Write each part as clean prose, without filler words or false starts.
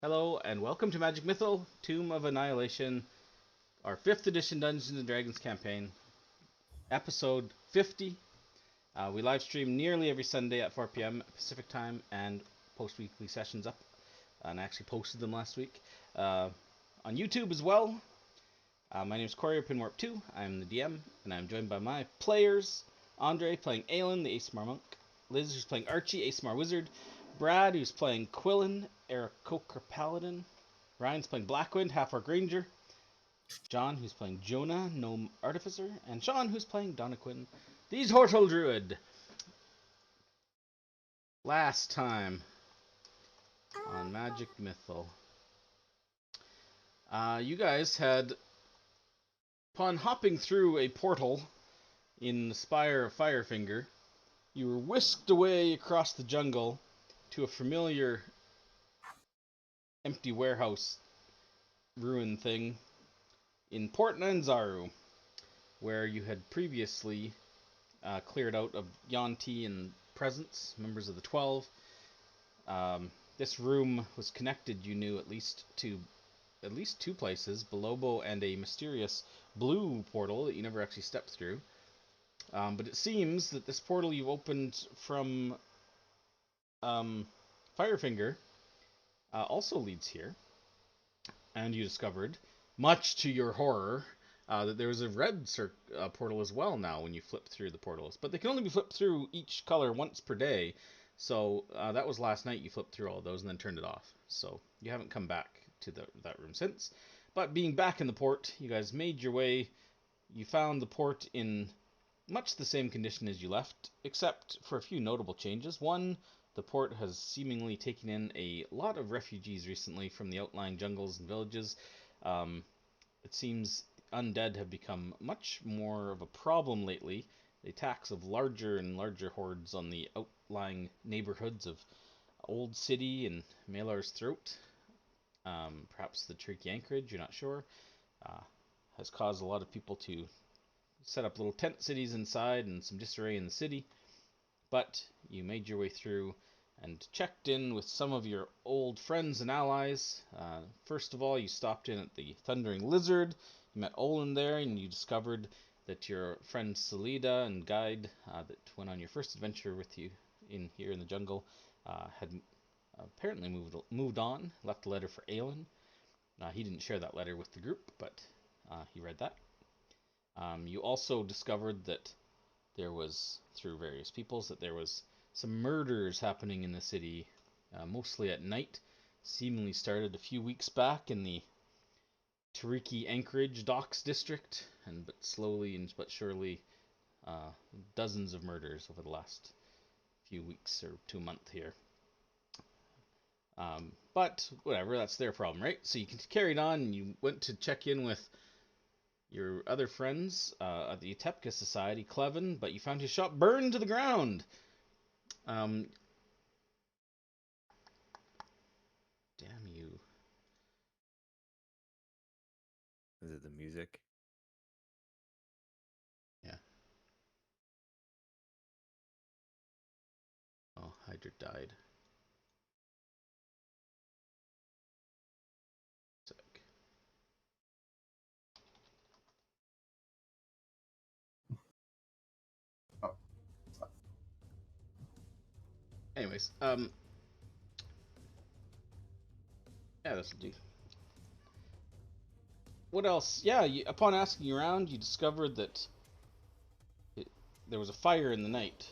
Hello and welcome to Magic Mythal, Tomb of Annihilation, our 5th edition Dungeons & Dragons campaign, episode 50. We live stream nearly every Sunday at 4 p.m. Pacific time and post weekly sessions up, and I actually posted them last week. On YouTube as well. My name is Corey, Pinwarp2, I'm the DM, and I'm joined by my players, Andre playing Aelin, the Aesmar Monk, Liz who's playing Archie, Aesmar Wizard, Brad, who's playing Quillen, Aarakocra Paladin. Ryan's playing Blackwind, Half-Orc Ranger. John, who's playing Jonah, Gnome Artificer. And Sean, who's playing Donnaquin, the Hortal Druid. Last time on Magic Mythal, you guys had, upon hopping through a portal in the Spire of Firefinger, you were whisked away across the jungle to a familiar empty warehouse ruin thing in Port Nanzaru, where you had previously cleared out of Yanti and presence, members of the 12. This room was connected, you knew, at least two places, Belobo and a mysterious blue portal that you never actually stepped through. But it seems that this portal you opened from Firefinger also leads here, and you discovered, much to your horror, that there was a red portal as well now when you flip through the portals. But they can only be flipped through each color once per day, so that was last night you flipped through all of those and then turned it off. So you haven't come back to that room since. But being back in the port, you guys made your way. You found the port in much the same condition as you left, except for a few notable changes. One, the port has seemingly taken in a lot of refugees recently from the outlying jungles and villages. It seems undead have become much more of a problem lately. The attacks of larger and larger hordes on the outlying neighborhoods of Old City and Malar's Throat, perhaps the Tricky Anchorage, you're not sure, has caused a lot of people to set up little tent cities inside and some disarray in the city. But you made your way through and checked in with some of your old friends and allies. First of all, you stopped in at the Thundering Lizard. You met Olin there, and you discovered that your friend Salida and guide that went on your first adventure with you here in the jungle had apparently moved on, left a letter for Aelin. He didn't share that letter with the group, but he read that. You also discovered that there was, through various peoples, that there was some murders happening in the city, mostly at night. Seemingly started a few weeks back in the Tricky Anchorage Docks district, but slowly and but surely, dozens of murders over the last few weeks or 2 months here. But whatever, that's their problem, right? So you carried on, and you went to check in with your other friends at the Utepka Society, Clevin, but you found his shop burned to the ground. Damn you. Is it the music? Yeah. Oh, Hydra died. Sick. Anyways, yeah, this'll do. What else? Yeah, upon asking around, you discovered that there was a fire in the night.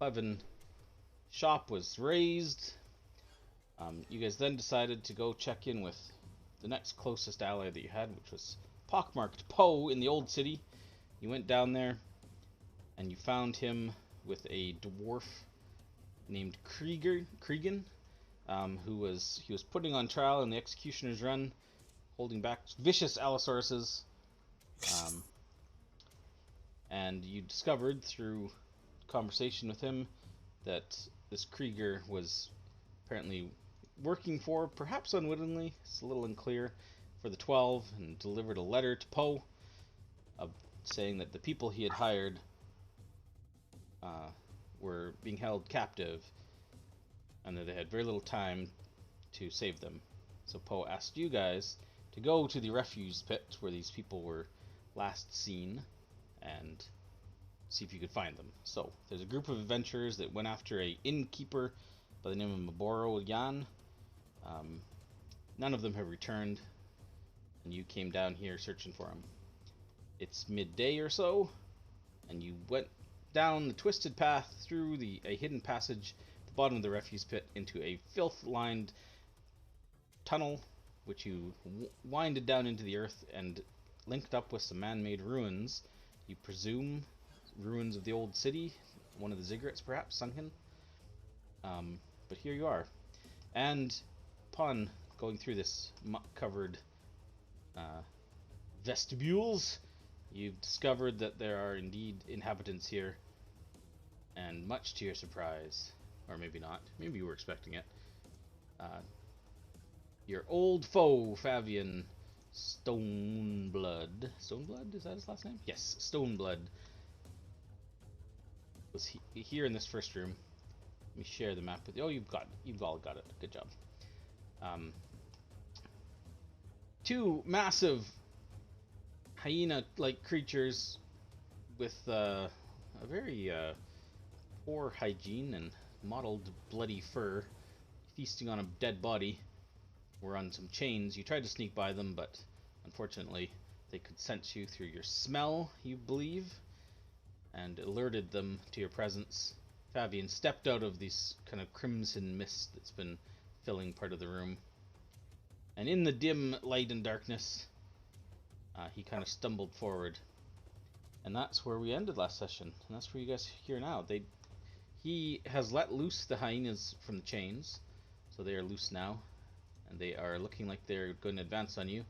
Clevin shop was razed. You guys then decided to go check in with the next closest ally that you had, which was pockmarked Poe in the Old City. You went down there, and you found him with a dwarf named Cregan, who was putting on trial in the Executioner's Run, holding back vicious Allosauruses. And you discovered through conversation with him that this Krieger was apparently working for, perhaps unwittingly, it's a little unclear, for the 12, and delivered a letter to Poe saying that the people he had hired were being held captive and that they had very little time to save them. So Poe asked you guys to go to the refuse pit where these people were last seen and see if you could find them. So there's a group of adventurers that went after a innkeeper by the name of Maboro Yan. None of them have returned, and you came down here searching for him. It's midday or so, and you went down the twisted path through a hidden passage at the bottom of the refuse pit into a filth-lined tunnel, which you winded down into the earth and linked up with some man-made ruins. You presume ruins of the old city, one of the ziggurats perhaps sunken. But here you are, and upon going through this muck-covered vestibules, you've discovered that there are indeed inhabitants here, and much to your surprise, or maybe not, maybe you were expecting it, your old foe, Fabian Stoneblood. Stoneblood, is that his last name? Yes, Stoneblood was here in this first room. Let me share the map with you. Oh, you've all got it. Good job. Two massive hyena-like creatures with a very poor hygiene and mottled bloody fur, feasting on a dead body, were on some chains. You tried to sneak by them, but unfortunately they could sense you through your smell, you believe, and alerted them to your presence. Fabian stepped out of this kind of crimson mist that's been filling part of the room, and in the dim light and darkness, he kind of stumbled forward. And that's where we ended last session, and that's where you guys are here now. He has let loose the hyenas from the chains, so they are loose now, and they are looking like they're going to advance on you.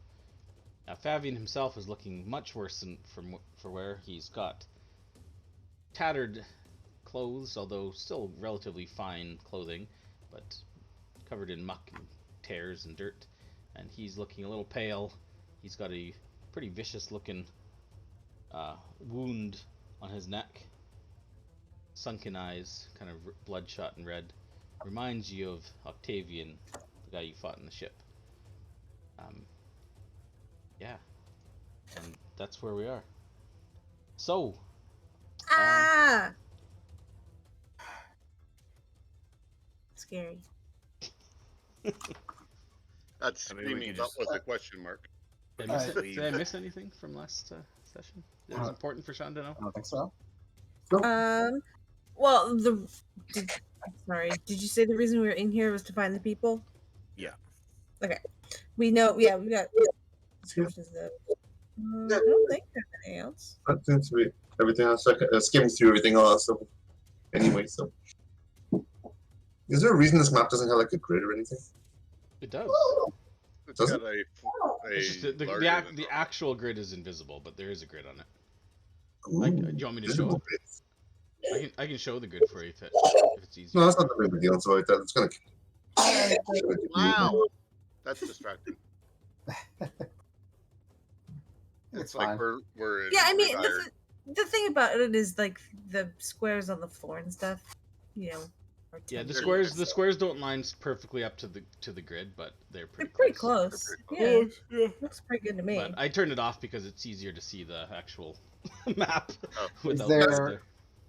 Fabian himself is looking much worse than for where he's got tattered clothes, although still relatively fine clothing, but covered in muck and tears and dirt, and he's looking a little pale. He's got a pretty vicious looking wound on his neck, sunken eyes, kind of bloodshot and red. Reminds you of Octavian, the guy you fought in the ship. Yeah, and that's where we are. So, Scary. That's I mean, we screaming could up just- with a question mark. did I miss anything from last session that was important for Sean to know? I don't think so. Well, sorry. Did you say the reason we were in here was to find the people? Yeah. Okay. We know. Yeah, we got descriptions of those. I don't think there's anything else. That seems to be everything else. I skimmed through everything else. So anyway, so is there a reason this map doesn't have like a grid or anything? It does. It's Does got a It's just the larger than actual grid is invisible, but there is a grid on it. Ooh, Do you want me to show visible it? grids. I can show the grid for you if it's easier. No, that's not the big of a deal. So like that, it's gonna. Wow, that's distracting. It's It's like fine. we're in Yeah, I mean, Red Iron. the thing about it is like the squares on the floor and stuff. You know. Are Yeah, the temporary. squares don't line perfectly up to the grid, but they're They're pretty pretty close. close. They're pretty Yeah, looks pretty good to me. But I turned it off because it's easier to see the actual map Oh. without Is this there-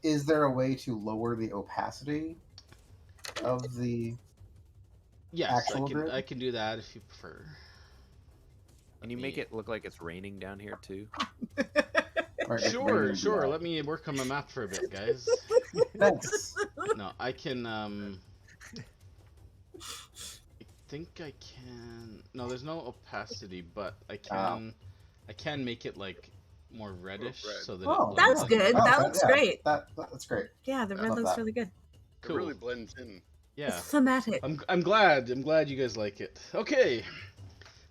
Is there a way to lower the opacity of the? Yes, actual grid? I can do that if you prefer. Can you make it look like it's raining down here too? or if Sure, raining sure. down? Let me work on my map for a bit, guys. Thanks. No, I can. I think I can. No, there's no opacity, but I can. I can make it like more reddish, red. so that Oh, it That's blends good. in. Oh, That looks great. That's great. Yeah, the I red love looks that. really good. It Cool. really blends in. Yeah. It's thematic. I'm glad you guys like it. Okay.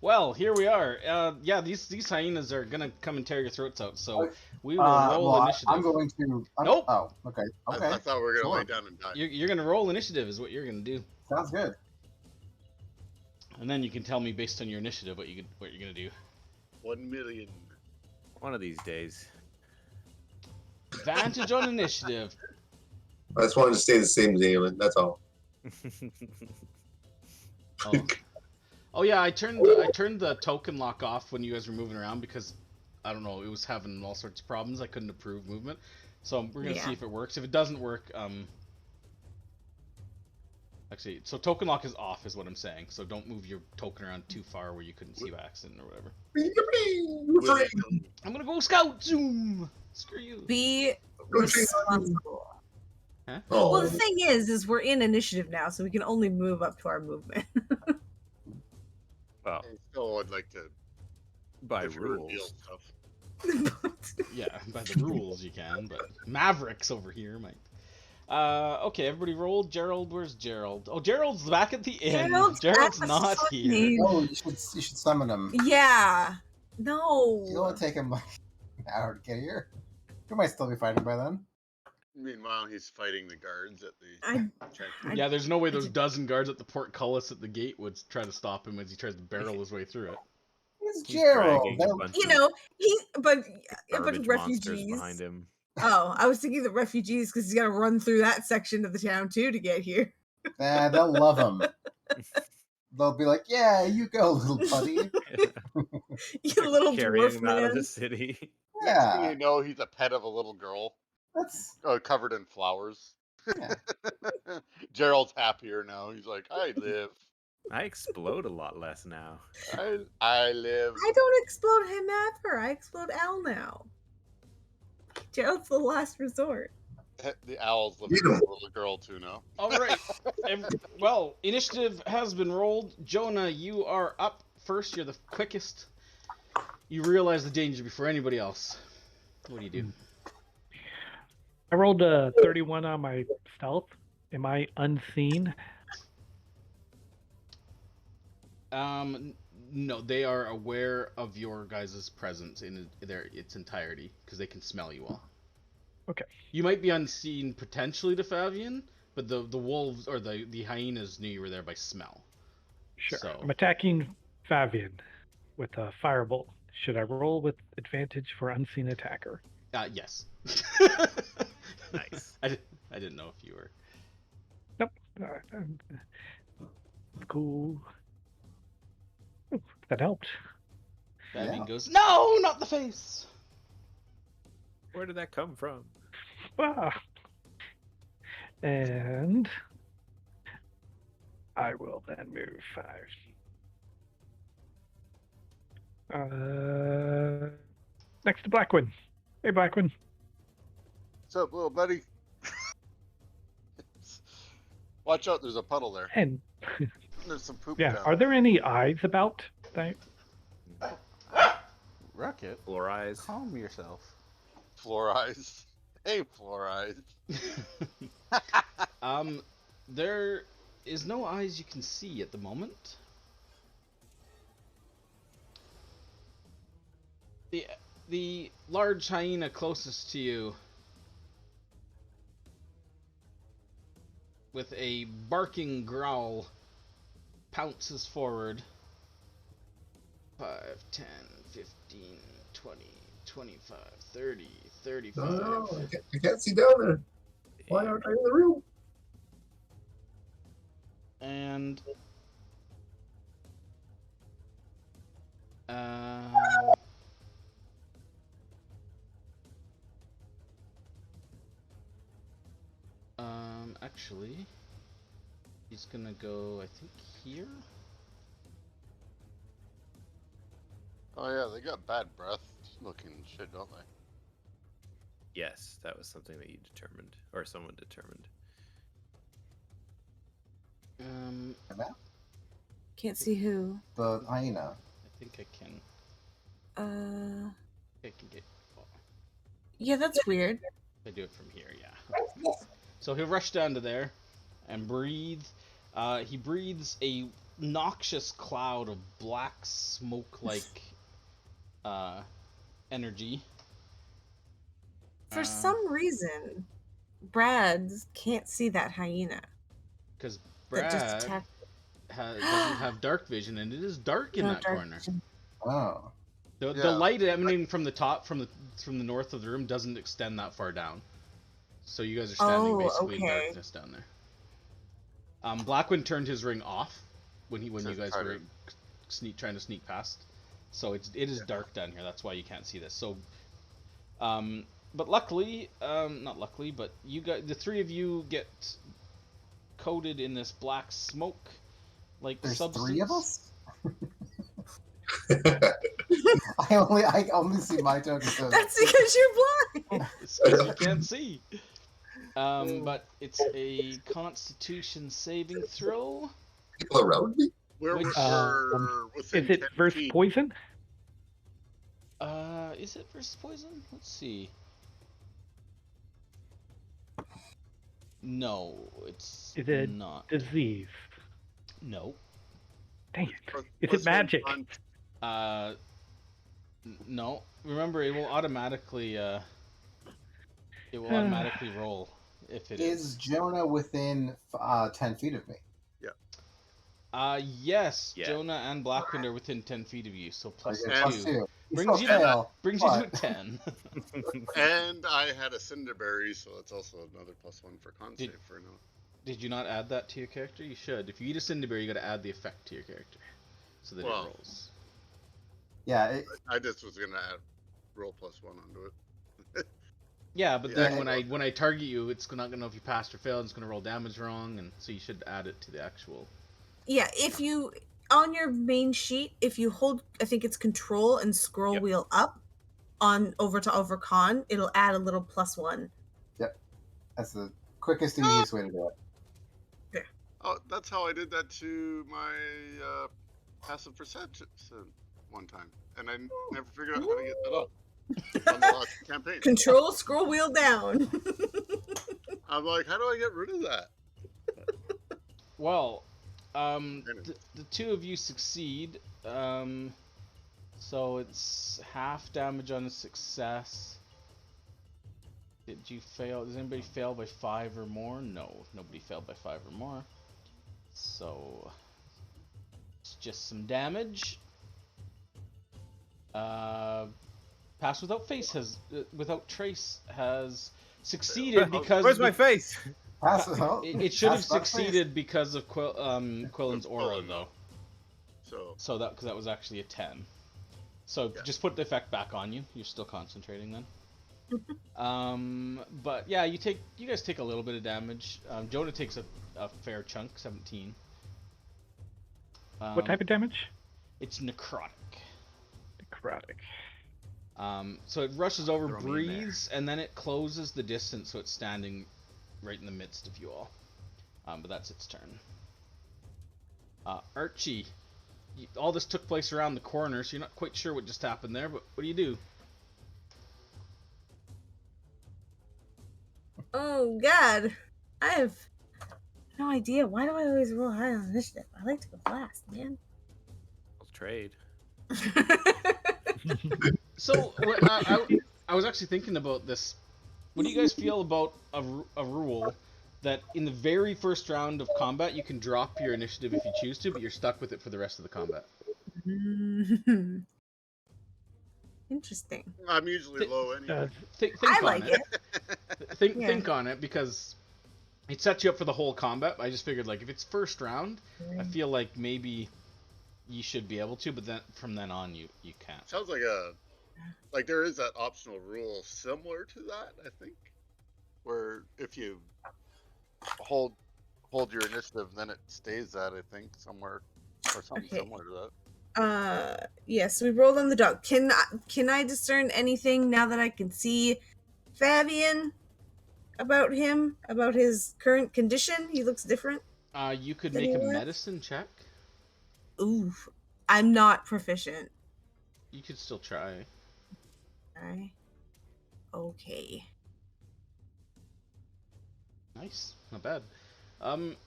Well, here we are. Yeah, these hyenas are gonna come and tear your throats out. So we will roll Well, initiative. I'm going to. Nope. Oh, okay. I Okay. thought we were gonna Sure. lay down and die. You're gonna roll initiative, is what you're gonna do, Sounds good. and then you can tell me based on your initiative what you're gonna do. 1 million. One of these days. Advantage on initiative. I just wanted to stay the same, Jalen. That's all. Oh. Oh yeah, I turned the token lock off when you guys were moving around because I don't know, it was having all sorts of problems. I couldn't approve movement. So we're gonna see if it works. If it doesn't work, actually, so token lock is off, is what I'm saying. So don't move your token around too far where you couldn't see by accident or whatever. Willie, I'm gonna go scout zoom. Screw you. Be responsible. Huh? Well, the Oh, thing is we're in initiative now, so we can only move up to our movement. Well, I still would like to by if you reveal rules. stuff. Yeah, by the rules you can, but Mavericks over here might. Okay, everybody rolled. Gerald, where's Gerald? Oh, Gerald's back at the inn. Gerald's back. not Fuck here. me. Oh, you should summon him. Yeah. It'll No. only take him like an hour to get here. We might still be fighting by then. Meanwhile, he's fighting the guards at the I checkpoint. Yeah, there's no way those dozen guards at the portcullis at the gate would try to stop him as he tries to barrel his way through it. It's He's Gerald. dragging a bunch you of know, a bunch garbage of monsters refugees behind him. Oh, I was thinking the refugees because he's got to run through that section of the town too to get here. Nah, they'll love him. They'll be like, "Yeah, you go, little buddy." You little Carrying dwarf him out of the man. city. Next thing Yeah, you know, he's a pet of a little girl that's covered in flowers. yeah. Gerald's happier now. He's like, I live. I explode a lot less now. I live. I don't explode him ever. I explode Al now. Gerald's the last resort. The owls live with the little girl too now. All right. Well, initiative has been rolled. Jonah, you are up first. You're the quickest. You realize the danger before anybody else. What do you do? I rolled a 31 on my stealth. Am I unseen? No, they are aware of your guys' presence in its entirety because they can smell you all. Okay. You might be unseen potentially to Fabian, but the wolves or the hyenas knew you were there by smell. Sure. So- I'm attacking Fabian with a firebolt. Should I roll with advantage for unseen attacker? Yes. Nice. I didn't know if you were. Nope. Cool. Ooh, that helped. Fabian Yeah. goes, no, not the face. Where did that come from? Ah. And I will then move 5. Next to Blackwood. Hey, Blackwood. What's up, little buddy? Watch out, there's a puddle there. And There's some poop yeah, down are there any eyes about? That... Rocket, Floor eyes. calm yourself. Floor eyes. Hey, floor eyes. There is no eyes you can see at the moment. The large hyena closest to you, with a barking growl, pounces forward. 5, 10, 15, 20, 25, 30, 35. No, I can't see down there. Why aren't I in the room? And actually, he's gonna go, I think, here. Oh yeah, they got bad breath looking shit, don't they? Yes, that was something that you determined, or someone determined. Can't see who. The hyena. I think I can get. Oh, Yeah, that's weird. I do it from here, yeah. So he'll rush down to there and breathe. He breathes a noxious cloud of black smoke-like energy. For some reason, Brad can't see that hyena. Because That just Brad attacked. doesn't have dark vision, and it is dark in No that dark corner. vision. Oh, The Yeah. light emanating from the top, from the north of the room, doesn't extend that far down. So you guys are standing Oh, basically in okay. darkness down there. Blackwind turned his ring off when you Says guys try were to- trying to sneak past. So it is dark down here. That's why you can't see this. So, but luckily, not luckily, but you guys, the three of you get coated in this black smoke, like There's substance. 3 of us. I only see my token. So That's because you're blind. It's 'cause you can't see. But it's a Constitution saving throw. People around me? We're, Which- we're within Is it 10 versus feet. poison? Is it versus poison? Let's see. No, it's Is it not. disease? No. Dang it. Plus- Is plus it magic? 1 No. Remember, it will automatically roll if it is. is Jonah within 10 feet of me? Yes, Yeah. Jonah and Blackwind are within 10 feet of you, so plus Okay, plus 2. 2. You Brings still you to- fail, Brings you to a but- 10. And I had a Cinderberry, so it's also another +1 for con Did- save for now. Did you not add that to your character? You should. If you eat a Cinderberry, you gotta add the effect to your character. So that Well. it rolls. Yeah, I just was gonna add roll +1 onto it. Yeah, but Yeah, then I when I target you, it's not gonna know if you passed or failed. It's gonna roll damage wrong, and so you should add it to the actual. Yeah, if you on your main sheet, if you hold, I think it's Control and scroll Yep. wheel up on over to Overcon, it'll add a little +1. that's the quickest and easiest way to do it. Oh, that's how I did that to my passive perception one time, and I never figured out how to get that up on the last campaign. Control, scroll wheel down. I'm like, how do I get rid of that? Well, the two of you succeed. So it's half damage on a success. Did you fail? Does anybody fail by 5 or more? No, nobody failed by 5 or more. So it's just some damage. Pass without without trace has succeeded because Where's my face? Pass it out. it should have Pass buck face. succeeded because of Quillen's aura Quillen, though. So Because that was actually a 10. So Yeah. just put the effect back on you. You're still concentrating then. But yeah, you guys take a little bit of damage. Jonah takes a fair chunk, 17. What type of damage? It's necrotic. Necrotic. So it rushes over, Throw me in there. breathes, and then it closes the distance, so it's standing right in the midst of you all. But that's its turn. Archie, all this took place around the corner, so you're not quite sure what just happened there, but what do you do? Oh God, I have no idea. Why do I always roll high on initiative? I like to go last, man. I'll trade. So, I was actually thinking about this. What do you guys feel about a rule that in the very first round of combat you can drop your initiative if you choose to, but you're stuck with it for the rest of the combat? Interesting. I'm usually low anyway. Think I on like it. it. Yeah. Think on it because it sets you up for the whole combat. I just figured like if it's first round, I feel like maybe you should be able to, but then from then on you can't. Sounds like there is that optional rule similar to that, I think, where if you hold your initiative, then it stays at, I think, somewhere or something Okay. similar to that. Yes, we rolled on the dog. Can I discern anything now that I can see Fabian about his current condition? He looks different. You could Did make he a work? medicine check. Ooh, I'm not proficient. You could still try. Okay. Nice, not bad.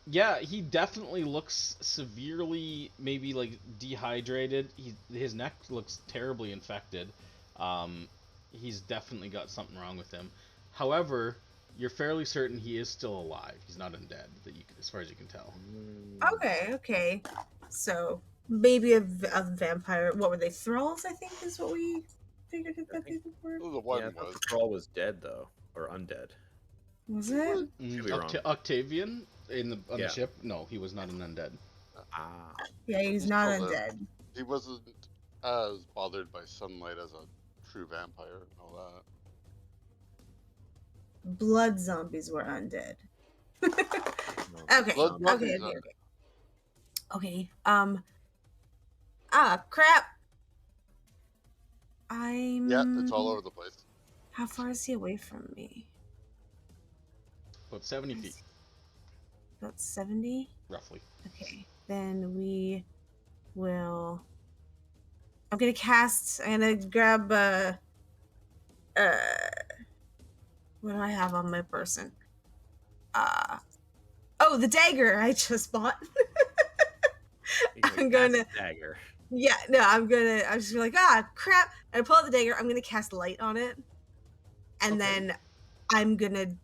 Yeah, he definitely looks severely, maybe like dehydrated. His neck looks terribly infected. He's definitely got something wrong with him. However, you're fairly certain he is still alive. He's not undead, as far as you can tell. Okay. So maybe a vampire. What were they? Thralls, I think, is what we figured it that they were. Well, the one Yeah, I thought was. the troll was dead though, or undead. Was it? Could be wrong. Octavian, in the on Yeah. the ship. No, he was not an undead. Ah. Yeah, he's He not still lived. undead. He wasn't as bothered by sunlight as a true vampire and all that. Blood zombies were undead. No, Okay. Blood zombies. Okay. zombies, Okay. Okay. Ah, crap. yeah, it's all over the place. How far is he away from me? About 70 feet, About 70? roughly. Okay. Then we will. I'm gonna cast. I'm gonna grab. What do I have on my person? Oh, the dagger I just bought. I'm gonna. Dagger. Yeah, no, I'm just gonna be like, ah, crap. And I pull out the dagger. I'm gonna cast light on it, and Okay. then I'm gonna.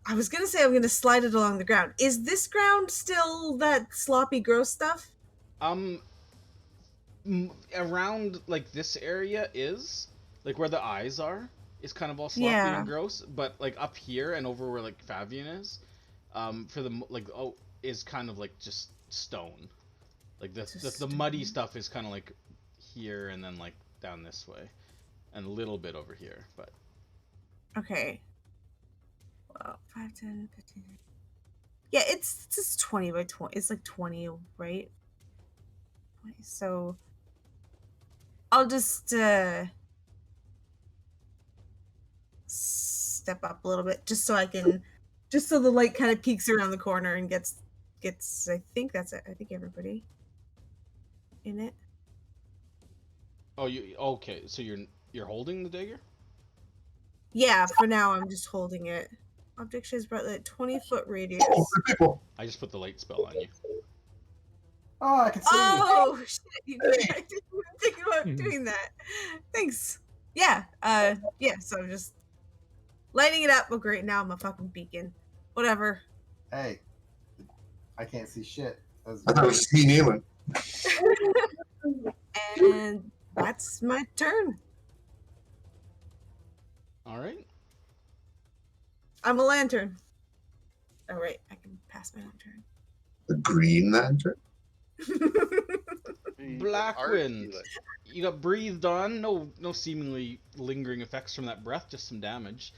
I was gonna say I'm gonna slide it along the ground. Is this ground still that sloppy, gross stuff? Around like this area is like where the eyes are is kind of all sloppy Yeah. and gross, but like up here and over where like Fabian is, for the is kind of like just stone. Like the muddy stuff is kind of like here and then like down this way, and a little bit over here, but Okay. Well, 5, 10, 15. Yeah, it's just 20 by 20. It's like 20, right? 20. So I'll just step up a little bit just so the light kind of peeks around the corner and gets I think that's it. I think everybody in it. oh, you okay? So you're holding the dagger? Yeah, for now I'm just holding it. Object shows about like 20-foot radius. Oh, good people. I just put the light spell on you. Oh, I can see. Oh shit! I Hey. didn't even think about doing that. Thanks. Yeah. Yeah. So I'm just lighting it up. Oh, great! Now I'm a fucking beacon. Whatever. Hey, I can't see shit. That's I thought it was just me kneeling. And that's my turn. All right. I'm a lantern. Oh right, I can pass my own The Green Lantern. turn. Blackwind. You got breathed on. No seemingly lingering effects from that breath. Just some damage.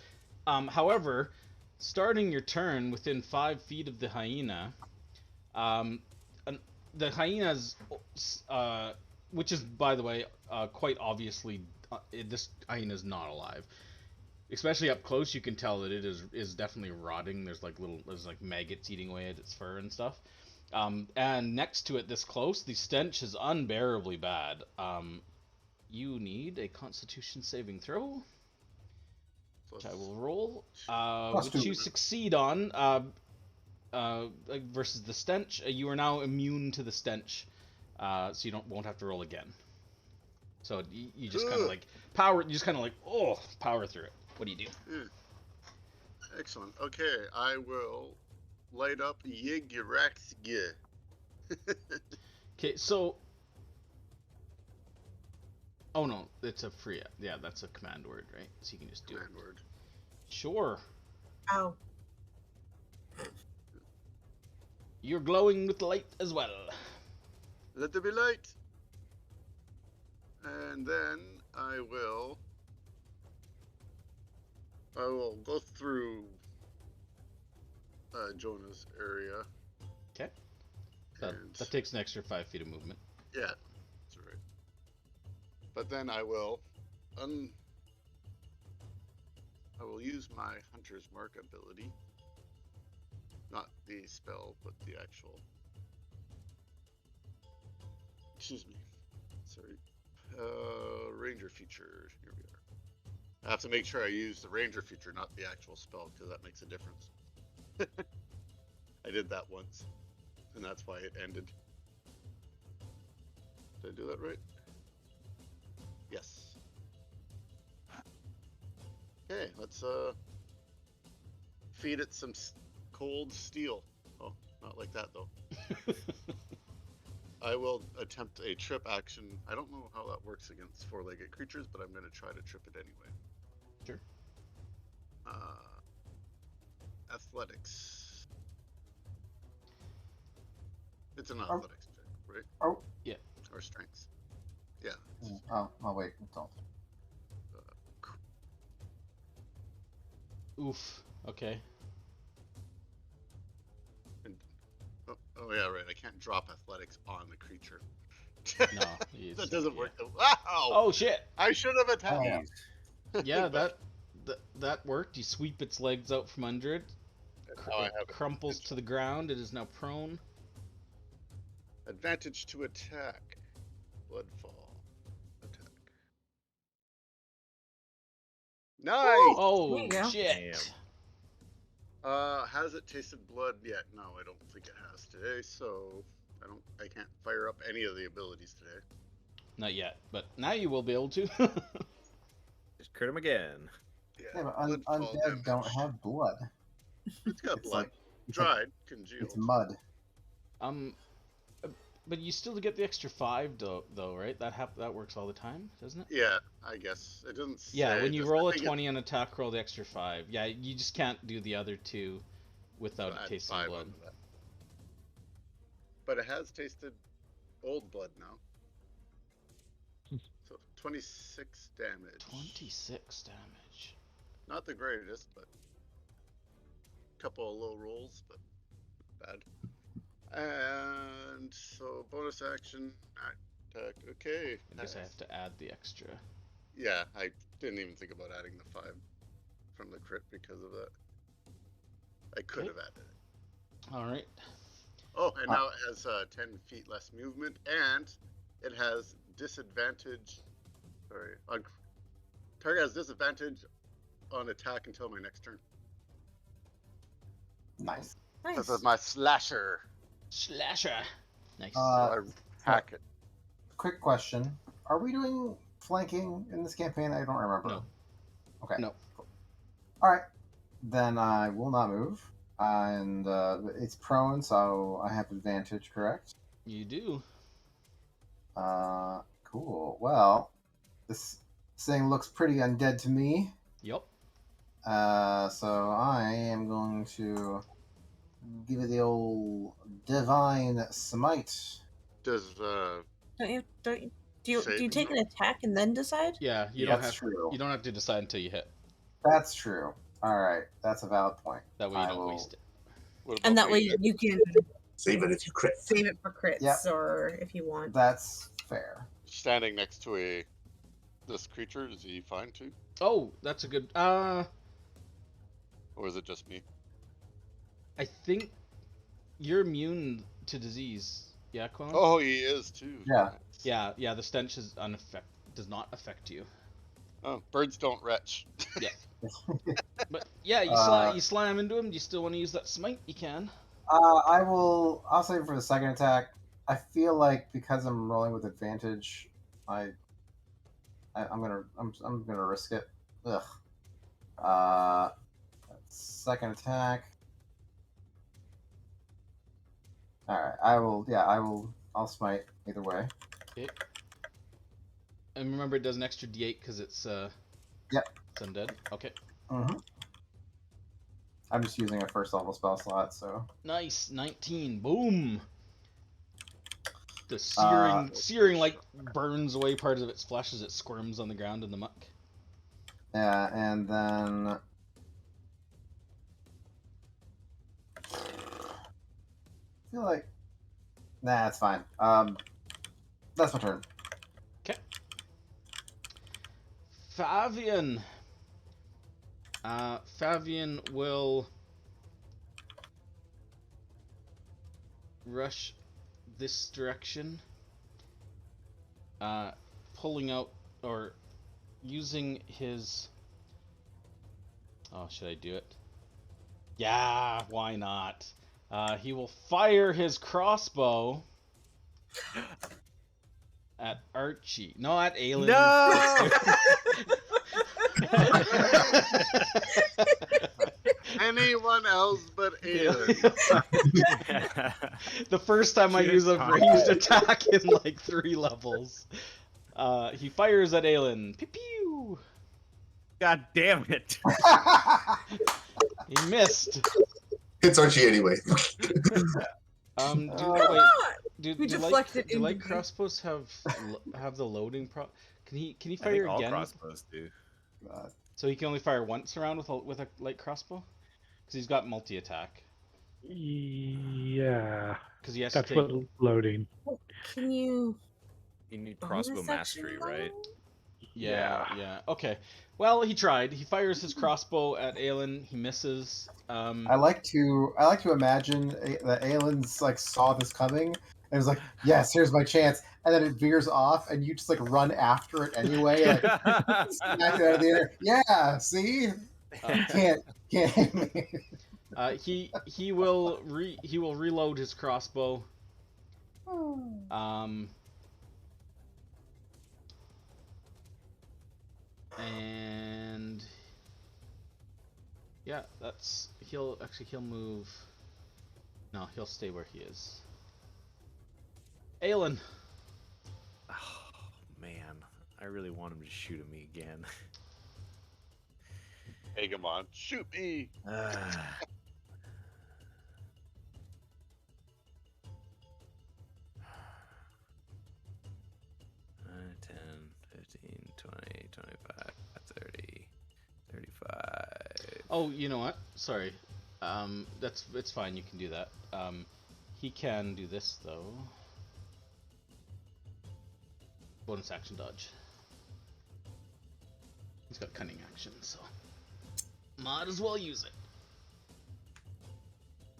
However, starting your turn within 5 feet of the hyena, the hyena's, which is by the way, quite obviously, this hyena is not alive. Especially up close, you can tell that it is definitely rotting. There's like maggots eating away at its fur and stuff. And next to it, this close, the stench is unbearably bad. You need a Constitution saving throw, which I will roll, which you succeed on. Versus the stench, you are now immune to the stench, so you won't have to roll again. So you just kind of like power. You just kind of like power through it. What do you do? Excellent. Okay, I will light up Yigiraxge. Okay, so. Oh no, it's a free. Yeah, that's a command word, right? So you can just do Command it. word. Sure. Oh. You're glowing with light as well. Let there be light. And then I will go through Jonah's area. Okay. That takes an extra 5 feet of movement. Yeah, that's right. But then I will use my Hunter's Mark ability. Not the spell, but the actual. Excuse me. Sorry. Ranger feature. Here we are. I have to make sure I use the Ranger feature, not the actual spell, because that makes a difference. I did that once, and that's why it ended. Did I do that right? Yes. Okay, let's feed it some cold steel. Oh, not like that though. I will attempt a trip action. I don't know how that works against four-legged creatures, but I'm going to try to trip it anyway. Sure. Athletics. It's an athletics check, right? Oh. Yeah. Or strength. Yeah. Oh, wait, don't. Oof. Okay. Oh yeah, right. I can't drop athletics on the creature. No. That doesn't work. Yeah. Wow! Oh shit! I should have attacked. Yeah. Yeah, But that worked. You sweep its legs out from under it. now I It have crumples to the ground. It is now prone. advantage to attack. Bloodfall. Attack. Nice. Oh There you go. shit! Has it tasted blood yet? No, I don't think it has today. So I can't fire up any of the abilities today. Not yet, but now you will be able to. Just crit him again. Yeah, but bloodfall undead don't damage. have blood. It's got It's blood. like it's like- Dried, congealed. it's mud. But you still get the extra 5 though, right? That works all the time, doesn't it? Yeah, I guess it doesn't. Yeah, say, when you just- roll I a think 20 on attack, roll the extra 5. Yeah, you just can't do the other 2 without add it tasting 5 blood. onto that. But it has tasted old blood now. So 26 damage. 26 damage. Not the greatest, but a couple of low rolls, but bad. And so bonus action, attack. Okay. I guess I have to add the extra. Yeah, I didn't even think about adding the 5 from the crit because of that. I could have added it. All right. Oh, and now it has 10 feet less movement, and it has disadvantage. Sorry, target has disadvantage on attack until my next turn. Nice. Nice. This is my slasher. Slasher. Nice. So I hack it. Quick question: are we doing flanking in this campaign? I don't remember. No. Okay. No. All right. Then I will not move, and it's prone, so I have advantage. Correct. You do. Cool. Well, this thing looks pretty undead to me. Yep. So I am going to give it the old divine smite. Does Do you Save take an attack and then decide? Yeah, you That's don't have true. you don't have to decide until you hit. That's true. All right, that's a valid point. That way you I don't will- waste it. what And about that way me? you can Save it if you crit. save it for crits, Yep. or if you want. That's fair. Standing next to this creature, is he fine too, Oh, that's a good. or is it just me? I think you're immune to disease. Yeah, Quillen? Oh, he is too. Yeah. Yeah, yeah. The stench is does not affect you. Oh, birds don't retch. But yeah, you slam into him. Do you still want to use that smite? You can. I'll save it for the second attack. I feel like because I'm rolling with advantage, I'm gonna risk it. Ugh. Second attack. All right, I'll smite either way. Okay. And remember, it does an extra D8 because it's Yep. It's undead. Okay. Mm-hmm. I'm just using a first level spell slot, so. Nice. 19. Boom. The searing light burns away part of its flesh as it squirms on the ground in the muck. Yeah, and then. I feel like. Nah, it's fine. That's my turn. Okay. Favian. Favian will rush this direction, pulling out or using his. Oh, should I do it? Yeah, why not? He will fire his crossbow at Archie. No, at Aelin. No! Anyone else but Aiden. The first time I use a ranged attack in like 3 levels. He fires at Aelin. Pew pew! God damn it! He missed. Hits Archie anyway. Come wait. on! Do, We do deflected do light into me. crossbows have the loading Can he I fire think all again? crossbows do. So he can only fire once around with a light crossbow? Because he's got multi attack. Yeah, Because he has that's to take. what loading. Can you You need bonus crossbow action mastery, that? right? Yeah. Okay. Well, he tried. He fires his crossbow at Aelin. He misses. I like to imagine that Aelin's like saw this coming and was like, "Yes, here's my chance," and then it veers off, and you just like run after it anyway, like smack it out of the air. Yeah, see, can't hit me. He will reload his crossbow. And yeah, he'll move. No, he'll stay where he is. Aelin. Oh man, I really want him to shoot at me again. Hey, come on, shoot me! 10, 15, 20, 25, 30, 35. Oh, you know what? Sorry. It's fine. You can do that. He can do this though. Bonus action dodge. He's got cunning action, so might as well use it.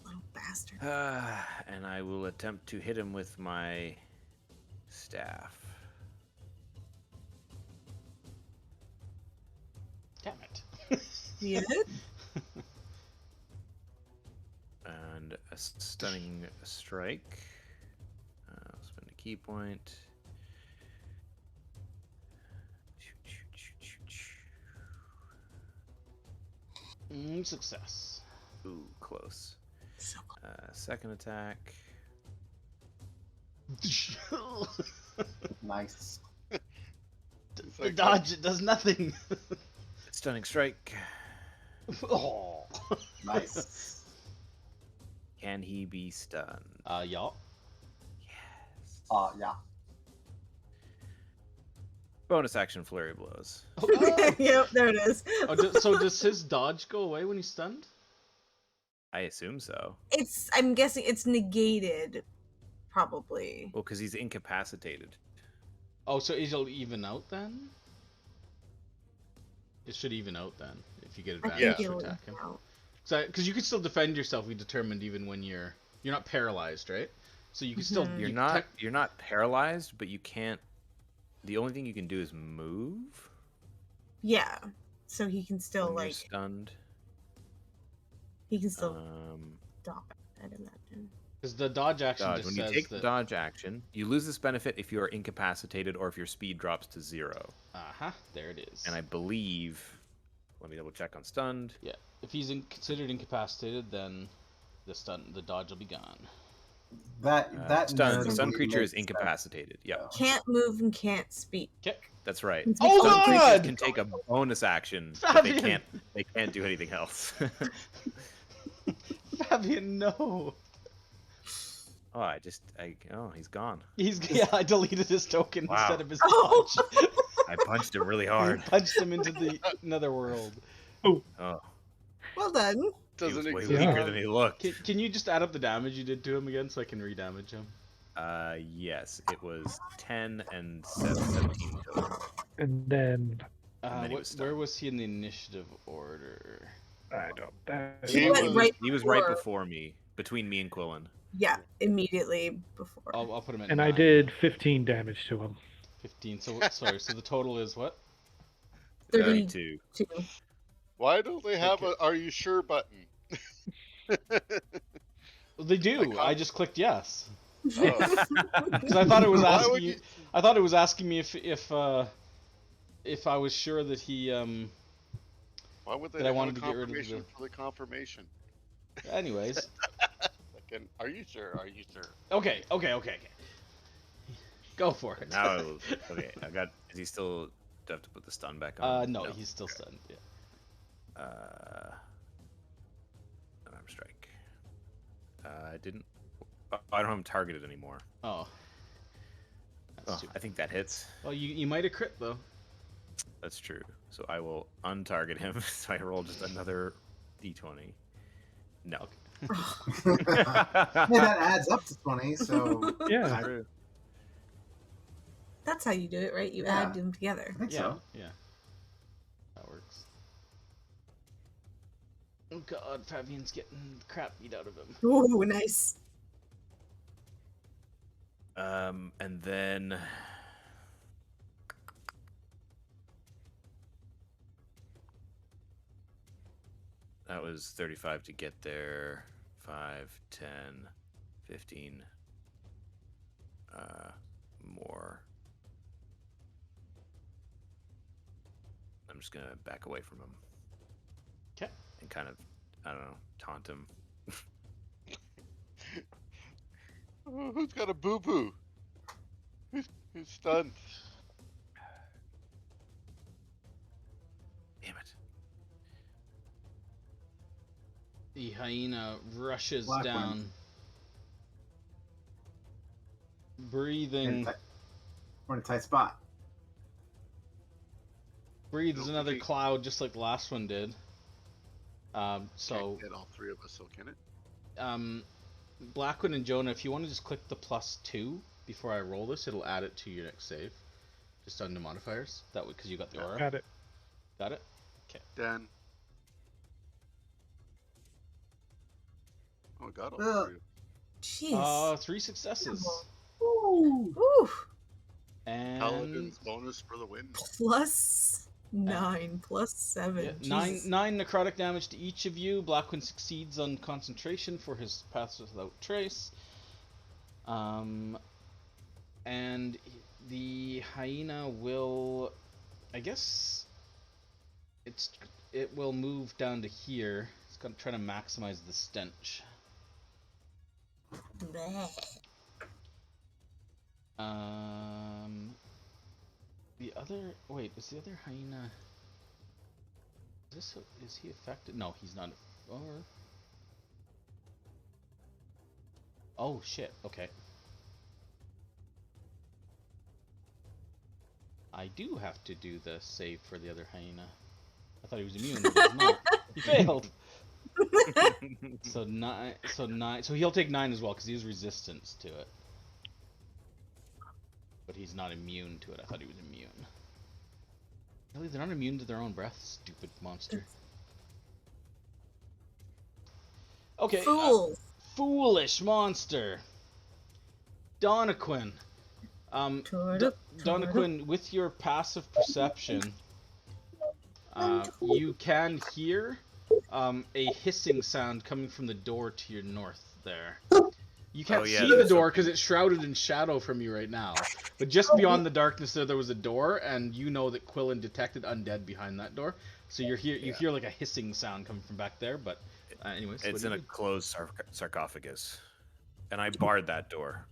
Little bastard. And I will attempt to hit him with my staff. Damn it. You did? And a stunning strike. I'll spend a key point. Success. Ooh, close. So Second attack. Nice. The dodge, it does nothing. Stunning strike. Oh. Nice. Can he be stunned? Yeah. Yes. Yeah. Bonus action flurry blows. Yep, there it is. So does his dodge go away when he's stunned? I assume so. I'm guessing it's negated, probably. Well, because he's incapacitated. Oh, so it'll even out then? It should even out then if you get I advantage think to it'll attack him. out. Because you can still defend yourself. We determined even when you're not paralyzed, right? So you can still. Mhm. You're not paralyzed, but you can't. The only thing you can do is move. Yeah, so he can still when you're like stunned. he can still Um, dodge. I'd imagine. Because the dodge action dodge. just When you says take that. the dodge action, you lose this benefit if you are incapacitated or if your speed drops to 0. There it is. And I believe. Let me double check on stunned. Yeah, if he's considered incapacitated, then the dodge will be gone. That Stunned. narratively Stun creature is makes incapacitated. Yep, Can't move and can't speak. Okay. that's right. Can Oh, Stun creatures God! can take a bonus action, but they Fabian! can't do anything else. Fabian, no. He's gone. I deleted his token Wow. instead of his Oh. dodge. I punched him really hard. Punched him into the netherworld. Oh, Well done. he was Doesn't way exist. weaker than he looked. Can you just add up the damage you did to him again so I can re-damage him? Yes, it was 10 and 17 total. And then And then he was stunned. Where was he in the initiative order? I don't. That, He He went was- right He was right before- before me, between me and Quillen. Yeah, immediately before. I'll put him at and 9. I did 15 damage to him. 15. So sorry. So the total is what? 32. 32. Why don't they have Okay. a "Are you sure" button? Well, they do. Like, I just clicked yes Oh. because I thought it was Why asking would you. you- I thought it was asking me if I was sure that he Why would they That I have wanted a to get rid of confirmation the- for the confirmation? Anyways. Like, "Are you sure? Are you sure?" Okay. Go for it. Now I will. Okay, Is he still? Do I have to put the stun back on? No, he's still stunned. Yeah. Unarmed strike. I didn't. I don't have him targeted anymore. Oh. That's too I think that hits. Well, you might have crit though. That's true. So I will untarget him. So I roll just another d20. No. Yeah, that adds up to 20. So Yeah. True. That's how you do it, right? You Yeah. add them together. I think Yeah, so. yeah. That works. Oh god, Fabian's getting the crap beat out of him. Ooh, nice. And then that was 35 to get there. 5, 10, 15. More. I'm just gonna back away from him. Okay. And kind of, I don't know, taunt him. Oh, who's got a boo boo? Who's stunned? Damn it. The hyena rushes Black down. one. Breathing. We're in a tight spot. Breathes Don't another forget- cloud just like the last one did. So, Can't get all three of us, so can it? Blackwood and Jonah, if you want to just click the +2 before I roll this, it'll add it to your next save. Just on the modifiers. That would, because you got the aura. Got it. Got it? Dan. Oh, I got all Ugh. three. Jeez. 3 successes. Ooh. Ooh. And Paladin's bonus for the win. +9, +7. yeah, Jesus. 9 necrotic damage to each of you. Blackwind succeeds on concentration for his Paths Without Trace. And the hyena will, I guess, it will move down to here. It's gonna try to maximize the stench. Bleh. The other, wait, is the other hyena? Is he affected? No, he's not. Or oh shit. Okay. I do have to do the save for the other hyena. I thought he was immune, but he's not. He failed. So 9. So he'll take 9 as well because he has resistance to it. But he's not immune to it. I thought he was immune. Really, they're not immune to their own breath. Stupid monster. Okay. Fool. Foolish monster. Donaquin. Donaquin, with your passive perception, you can hear a hissing sound coming from the door to your north there. You can't see the door because it's shrouded in shadow from you right now. But just beyond the darkness there was a door, and you know that Quillen detected undead behind that door. So you hear like a hissing sound coming from back there, but anyways. It's in a closed sarcophagus. And I barred that door.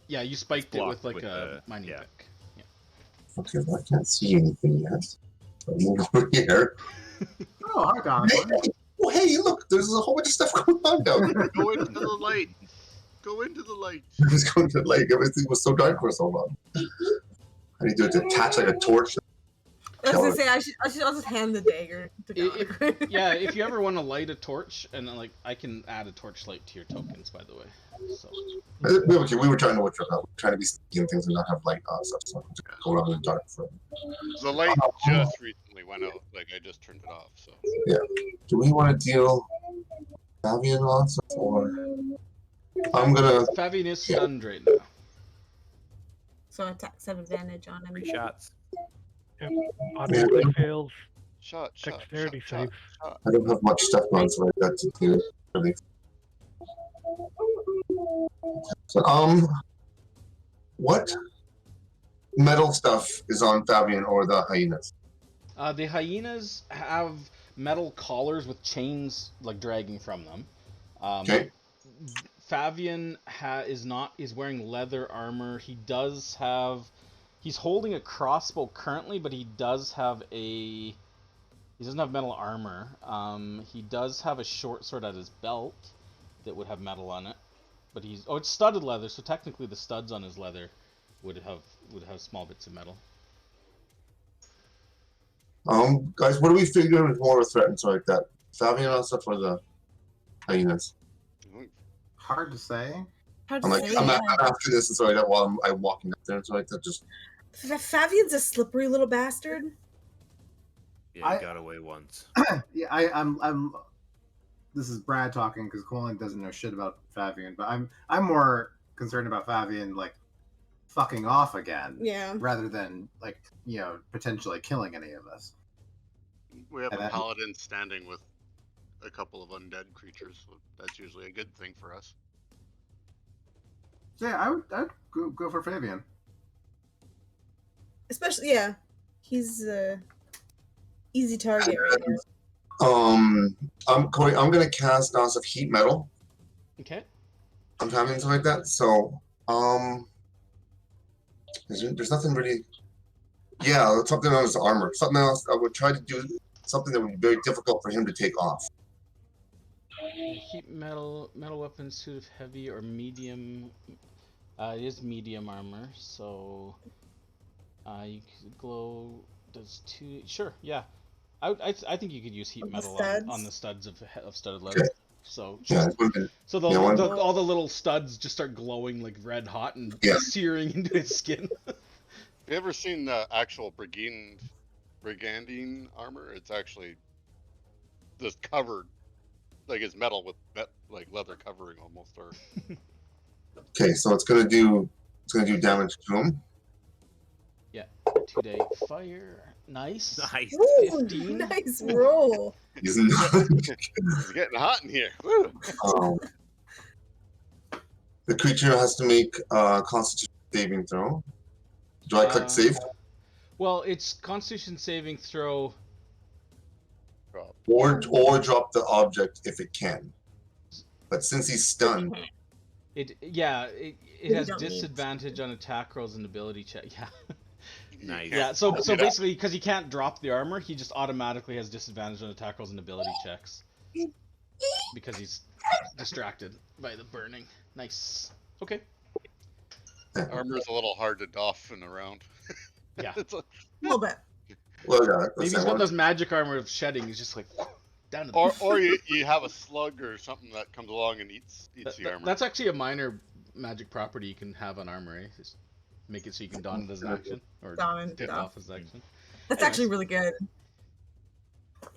Yeah, you spiked it with like with a the- mining yeah. pick. Yeah. Okay, well, I can't see anything yet. So I'll move over here. Oh, hi, Donovan. Oh, hey, look, there's a whole bunch of stuff going on down there. Go into the light. Go into the light. I was going to the lake. Everything was so dark for so long. I need to attach like a torch. I was gonna say I should also hand the dagger to Donovan. Yeah, if you ever want to light a torch, and then, like I can add a torchlight to your tokens, by the way. So We were trying to watch out. We were trying to be sneaky and things and not have light on stuff. So I'm just go around in the dark for. The light just recently went out. Like I just turned it off. So Yeah. Do we want to deal Fabian lots or? I'm gonna. Fabian is stunned right now. So attacks have advantage on him. 3 shots. Yep. Automatically fails. shot. Dexterity save. I don't have much stuff on, so I got to do it. Really. So, what metal stuff is on Fabian or the hyenas? The hyenas have metal collars with chains like dragging from them. Okay. Fabian is wearing leather armor. He's holding a crossbow currently, but he doesn't have metal armor. He does have a short sword at his belt that would have metal on it. But it's studded leather, so technically the studs on his leather would have small bits of metal. Guys, what do we figure is more of a threat and stuff like that? Fabian and stuff or the hyenas? Hard to say. Hard I'm to like, say, I'm yeah. after this and stuff like that while I'm walking up there and stuff like that. Just Fabian's a slippery little bastard. Yeah, he got away once. Yeah, I'm. This is Brad talking because Colin doesn't know shit about Fabian, but I'm more concerned about Fabian like fucking off again, Yeah. rather than like potentially killing any of us. We have And a that- paladin standing with a couple of undead creatures, so that's usually a good thing for us. Yeah, I'd go for Fabian. Especially, yeah. He's easy target right now. Corey, I'm gonna cast Dance of Heat Metal. Okay. I'm having something like that. So, there's nothing really. Yeah, something on his armor. Something else. I would try to do something that would be very difficult for him to take off. Heat metal weapon suit of heavy or medium. It is medium armor, so you could glow does 2. Sure, yeah. I think you could use heat On the metal studs? on the studs of studded leather. Okay. So Yeah, so all the little studs just start glowing like red hot and searing into his skin. Have you ever seen the actual brigandine armor? It's actually just covered, like it's metal with like leather covering almost. Or Okay, so it's gonna do damage to him. Yeah, 2-day fire. Nice. Nice. Ooh, 15. nice roll. He's it's getting hot in here. Woo! The creature has to make a Constitution saving throw. Do I click save? Well, it's Constitution saving throw. Or drop the object if it can. But since he's stunned, It We has don't need- disadvantage on attack rolls and ability check. Yeah. Nice. Yeah, so Look it up. basically, because he can't drop the armor, he just automatically has disadvantage on attack rolls and ability checks. Because he's distracted by the burning. Nice. Okay. Armor's a little hard to doff and around. Yeah. It's a, A little bit. well, yeah, Maybe he's got those magic armor of shedding. He's just like down to the or you have a slug or something that comes along and eats the armor. That's actually a minor magic property you can have on armor, eh? Just make it so you can don it as an action or Don it take off. off as an action. That's Anyways. actually really good.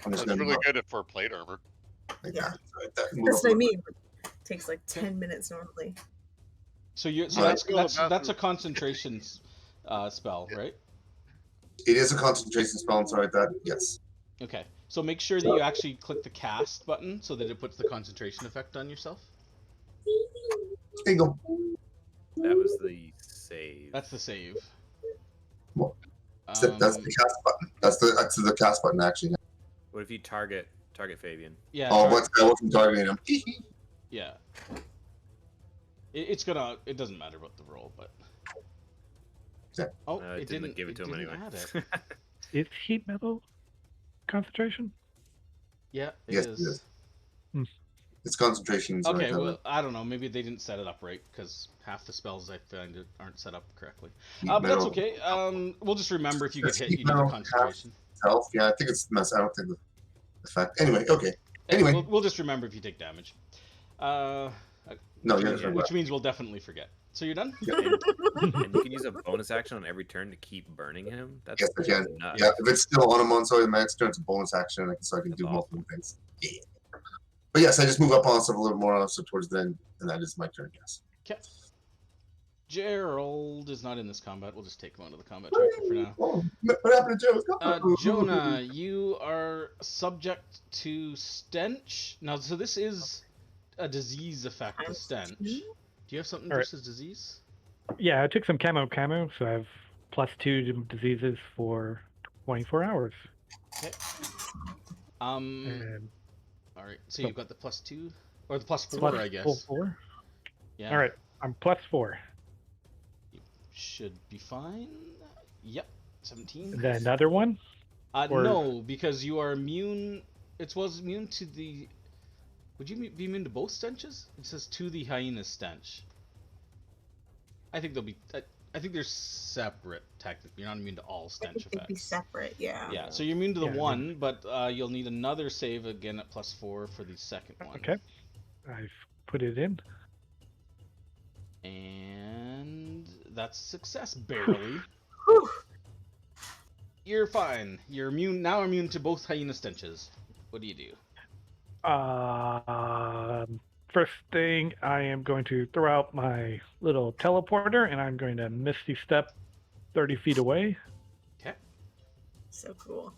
I'm just That's gonna really good for plate armor. like Yeah. that, like that. That's what I mean. It takes like 10 minutes normally. So Right. that's a concentration spell, right? It is a concentration spell and stuff like that. Yes. Okay. So make sure that you actually click the cast button so that it puts the concentration effect on yourself. There you go. That was the save. That's the save. Well, That's the cast button. That's the cast button actually. What if you target Fabian? Yeah. Oh, sorry. but I wasn't targeting him. Yeah. It doesn't matter about the roll, but. Yeah. Oh, It it didn't didn't give it to him didn't anyway. add it. Is heat metal concentration? Yeah, it Yes, is. it is. It's concentration. and stuff Okay, like that. well, I don't know. Maybe they didn't set it up right because half the spells I find aren't set up correctly. Heat But that's metal okay. We'll just remember if you get Does hit, heat you get the metal concentration. itself. Yeah, I think it's mess. I don't think the fact. Anyway, okay. Anyway. We'll just remember if you take damage. No, Which you're means- right. which means we'll definitely forget. So you're done? And you can use a bonus action on every turn to keep burning him. That's Yes, I can. nuts. Yeah, if it's still on a month, so my next turn, it's a bonus action, so I can do That's multiple things. Yeah. But yes, I just move up on stuff a little more so towards the end, and that is my turn. Yes. Okay. Gerald is not in this combat. We'll just take him out of the combat tracker for now. Oh, what happened to Joe? Jonah, you are subject to stench. Now, so this is a disease effect of stench. Do you have something Alright. versus disease? Yeah, I took some camo, so I have +2 to diseases for 24 hours. Okay. And All right. So you've got the +2 or the +4, plus I guess. 4. Yeah. All right, I'm +4. Should be fine. Yep. 17. Then another one. or- No, because you are immune. It was immune to the Would you be immune to both stenches? It says to the hyena stench. I think they'll be. I think they're separate. Technically, you're not immune to all I stench think they'd be effects. separate, yeah. Yeah, so you're immune to the Yeah, I mean- one, but you'll need another save again at +4 for the second one. Okay. I've put it in. And that's a success, barely. Whew. You're fine. You're immune to both hyena stenches. What do you do? First thing, I am going to throw out my little teleporter, and I'm going to Misty Step 30 feet away. Okay. So cool.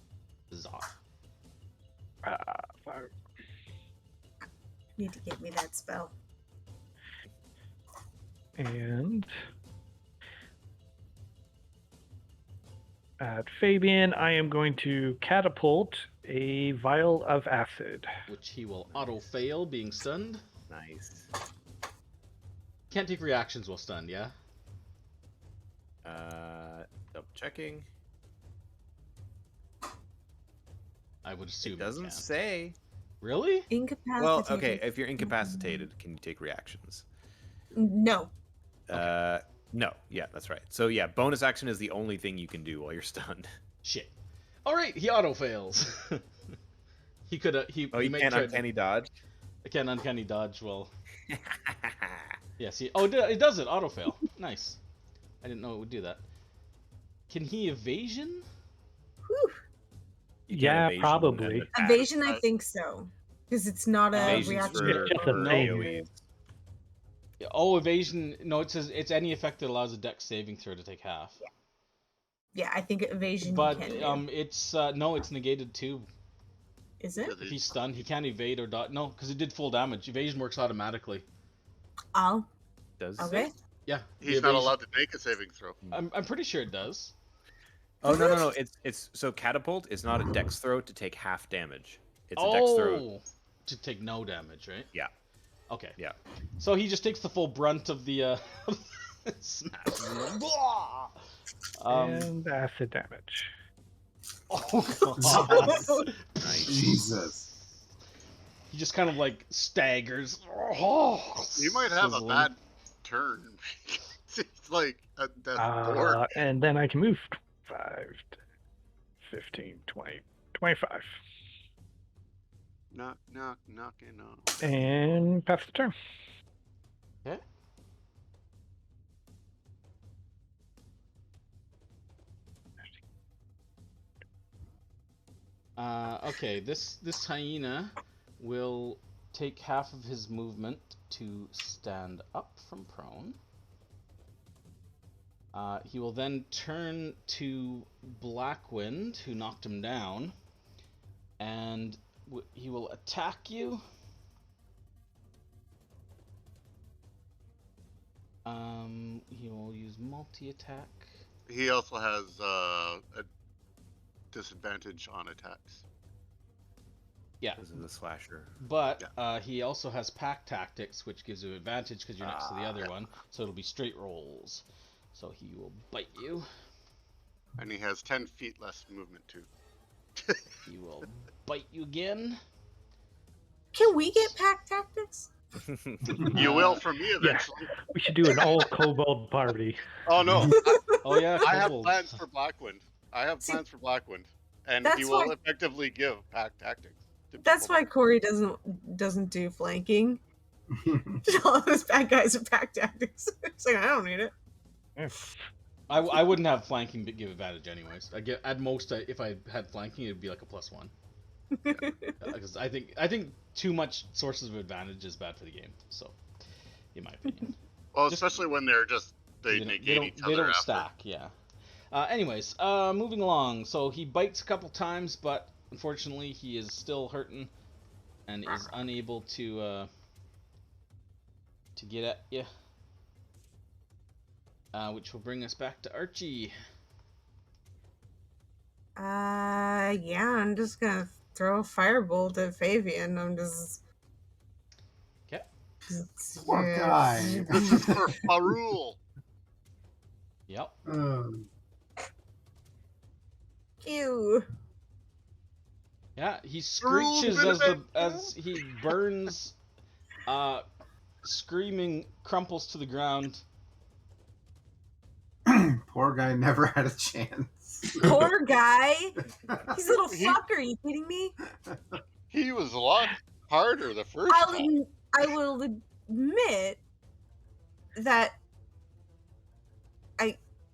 Zah. Need to get me that spell. And at Fabian, I am going to catapult a vial of acid. Which he will auto-fail, being stunned. Nice. Can't take reactions while stunned, yeah? Double checking. I would assume It you doesn't can't. say. Really? Incapacitated. Well, okay. If you're incapacitated, can you take reactions? No. No. Yeah, that's right. So yeah, bonus action is the only thing you can do while you're stunned. Shit. Alright, he auto-fails. He could have... Oh, you can't uncanny dodge? I can't uncanny dodge, well... Yeah, see... Oh, it does it, auto-fail. Nice. I didn't know it would do that. Can he evasion? Whew. You can Yeah, evasion probably. and attack. Evasion, I think so. Because it's not a Evasion's reaction. for, Just a for thing. AoEs. Oh, evasion... No, it says it's any effect that allows a dex saving throw to take half. Yeah, I think evasion But, you can do. it's... no, it's negated too. Is it? If he's stunned, he can't evade or dodge. No, because it did full damage. Evasion works automatically. Oh, Does okay. it? Yeah. the He's not evasion- allowed to make a saving throw. I'm pretty sure it does. Oh no! It's so catapult is not a dex throw to take half damage. It's a dex throw. Oh, to take no damage, right? Yeah. Okay. Yeah. So he just takes the full brunt of the smash. And acid damage. Oh god. Nice. Jesus. He just kind of like staggers. Oh, You might have a sizzling. bad turn. It's like a death door. And then I can move 5, 15, 20, 25. Knock, knock, knocking on. And pass the turn. Okay. Okay, this hyena will take half of his movement to stand up from prone. He will then turn to Blackwind, who knocked him down, and he will attack you. He will use multi-attack. He also has a disadvantage on attacks. Yeah, This is a slasher. but he also has pack tactics, which gives you advantage because you're next to the other one. So it'll be straight rolls. So he will bite you. And he has 10 feet less movement too. He will bite you again. Can we get pack tactics? You will from me eventually. We should do an all kobold party. Oh no, Oh yeah, I have kobold. plans for Blackwind. And he That's will why- effectively give pack tactics. to That's people. why Corey doesn't do flanking. All of his bad guys are pack tactics. It's like I don't need it. I wouldn't have flanking but give advantage anyways. I get at most if I had flanking it'd be like a +1. Because I think too much sources of advantage is bad for the game. So, in my opinion, Well, just- especially when they're just they don't- negate each they other don't after. stack. Yeah. Anyways, moving along. So he bites a couple times, but unfortunately he is still hurting and is unable to get at you. Which will bring us back to Archie. Yeah, I'm just gonna throw a firebolt at Fabian. I'm just. Okay. Poor guy. This is for Farul. Yep. Ew. Yeah, he Rules screeches would as have the been as he burns, screaming, crumples to the ground. Poor guy never had a chance. Poor guy. He's a little He- fucker. Are you kidding me? He was a lot harder the first time. I will admit that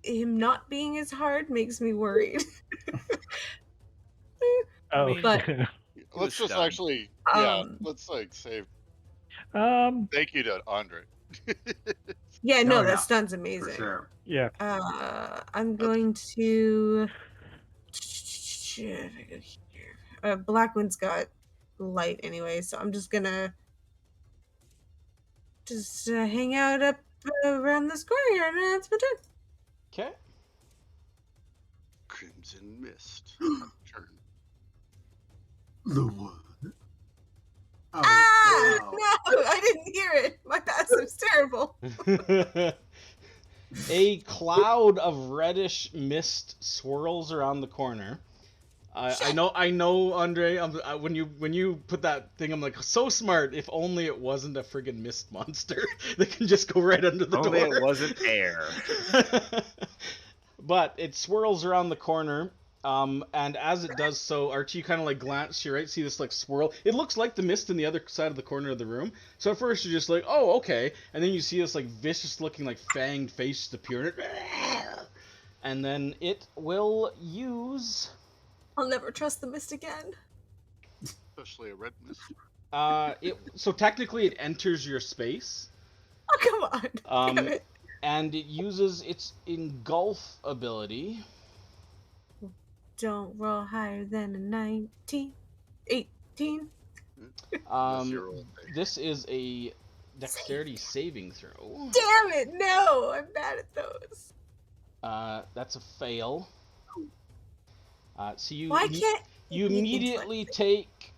him not being as hard makes me worried. Oh, mean, But He was Let's just stunned. actually, um, let's like say um, thank you to Andre. yeah, Oh, no, yeah, that stun's for amazing. sure. yeah. I'm going to. Blackwood's got light anyway, so I'm just gonna hang out up around this corner here, and it's my turn. Okay. Crimson Mist. Turn. The one. Oh, Ah! wow. No, I didn't hear it. My passive's terrible. A cloud of reddish mist swirls around the corner. I know, Andre. When you put that thing, I'm like, so smart. If only it wasn't a friggin' mist monster that can just go right under the Only door. it wasn't air. But it swirls around the corner, and as it does so, Archie kind of like glance to your right, see this like swirl. It looks like the mist in the other side of the corner of the room. So at first you're just like, oh, okay, and then you see this like vicious looking like fanged face appear, and then it will use. I'll never trust the mist again. Especially a red mist. So technically it enters your space. Oh, come on. Damn it. And it uses its engulf ability. Don't roll higher than a 19. 18. Unless you roll big. This is a dexterity saving throw. Damn it, no! I'm bad at those. That's a fail. So you Why can't you you think immediately take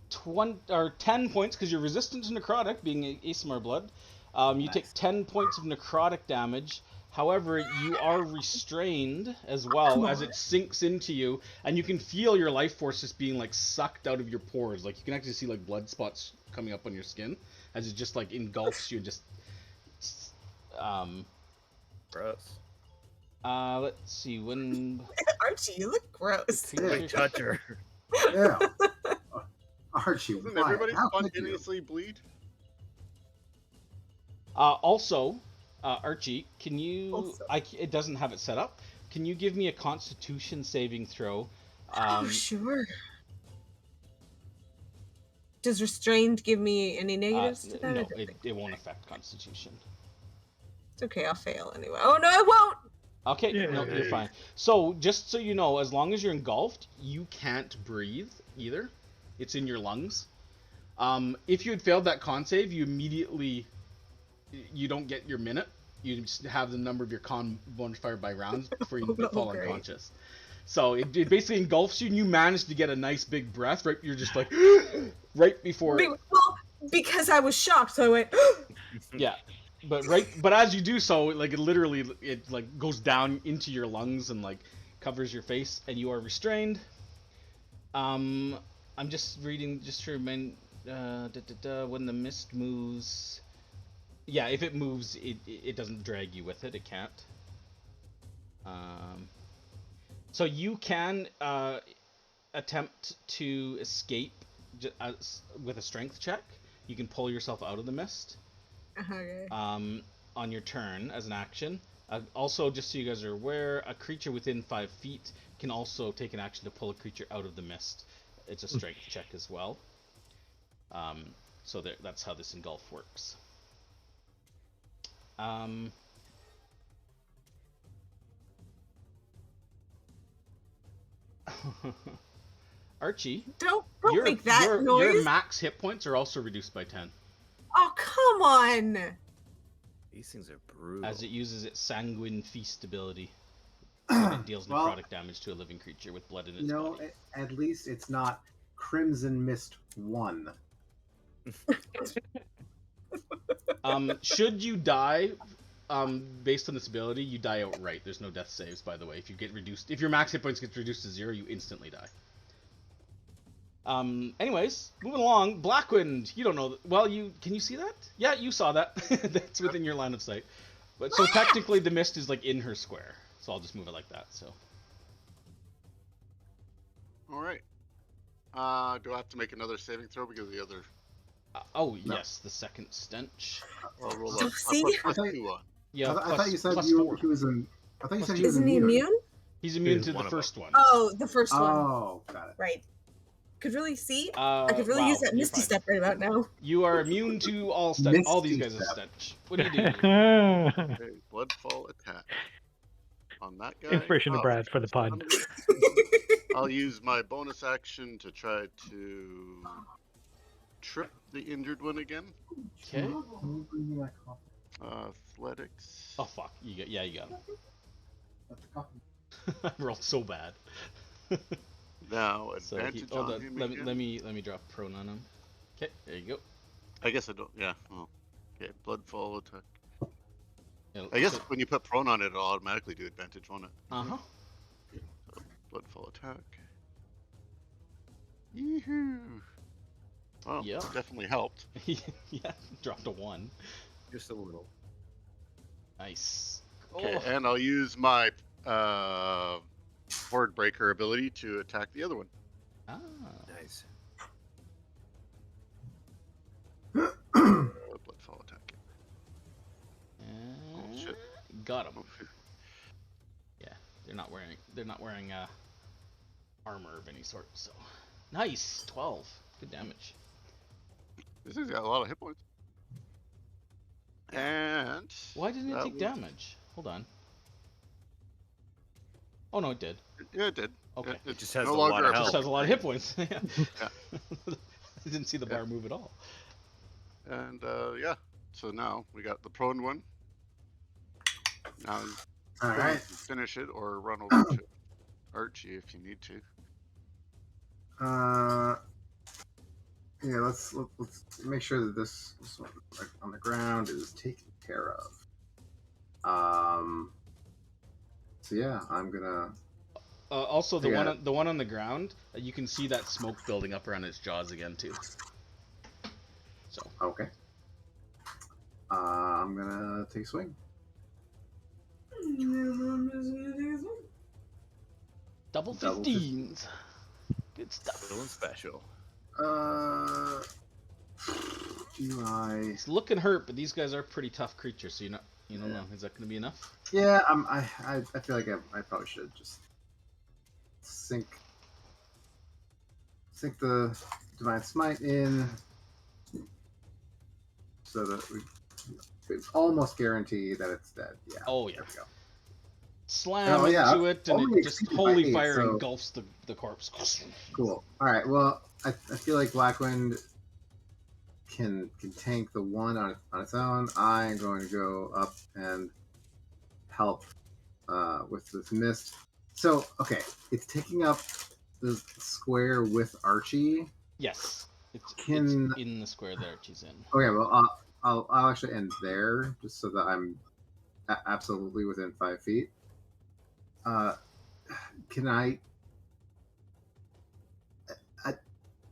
10 points because you're resistant to necrotic, being ASMR blood. You take 10 points of necrotic damage. However, you are restrained as well as it sinks into you, and you can feel your life force just being like sucked out of your pores. Like you can actually see like blood spots coming up on your skin as it just like engulfs you. Just Gross. let's see when. Archie, you look gross. Like touch her. Yeah. Archie, Doesn't why? everybody How could you? spontaneously bleed? Also, Archie, can you? Also. It doesn't have it set up. Can you give me a Constitution saving throw? Oh, sure. Does restrained give me any negatives to that? No, it won't affect Constitution. It's okay, I'll fail anyway. Oh, no, I won't! Okay, Yeah. no, you're fine. So, just so you know, as long as you're engulfed, you can't breathe either. It's in your lungs. If you had failed that con save, you don't get your minute. You just have the number of your con modifier by rounds before you fall great. unconscious. So it basically engulfs you, and you manage to get a nice big breath. Right, you're just like right before. Well, because I was shocked, so I went. Yeah, but as you do so, like it literally like goes down into your lungs and like covers your face, and you are restrained. I'm just reading just to remind when the mist moves. Yeah, if it moves, it doesn't drag you with it. It can't. So you can attempt to escape with a strength check. You can pull yourself out of the mist. Okay. On your turn as an action. Also, just so you guys are aware, a creature within 5 feet can also take an action to pull a creature out of the mist. It's a strength check as well. So that's how this engulf works. Archie, Don't make that noise. Your max hit points are also reduced by 10. Oh, come on. These things are brutal. As it uses its Sanguine Feast ability. It deals Well, necrotic damage to a living creature with blood in its No, body. at least it's not Crimson Mist 1. Should you die, based on this ability, you die outright. There's no death saves, by the way. If your max hit points gets reduced to 0, you instantly die. Anyways, moving along. Blackwind. You don't know. Well, can you see that? Yeah, you saw that. That's within your line of sight. But so technically, the mist is like in her square. So I'll just move it like that. So. All right. Do I have to make another saving throw because of the other? Oh No. yes, the second stench. I'll roll So up. see? I'll put +2 on. Yeah. I thought you said plus you, 4. he was in. I thought you Plus said two. he was Isn't he immune. immune? He's immune He's to one the of them. first one. Oh, the first one. Oh, got it. Right. Could really see. I could really Wow, use that you're Misty fine. Step right about now. You are immune to all stench. All these Misty guys' step. stench. What do you do? Okay, Bloodfall attack on that guy. Inspiration to Brad for the pod. I'll use my bonus action to try to trip the injured one again. Okay. Can you bring me my coffee? Athletics. Oh fuck. You got him. That's the coffee. I rolled so bad. Now So advantage hold on on. him Let again. me drop prone on him. Okay, there you go. I guess I don't. Yeah. Oh. Okay. Bloodfall attack. It'll- I guess when you put prone on it, it'll automatically do advantage on it. Uh-huh. So, Bloodfall attack. Yee-hoo. Oh, Yeah. definitely helped. Yeah, dropped a 1. Just a little. Nice. Okay, Oh. and I'll use my Horde Breaker ability to attack the other one. Ah. Nice. Bloodfall attack. And shit. got him. Oh, phew. Yeah, they're not wearing armor of any sort. So nice. 12. Good damage. This has got a lot of hit points. And Why didn't it that take was- damage? Hold on. Oh no, it did. Yeah, it did. Okay. It just has no a lot longer of a Just health. has a lot of hit points. Yeah. Yeah. I didn't see the bar move at all. And yeah, so now we got the prone one. Now you All can right. finish it or run over to Archie if you need to. Yeah, let's make sure that this one, like, on the ground is taken care of. So yeah, I'm gonna. Also, the Yeah. one on the ground, you can see that smoke building up around its jaws again too. So Okay. I'm gonna take a swing. double Double 15s. Good stuff. Feeling special. Do I? It's looking hurt, but these guys are pretty tough creatures, so you don't know. Is that going to be enough? Yeah, I feel like I probably should just sink the divine smite in, so that it's almost guaranteed that it's dead. Yeah. Oh yeah. There we go. Slam Oh, yeah, into it, and only it just exceeded holy by 8, fire so- engulfs the corpse. Cool. All right. Well, I feel like Blackwind can tank the one on its own. I'm going to go up and help with this mist. So okay, it's taking up the square with Archie. Yes, it's Can- in the square there she's in. Okay. Well, I'll actually end there just so that I'm absolutely within 5 feet. Can I?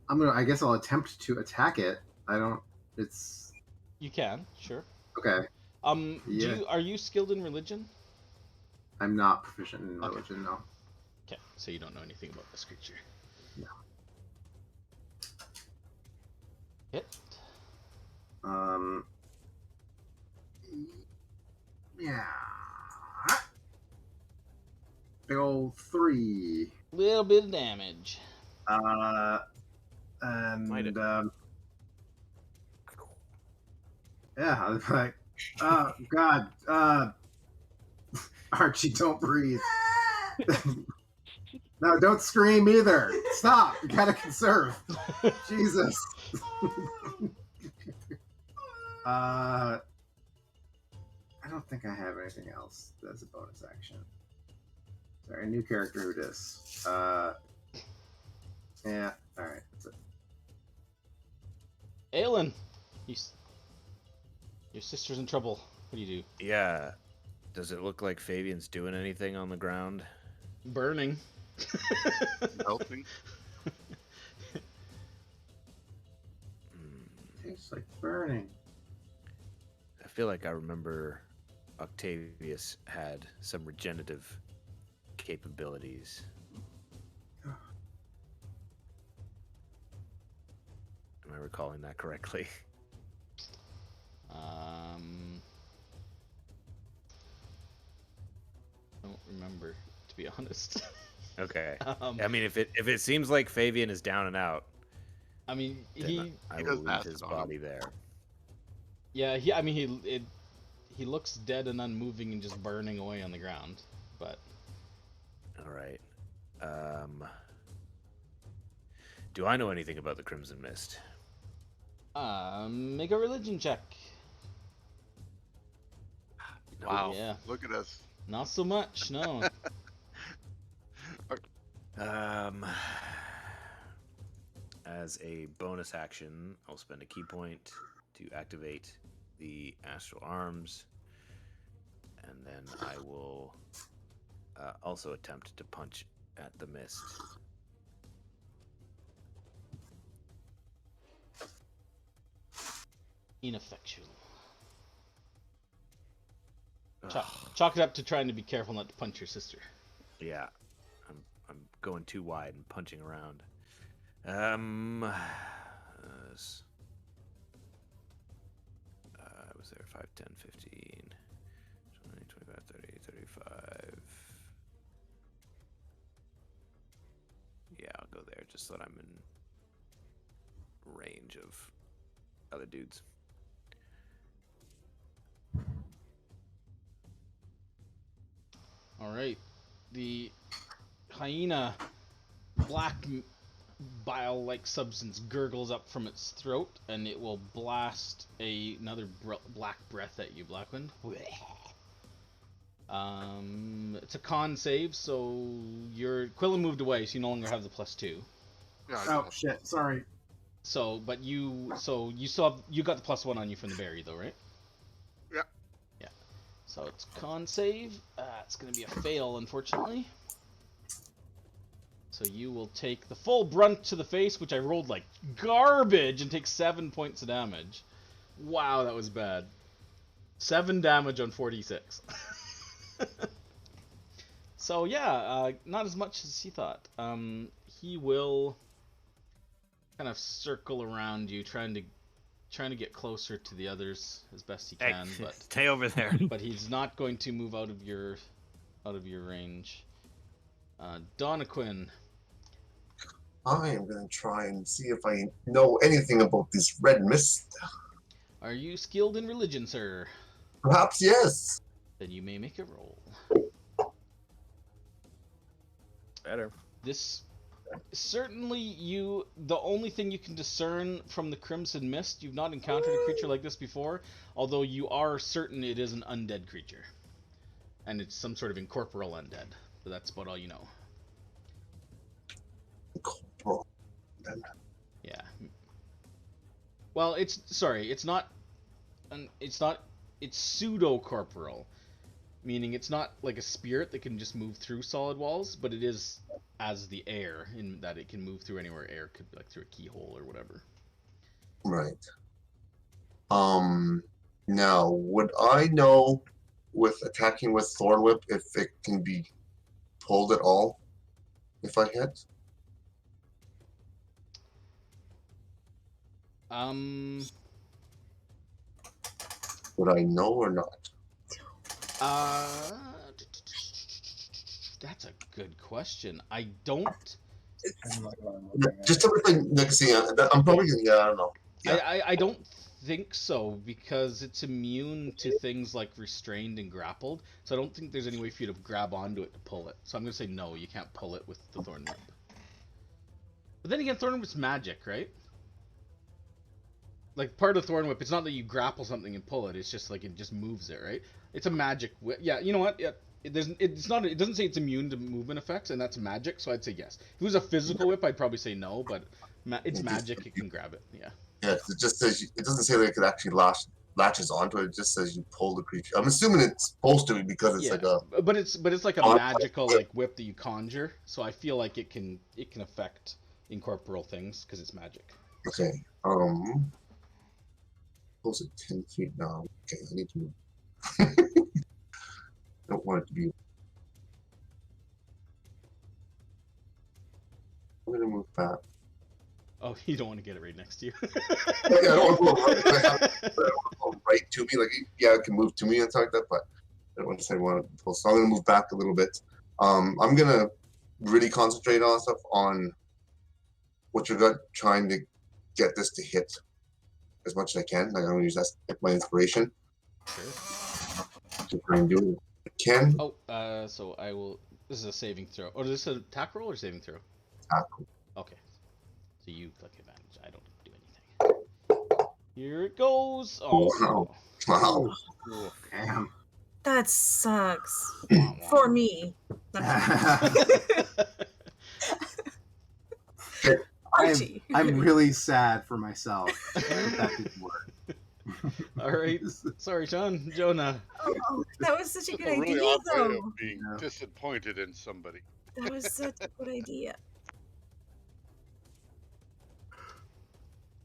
I guess I'll attempt to attack it. I don't. It's You can, sure. okay. Yeah. Are you skilled in religion? I'm not proficient in Okay. religion, no. Okay, so you don't know anything about this creature. No. Hit. Yeah. Big old 3. Little bit of damage. And Might have. yeah, I was like, oh God, Archie, don't breathe. No, don't scream either. Stop. You gotta conserve. Jesus. I don't think I have anything else as a bonus action. Sorry, a new character who dis. Yeah, alright, that's it. Aelin, your sister's in trouble. What do you do? Yeah. Does it look like Fabian's doing anything on the ground? Burning. Helping. Tastes like burning. I feel like I remember Octavius had some regenerative capabilities. Am I recalling that correctly? Don't remember, to be honest. Okay. I mean, if it seems like Fabian is down and out, I mean, then I He will does leave acid his on him. body there. yeah, he looks dead and unmoving and just burning away on the ground. But All right. Do I know anything about the Crimson Mist? make a religion check. Wow. Yeah. Look at us. Not so much, no. As a bonus action, I'll spend a key point to activate the astral arms, and then I will also attempt to punch at the mist. Ineffectual. Chalk it up to trying to be careful not to punch your sister. Yeah, I'm going too wide and punching around. I was there 5, 10, 15, 20, 25, 30, 35. Yeah, I'll go there just so that I'm in range of other dudes. Alright. The hyena black bile-like substance gurgles up from its throat, and it will blast another black breath at you, Blackwind. It's a con save, so your Quilla moved away, so you no longer have the +2. Yeah, I Oh know. shit! Sorry. So, but you still have, you got the +1 on you from the berry, though, right? Yeah. Yeah. So it's con save. It's gonna be a fail, unfortunately. So you will take the full brunt to the face, which I rolled like garbage, and take 7 points of damage. Wow, that was bad. 7 damage on 46. So yeah, not as much as he thought. He will kind of circle around you, trying to get closer to the others as best he can, but Stay over there. but he's not going to move out of your range. Donaquin. I am going to try and see if I know anything about this red mist. Are you skilled in religion, sir? Perhaps yes. Then you may make a roll. Better. This certainly the only thing you can discern from the Crimson Mist, you've not encountered a creature like this before, although you are certain it is an undead creature. And it's some sort of incorporeal undead. But that's about all you know. Corporal. Yeah. Well, it's pseudo-corporeal. Meaning it's not like a spirit that can just move through solid walls, but it is as the air, in that it can move through anywhere air could, like through a keyhole or whatever. Right. Now, would I know with attacking with Thorn Whip if it can be pulled at all? If I hit? Would I know or not? That's a good question. I don't. Just tell me if I like, see. I'm probably I don't know. Yeah. I don't think so, because it's immune to things like restrained and grappled. So I don't think there's any way for you to grab onto it to pull it. So I'm gonna say no. You can't pull it with the Thorn Whip. But then again, Thorn Whip's magic, right? Like part of Thorn Whip, it's not that you grapple something and pull it. It's just like it just moves it, right? It's a magic whip. Yeah, you know what? Yeah, it doesn't say it's immune to movement effects, and that's magic. So I'd say yes. If it was a physical whip, I'd probably say no. But it's magic. It can grab it. Yeah. Yeah, 'cause it just says it doesn't say that it could actually latches onto it. It just says you pull the creature. I'm assuming it's supposed to be because it's Yeah, like a. but it's like a magical like whip that you conjure. So I feel like it can affect incorporeal things because it's magic. Okay. Close at 10 feet now. Okay, I need to move. Don't want it to be. I'm gonna move back. Oh, you don't want to get it right next to you. Yeah, I don't want to go right, I don't want to go right to me. Like, yeah, it can move to me and stuff like that, but I don't want to say I want to pull. So I'm gonna move back a little bit. I'm gonna really concentrate on stuff on what you're not trying to get this to hit as much as I can. Like, I'm gonna use that as my inspiration Sure. to try and do it. I can Oh, so I will. This is a saving throw. Oh, is this an attack roll or saving throw? tackle. Okay. So you click advantage. I don't do anything. Here it goes. Oh. Wow. Wow. Damn. That sucks. Wah, wah. For me. Archie. I'm really sad for myself. That didn't work. All right. Sorry, Sean. Jonah. Oh, that was such a good a really idea, odd way though. of being Yeah. disappointed in somebody. That was such a good idea.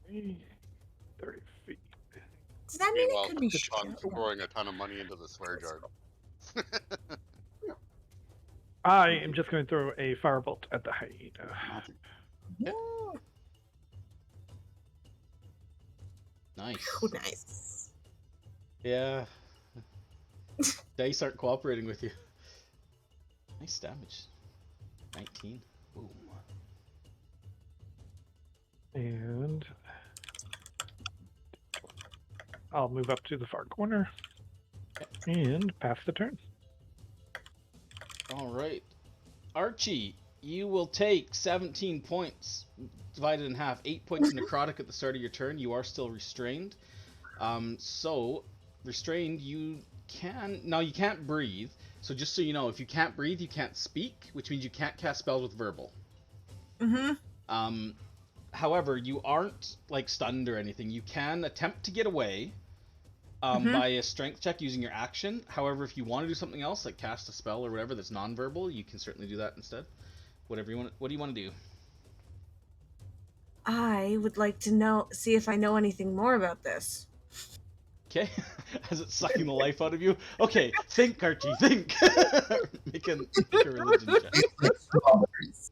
30 feet. Does that mean Meanwhile, it could be Sean's shot? pouring a ton of money into the swear jar. I am just going to throw a firebolt at the hyena. Yeah. Nice. Oh, nice. Yeah. Dice aren't cooperating with you. Nice damage. 19. Boom. And I'll move up to the far corner and pass the turn. All right. Archie, you will take 17 points divided in half. 8 points necrotic at the start of your turn. You are still restrained. So, restrained, you can... Now, you can't breathe. So just so you know, if you can't breathe, you can't speak, which means you can't cast spells with verbal. Mm-hmm. However, you aren't, like, stunned or anything. You can attempt to get away Mhm. by a strength check using your action. However, if you want to do something else, like cast a spell or whatever that's non-verbal, you can certainly do that instead. Whatever you want. What do you want to do? I would like to see if I know anything more about this. Okay. As it's sucking the life out of you. Okay, think, Archie, think. make a religion check. Strawberries.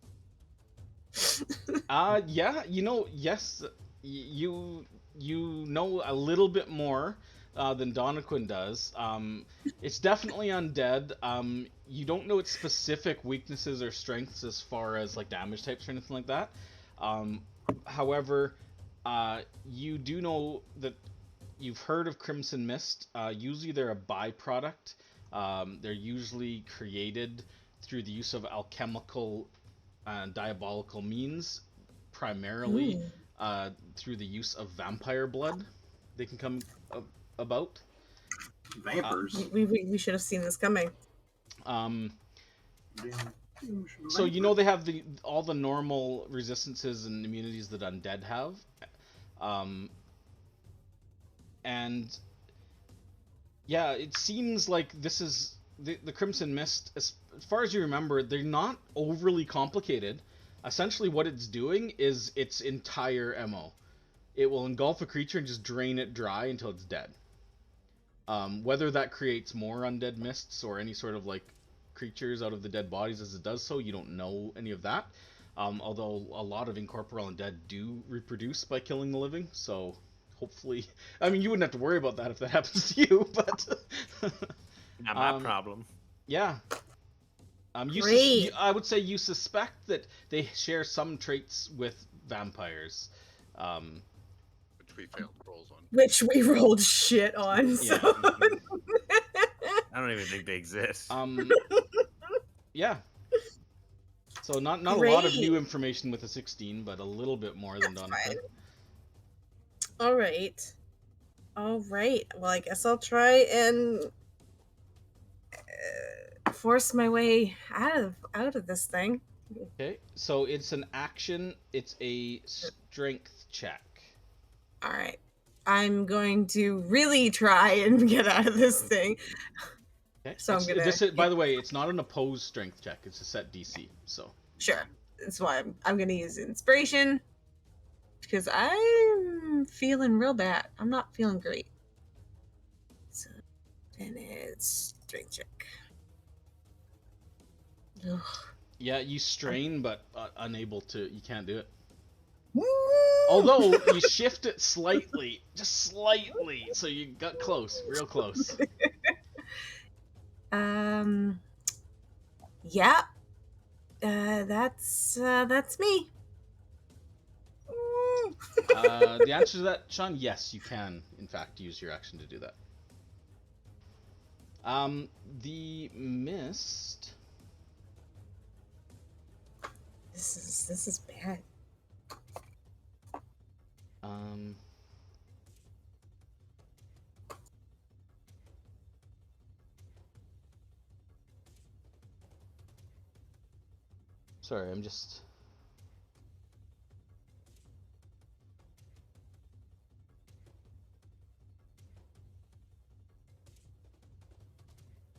Yeah, yes, you know a little bit more than Donaquin does. It's definitely undead. You don't know its specific weaknesses or strengths as far as like damage types or anything like that. However, you do know that you've heard of Crimson Mist. Usually they're a byproduct. They're usually created through the use of alchemical and diabolical means, primarily through the use of vampire blood. They can come about. Vampers. We should have seen this coming. So you know they have all the normal resistances and immunities that undead have, and yeah, it seems like this is the Crimson Mist. As far as you remember, they're not overly complicated. Essentially, what it's doing is its entire MO. It will engulf a creature and just drain it dry until it's dead. Whether that creates more undead mists or any sort of like creatures out of the dead bodies as it does so, you don't know any of that. Although a lot of incorporeal undead do reproduce by killing the living, so hopefully, I mean, you wouldn't have to worry about that if that happens to you, but Not my problem. yeah. Great. I would say you suspect that they share some traits with vampires. Which we failed rolls on. Which we rolled shit on. So. I don't even think they exist. Yeah. So not a lot of new information with a 16, but a little bit more than Donovan. All right. Well, I guess I'll try and force my way out of this thing. Okay, so it's an action. It's a strength check. All right. I'm going to really try and get out of this thing. Okay. So I'm gonna. By the way, it's not an opposed strength check. It's a set DC. So. Sure. That's why I'm going to use inspiration because I'm feeling real bad. I'm not feeling great. So then it's strength check. Ugh. Yeah, you strain, but unable to. You can't do it. Woo! Although you shift it slightly, just slightly, so you got close, real close. Yeah. That's me. Woo! The answer to that, Sean, yes, you can, in fact, use your action to do that. The mist. This is bad. Sorry, I'm just.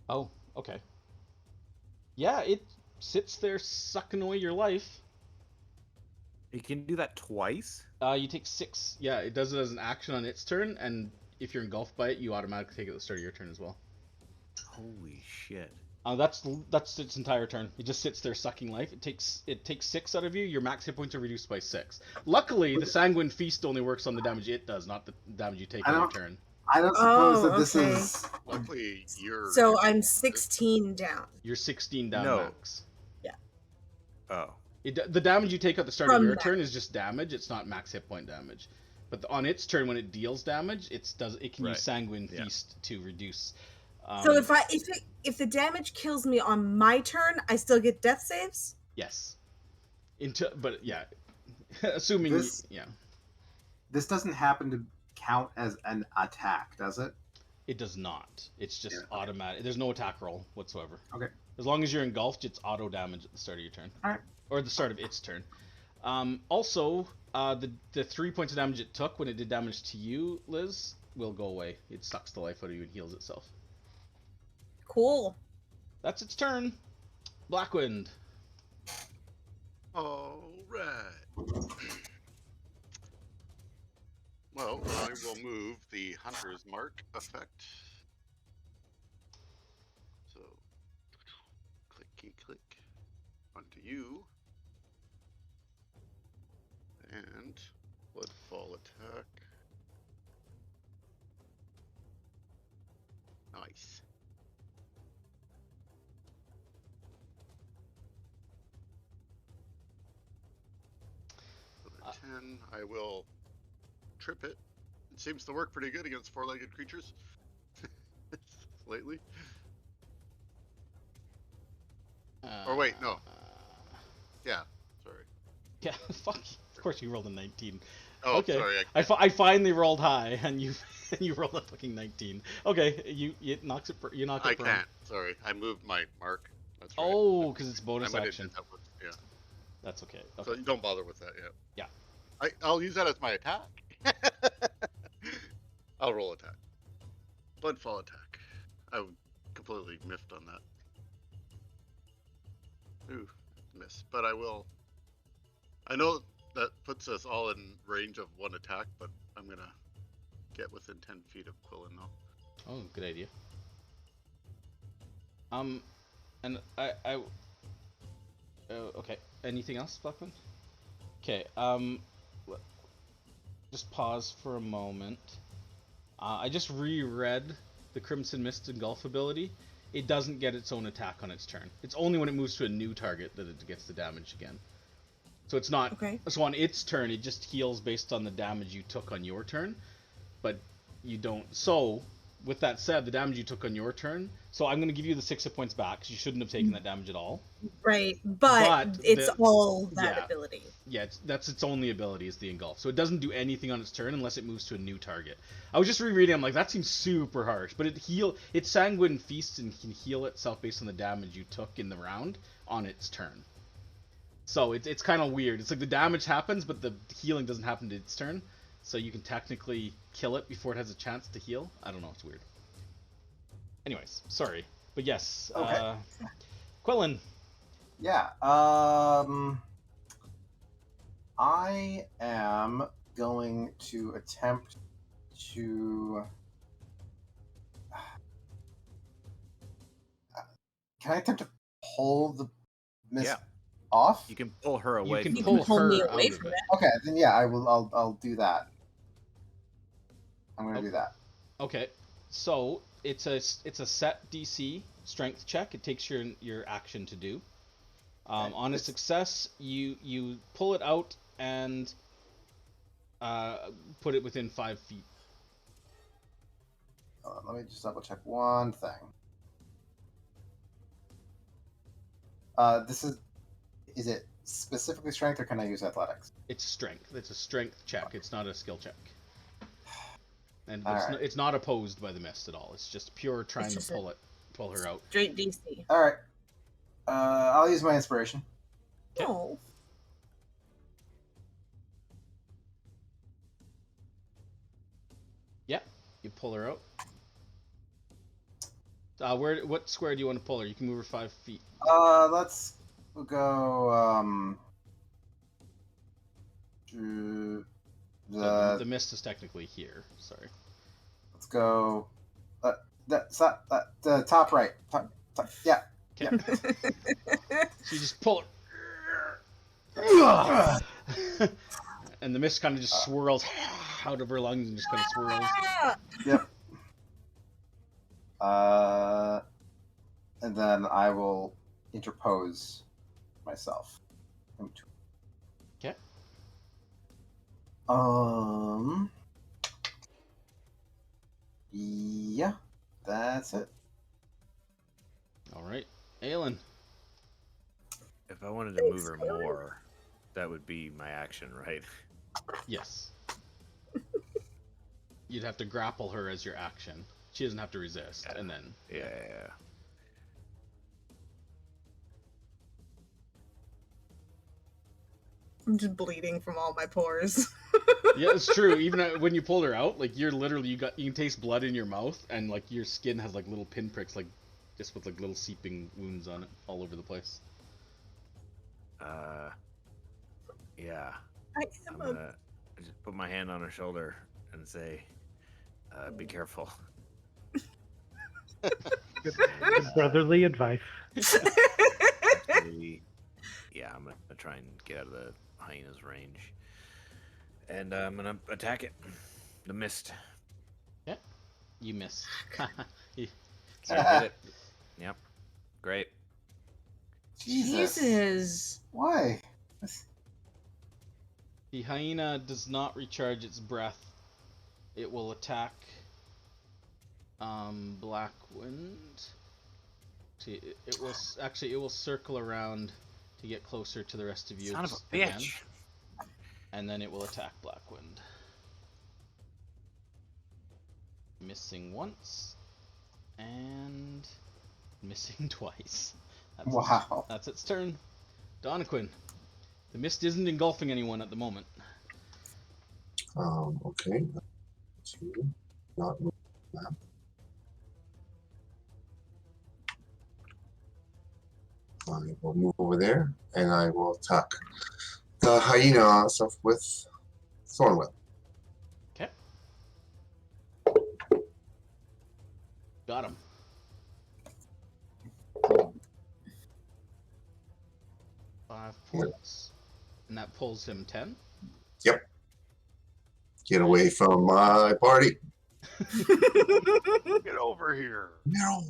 Oh, okay. Yeah, it sits there sucking away your life. You can do that twice? You take 6. Yeah, it does it as an action on its turn, and if you're engulfed by it, you automatically take it at the start of your turn as well. Holy shit. That's its entire turn. It just sits there sucking life. It takes 6 out of you. Your max hit points are reduced by 6. Luckily, the Sanguine Feast only works on the damage it does, not the damage you take on your turn. I don't suppose that this okay. is. Luckily, you're. So I'm 16 down. You're 16 down No. max. Oh. The damage you take at the start of From your that. turn is just damage. It's not max hit point damage. But on its turn, when it deals damage, it can Right. use Sanguine Yeah. Feast to reduce. So if the damage kills me on my turn, I still get death saves? Yes. But yeah, assuming This- yeah, This doesn't happen to count as an attack, does it? it does not. It's just Yeah, okay. automatic. There's no attack roll whatsoever. Okay. As long as you're engulfed, it's auto damage at the start of your turn. Alright. Or the start of its turn. Also, the 3 points of damage it took when it did damage to you, Liz, will go away. It sucks the life out of you and heals itself. Cool. That's its turn. Blackwind. All right. Well, I will move the Hunter's Mark effect. So, clicky click onto you. And Bloodfall attack. Nice. For 10, I will trip it. It seems to work pretty good against four-legged creatures. Lately. Or wait, no. Yeah, sorry. Yeah, fuck. Of course you rolled a 19. Oh, Okay. sorry. I finally rolled high, and you rolled a fucking 19. Okay, it knocks it. You knock it. I prone. can't. Sorry, I moved my mark. That's right. Oh, because it's I bonus might have action. did that with, yeah. That's okay. So Okay. you don't bother with that yet. Yeah. I'll use that as my attack. I'll roll attack. Bloodfall attack. I completely miffed on that. Ooh, miss. But I will. I know that puts us all in range of one attack, but I'm gonna get within 10 feet of Quillen though. Oh, good idea. And okay. Anything else, Blackman? Okay. Just pause for a moment. I just reread the Crimson Mist Engulf ability. It doesn't get its own attack on its turn. It's only when it moves to a new target that it gets the damage again. So it's not. Okay. So on its turn, it just heals based on the damage you took on your turn, but you don't. So, with that said, the damage you took on your turn. So I'm going to give you the 6 hit points back because you shouldn't have taken that damage at all. Right, but it's all that yeah. ability. Yeah, that's its only ability is the engulf. So it doesn't do anything on its turn unless it moves to a new target. I was just rereading. I'm like, that seems super harsh, but it's Sanguine Feast and can heal itself based on the damage you took in the round on its turn. So it's kind of weird. It's like the damage happens, but the healing doesn't happen to its turn. So you can technically kill it before it has a chance to heal. I don't know. It's weird. Anyways, sorry, but yes. Okay. Quillen. Yeah. I am going to attempt to. Can I attempt to pull the mist Yeah. off? You can pull her away. You can You from can pull pull me her away out of from it. it. Okay, then yeah, I'll do that. I'm gonna do that. Okay, so it's a set DC strength check. It takes your action to do. Okay, On a it's- success, you pull it out and put it within 5 feet. Let me just double check one thing. This is it specifically strength or can I use athletics? It's strength. It's a strength check. It's not a skill check. And All it's, right. it's not opposed by the mist at all. It's just pure trying just to pull her out. Straight DC. All right. I'll use my inspiration. Okay. Oh. Yeah, you pull her out. What square do you want to pull her? You can move her 5 feet. Let's go to So the mist is technically here. Sorry. let's go the top right. Top, yeah. Okay. So you just pull her. And the mist kind of just swirls out of her lungs and just kind of swirls. Yep. And then I will interpose myself. Okay. Yeah, that's it. All right, Aelin. If I wanted to move her more, that would be my action, right? Yes. You'd have to grapple her as your action. She doesn't have to resist, and then Yeah. I'm just bleeding from all my pores. yeah, it's true. Even when you pull her out, like you're literally you can taste blood in your mouth, and like your skin has like little pinpricks, like just with like little seeping wounds on it all over the place. Yeah. I I'm am gonna just put my hand on her shoulder and say, "Be careful." Good brotherly advice. Actually, yeah, I'm gonna try and get out of the hyena's range, and I'm gonna attack it. The mist. Yeah, you miss. So I hit it. Yep. Great. Jesus. Why? The hyena does not recharge its breath. It will attack Blackwind. It will circle around to get closer to the rest of you. Son of a again, bitch. and then it will attack Blackwind. Missing once and missing twice. Wow. That's its turn. Donaquin. The mist isn't engulfing anyone at the moment. Okay. Two. Not move that. I will move over there and I will attack the hyena stuff with Thorn Whip. Okay. Got him. Five points. And that pulls him 10. Yep. Get away from my party. Get over here. No.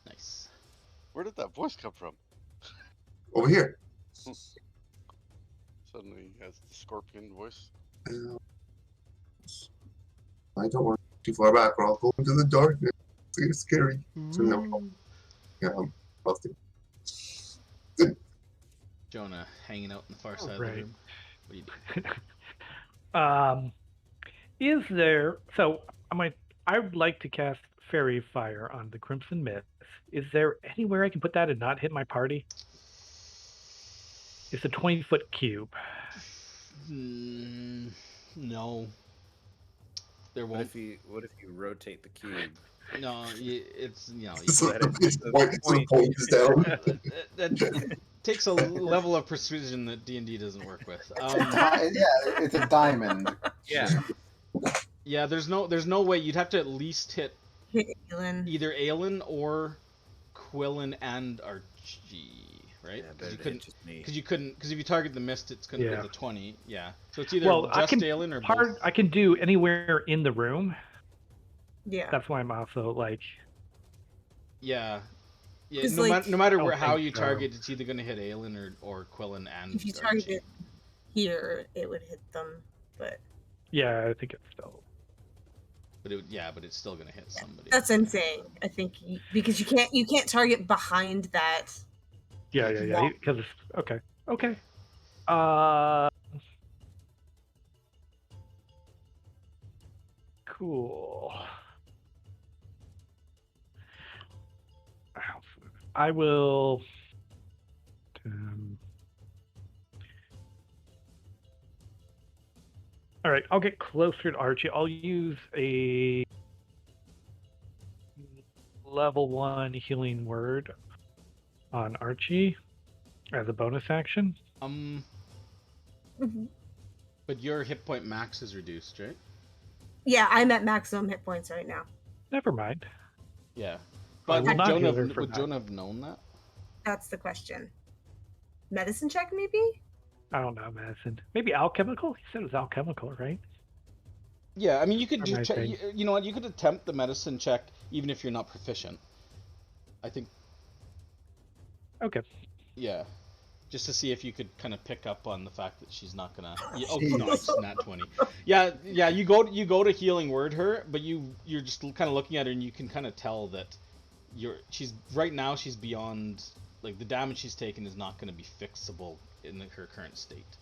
Nice. Where did that voice come from? Over here. Suddenly he has the scorpion voice. I don't want too far back or I'll go into the darkness. It's scary. So no. Yeah, I'll do. Jonah hanging out in the far side of Right. the room. What do you do? Is there? So I would like to cast Fairy Fire on the Crimson Mist. Is there anywhere I can put that and not hit my party? It's a 20-foot cube. No. There What won't. if you rotate the cube? No, it's So Let it- it's point down. takes a level of precision that D&D doesn't work with. It's a diamond. Yeah. Yeah, there's no way. You'd have to at least hit Aelin. either Aelin or Quillen and Archie, right? Yeah, Because better than just me. because if you target the mist, it's gonna Yeah. get the 20. Yeah, so it's either Well, I just can Aelin or both. I can do anywhere in the room. Yeah. That's why I'm also like. Yeah. Yeah, 'Cause, no, like, no matter I where don't how think you so. target, it's either gonna hit Aelin or Quillen and If you Archie. target it here, it would hit them. But Yeah, I think it's still. But it's still gonna hit somebody. that's what I'm saying. I think because you can't target behind that. Yeah. Because okay. Cool. I will. All right, I'll get closer to Archie. I'll use a level 1 healing word on Archie as a bonus action. Mhm. But your hit point max is reduced, right? Yeah, I'm at maximum hit points right now. Never mind. Yeah. I But will not heal her would for that. Jonah have known that? That's the question. Medicine check, maybe? I don't know medicine. Maybe alchemical? He said it was alchemical, right? Yeah, I mean, you could Or do. my thing. You know what? You could attempt the medicine check even if you're not proficient. I think. Okay. Yeah. Just to see if you could kind of pick up on the fact that she's not gonna. Yeah, oh no, it's nat 20. Yeah. You go to healing word her, but you're just kind of looking at her and you can kind of tell that she's right now she's beyond, like, the damage she's taken is not going to be fixable in her current state.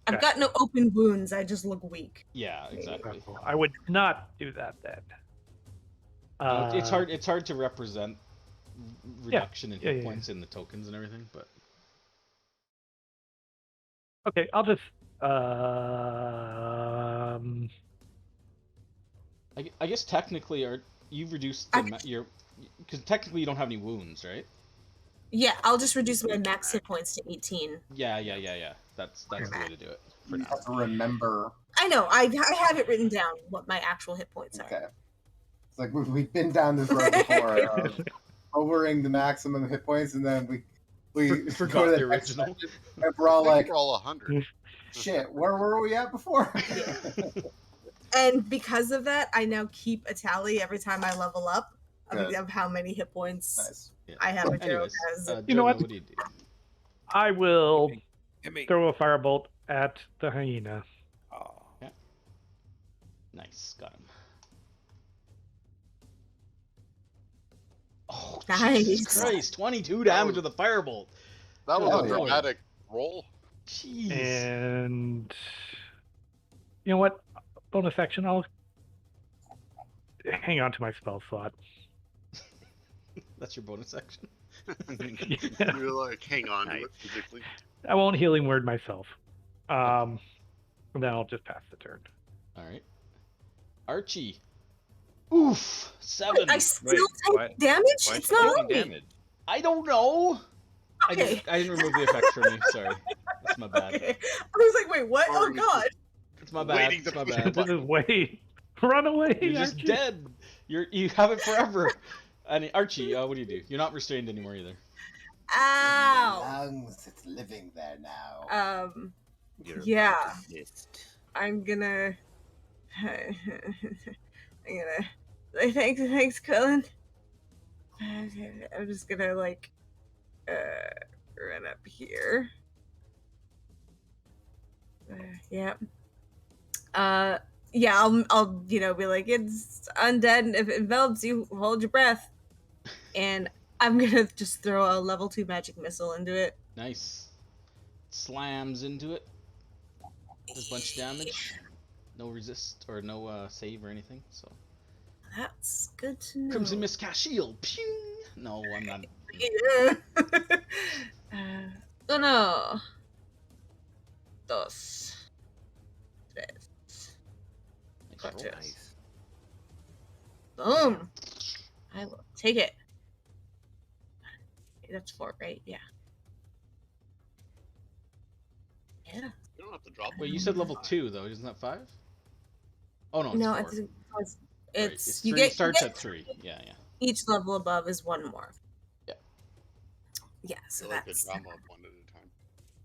I've got no open wounds. I just look weak. Yeah, exactly. I would not do that then. It's hard to represent reduction in hit points in the tokens and everything, but okay, I'll just I guess technically you've reduced your, because technically you don't have any wounds, right? Yeah, I'll just reduce my max hit points to 18. Yeah. That's the way to do it for You now. have to remember. I know. I have it written down what my actual hit points are. Okay. It's like we've been down this road before of lowering the maximum hit points, and then we Forgot go to the original. and we're all like, we're all 100. shit, where were we at before? And because of that, I now keep a tally every time I level up Good. of how many hit points Nice. I have a Anyways, as. You know Jonah, what? do you do? I will Hit me. throw a firebolt at the hyena. Oh. Nice, got him. Oh, Nice. Jesus Christ! 22 damage with a firebolt. That was Oh, a yeah. dramatic roll. Jeez. And you know what? Bonus action, I'll hang on to my spell slot. That's your bonus action. Yeah. You're like, hang on to it physically. I won't healing word myself. And then I'll just pass the turn. All right. Archie. Oof. 7. I still Wait, take damage? Why It's is she not taking right. damage? I don't know. Okay. I didn't remove the effects from you. Sorry. That's my bad. Okay. I was like, wait, what? Oh, Or we God. It's my bad. Waiting It's to my push bad. This is way. Run away! You're just Archie. dead. You have it forever. And Archie, what do you do? You're not restrained anymore either. Ow. Lungs, it's living there now. You're about Yeah. to mist. I'm gonna. I'm gonna. Thanks, Cullen. I'm just gonna run up here. Yeah. Yeah. I'll be like, it's undead, and if it envelops you, hold your breath. And I'm gonna just throw a level 2 magic missile into it. Nice. Slams into it. Does a bunch of damage. No resist or no save or anything. So. That's good to know. Crimson Mist cast shield. Pew! No, I'm not. Yeah. 1, 2, 3. Nice roll. Nice. Boom. I will take it. That's 4, right? Yeah. Yeah. You don't have to drop Wait, them. you said level 2 though, isn't that 5? Oh no, it's No, 4. it's Right. it's It's you 3. It get starts at 3. Yeah, yeah. each level above is one more. Yeah. Yeah, so I like the that's drama of one at a time.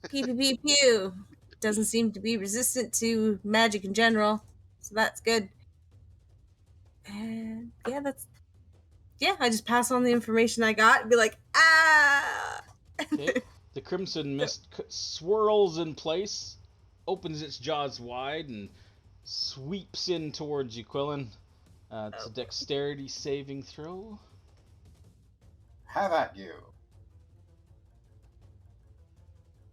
pew pew pew pew. Doesn't seem to be resistant to magic in general, so that's good. And yeah, I just pass on the information I got and be like, ah. Okay. The crimson mist swirls in place, opens its jaws wide, and sweeps in towards you, Quillen. It's a dexterity saving throw. Have at you.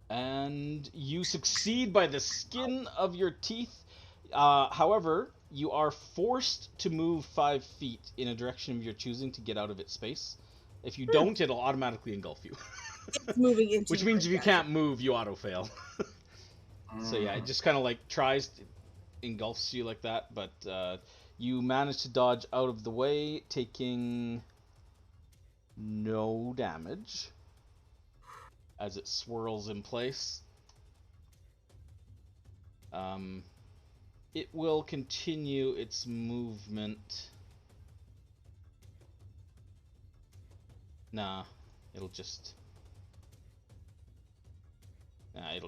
And you succeed by the skin of your teeth. However, you are forced to move 5 feet in a direction of your choosing to get out of its space. If you don't, it'll automatically engulf you. It's moving into Which means if you gotcha. can't move, you auto fail. So yeah, it just kind of like tries to engulfs you like that, but you manage to dodge out of the way, taking no damage as it swirls in place. It will continue its movement. Nah, it'll just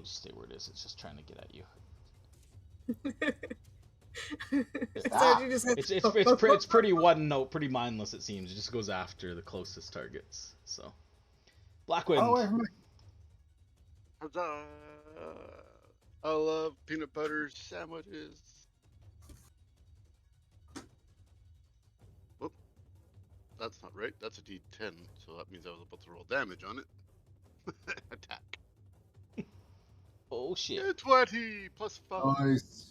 stay where it is. It's just trying to get at you. Sergeant just said, It's pretty one note, pretty mindless. It seems it just goes after the closest targets. So, Blackwind. Oh, wait, Huzzah! I love peanut butter sandwiches. Whoop. That's not right. That's a D10, so that means I was about to roll damage on it. Attack. Oh shit! Yeah, 20 plus 5. nice.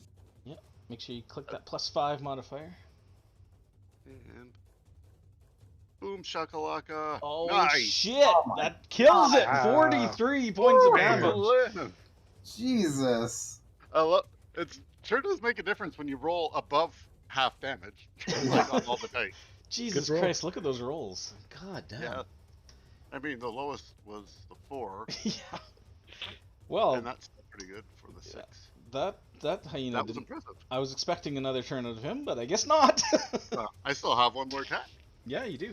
Yep. Make sure you click that +5 modifier. And boom shakalaka. Oh Nice. shit! Oh my That kills it. God. 43 points of Damn. damage. Jesus. It sure does make a difference when you roll above half damage, like on all the dice. Jesus Good roll. Christ! Look at those rolls. God damn. Yeah. I mean, the lowest was the 4, Yeah. Well, and that's pretty good for the 6. that hyena That was didn't. impressive. I was expecting another turn out of him, but I guess not. I still have one more attack. Yeah, you do.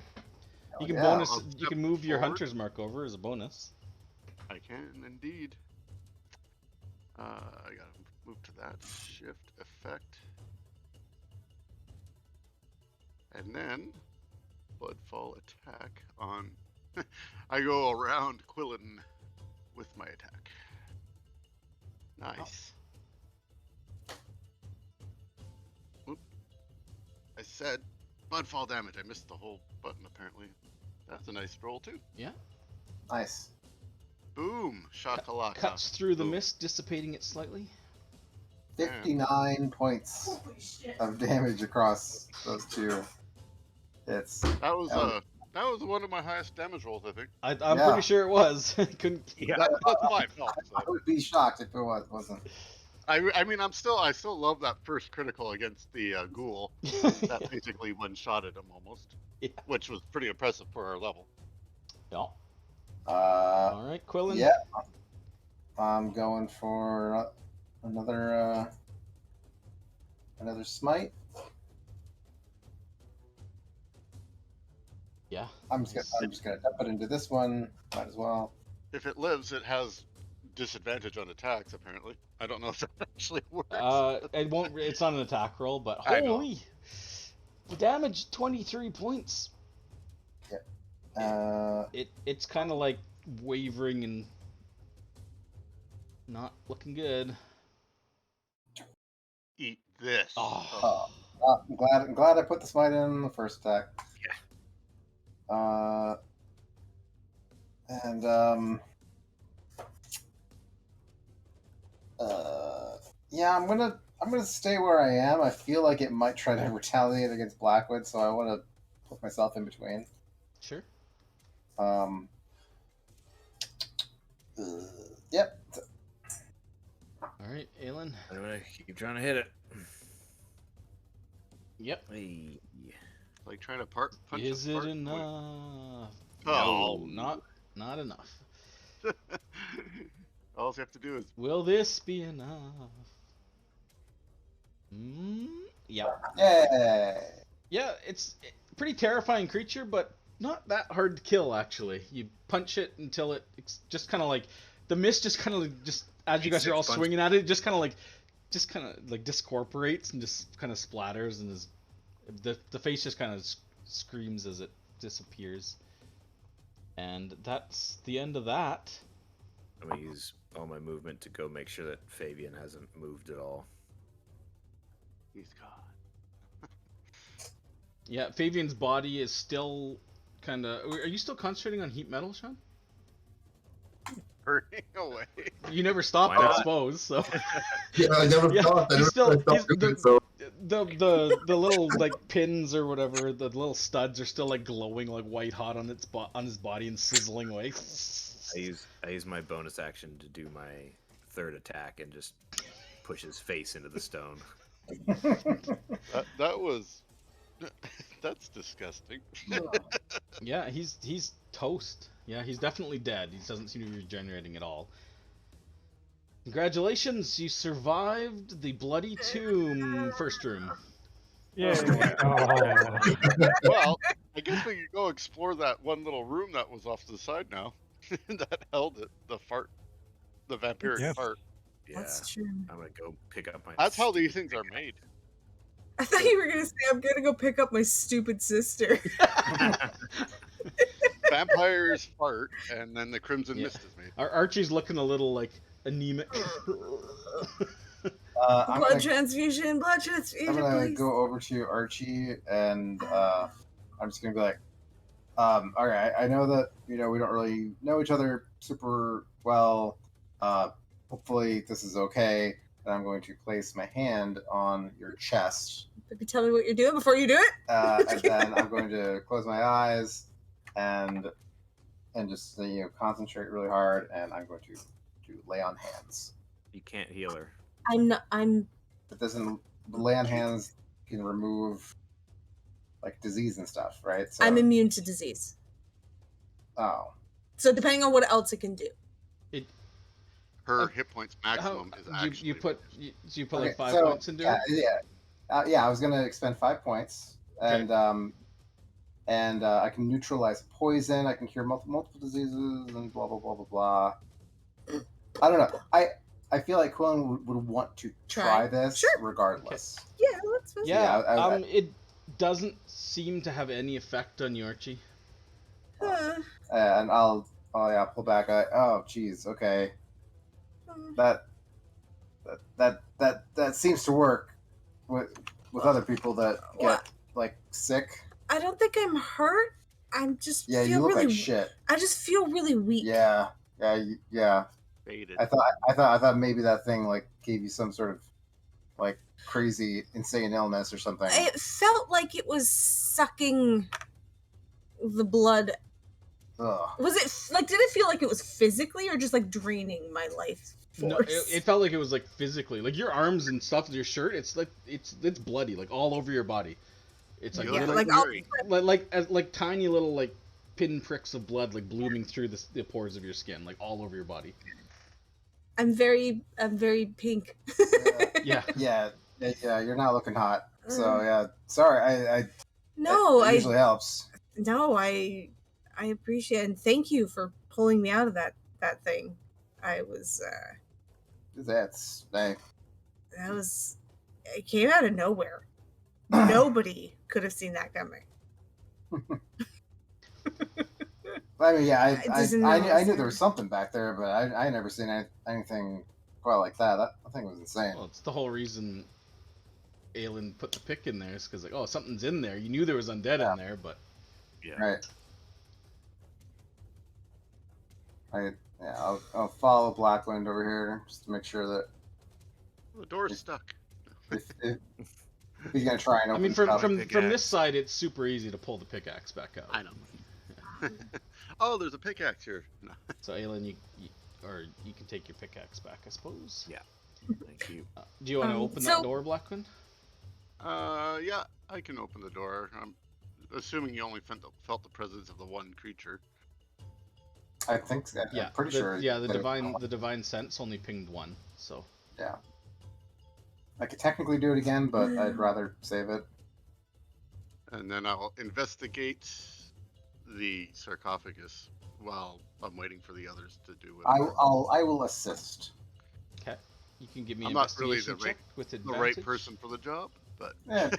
You can yeah. bonus. I'll You step can move your forward. hunter's mark over as a bonus. I can indeed. I gotta move to that shift effect, and then bloodfall attack on. I go around Quillen with my attack. Nice. Oop. I said bloodfall damage. I missed the whole button apparently. That's a nice roll too. Yeah. Nice. Boom! Shakalaka. Cuts through the Boom. mist, dissipating it slightly. 59 points of damage across those two hits. That was Um, that was one of my highest damage rolls, I think. I'm Yeah. pretty sure it was. Couldn't. Yeah. That's my fault. I would be shocked if it wasn't. I mean, I still love that first critical against the ghoul. That basically one-shotted him almost, Yeah. which was pretty impressive for our level. Yeah. Uh, All right, Quillen. yeah. I'm going for another smite. Yeah. I'm just gonna dump it into this one. Might as well. If it lives, it has disadvantage on attacks. Apparently, I don't know if that actually works. It won't. It's not an attack roll, but I know. holy, the damage 23 points. It's kind of like wavering and not looking good. Eat this. Oh. I'm glad I put the smite in the first attack. Yeah. Yeah, I'm gonna stay where I am. I feel like it might try to retaliate against Blackwood, so I want to put myself in between. Sure. Yep. All right, Aelin. I'm gonna keep trying to hit it. Yep. Hey. Like trying to punch. Is a it fart. enough? Oh. No, not enough. All you have to do is Will this be enough? Yeah. Yay! Yeah, it's a pretty terrifying creature, but not that hard to kill, actually. You punch it until it's just kind of like... The mist just kind of just... As you guys are all Six punch. swinging at it, just kind of like discorporates and just kind of splatters, and the face just kind of screams as it disappears. And that's the end of that. I'm gonna use all my movement to go make sure that Fabian hasn't moved at all. he's gone. Yeah, Fabian's body is still kind of... Are you still concentrating on heat metal, Sean? Hurrying away. You never stopped, Why I not? suppose, so... Yeah, I never Yeah, thought. I he's never still... thought He's, doing it, so the little, like, pins or whatever, the little studs are still, like, glowing, like, white hot on on his body and sizzling away. I use my bonus action to do my third attack and just push his face into the stone. That was. That's disgusting. Yeah, he's toast. Yeah, he's definitely dead. He doesn't seem to be regenerating at all. Congratulations, you survived the Bloody Tomb first room. Yeah. Oh. Well, I guess we could go explore that one little room that was off to the side now. That held it, the vampiric Yeah. fart. Yeah, That's true. I'm gonna go pick up my. That's how these things are made. I thought you were gonna say I'm gonna go pick up my stupid sister. Vampires fart, and then the crimson Yeah. mist is made. Archie's looking a little, like, anemic. I'm Blood gonna, transfusion, I'm gonna please. go over to Archie and I'm just gonna be like, all right, I know that we don't really know each other super well. Hopefully this is okay. And I'm going to place my hand on your chest, Maybe tell me what you're doing before you do it. and then I'm going to close my eyes and just concentrate really hard, and I'm going to lay on hands. You can't heal her. I'm But doesn't lay on hands can remove like disease and stuff, right? So, I'm immune to disease. Oh, So depending on what else it can do. Her hit points maximum is actually. you put okay, like 5 so, points into yeah, it? yeah. I was gonna expend 5 points, and I can neutralize poison. I can cure multiple diseases, and blah blah blah blah blah. I don't know. I feel like Quillen would want to try this Sure. regardless. Yeah, let's fine. Yeah, I- it doesn't seem to have any effect on you, Archie. And I'll pull back. Oh geez, okay. That seems to work with other people that get What? like sick. I don't think I'm hurt. I'm just Yeah, feel you look really like shit. I just feel really weak. Yeah. Faded. I thought maybe that thing like gave you some sort of like crazy insane illness or something. It felt like it was sucking the blood. Ugh. Was it like did it feel like it was physically or just like draining my life force? No, it felt like it was like physically, like your arms and stuff, your shirt. It's like it's bloody, like all over your body. It's like You yeah, look like weary. like tiny little like pin pricks of blood, like blooming through the pores of your skin, like all over your body. I'm very pink. Yeah. Yeah, you're not looking hot. So yeah, sorry. I No, it usually helps. I appreciate it and thank you for pulling me out of that thing. I was it came out of nowhere. Nobody could have seen that coming. I mean, yeah, It doesn't I know. knew there was something back there, but I never seen anything quite like that. That thing was insane. Well, it's the whole reason Aelin put the pick in there, is because like, oh, something's in there. You knew there was undead in there, but Yeah. Right. I'll follow Blackwind over here just to make sure that The door's stuck. if he's gonna try and I open mean, it from up. from Pickaxe. this side, it's super easy to pull the pickaxe back out. I know. Oh, there's a pickaxe here. No. So Aelin, you can take your pickaxe back, I suppose. Yeah. Thank you. Do you want to open so- that door, Blackwind? Yeah, I can open the door. I'm assuming you only felt the presence of the one creature. I think Yeah, I'm pretty the sure. yeah the that it- divine sense only pinged one, so Yeah. I could technically do it again, but I'd rather save it. And then I'll investigate the sarcophagus while I'm waiting for the others to do it. I will assist. okay. You can give me I'm an not really investigation check with the advantage. right person for the job, but Yeah,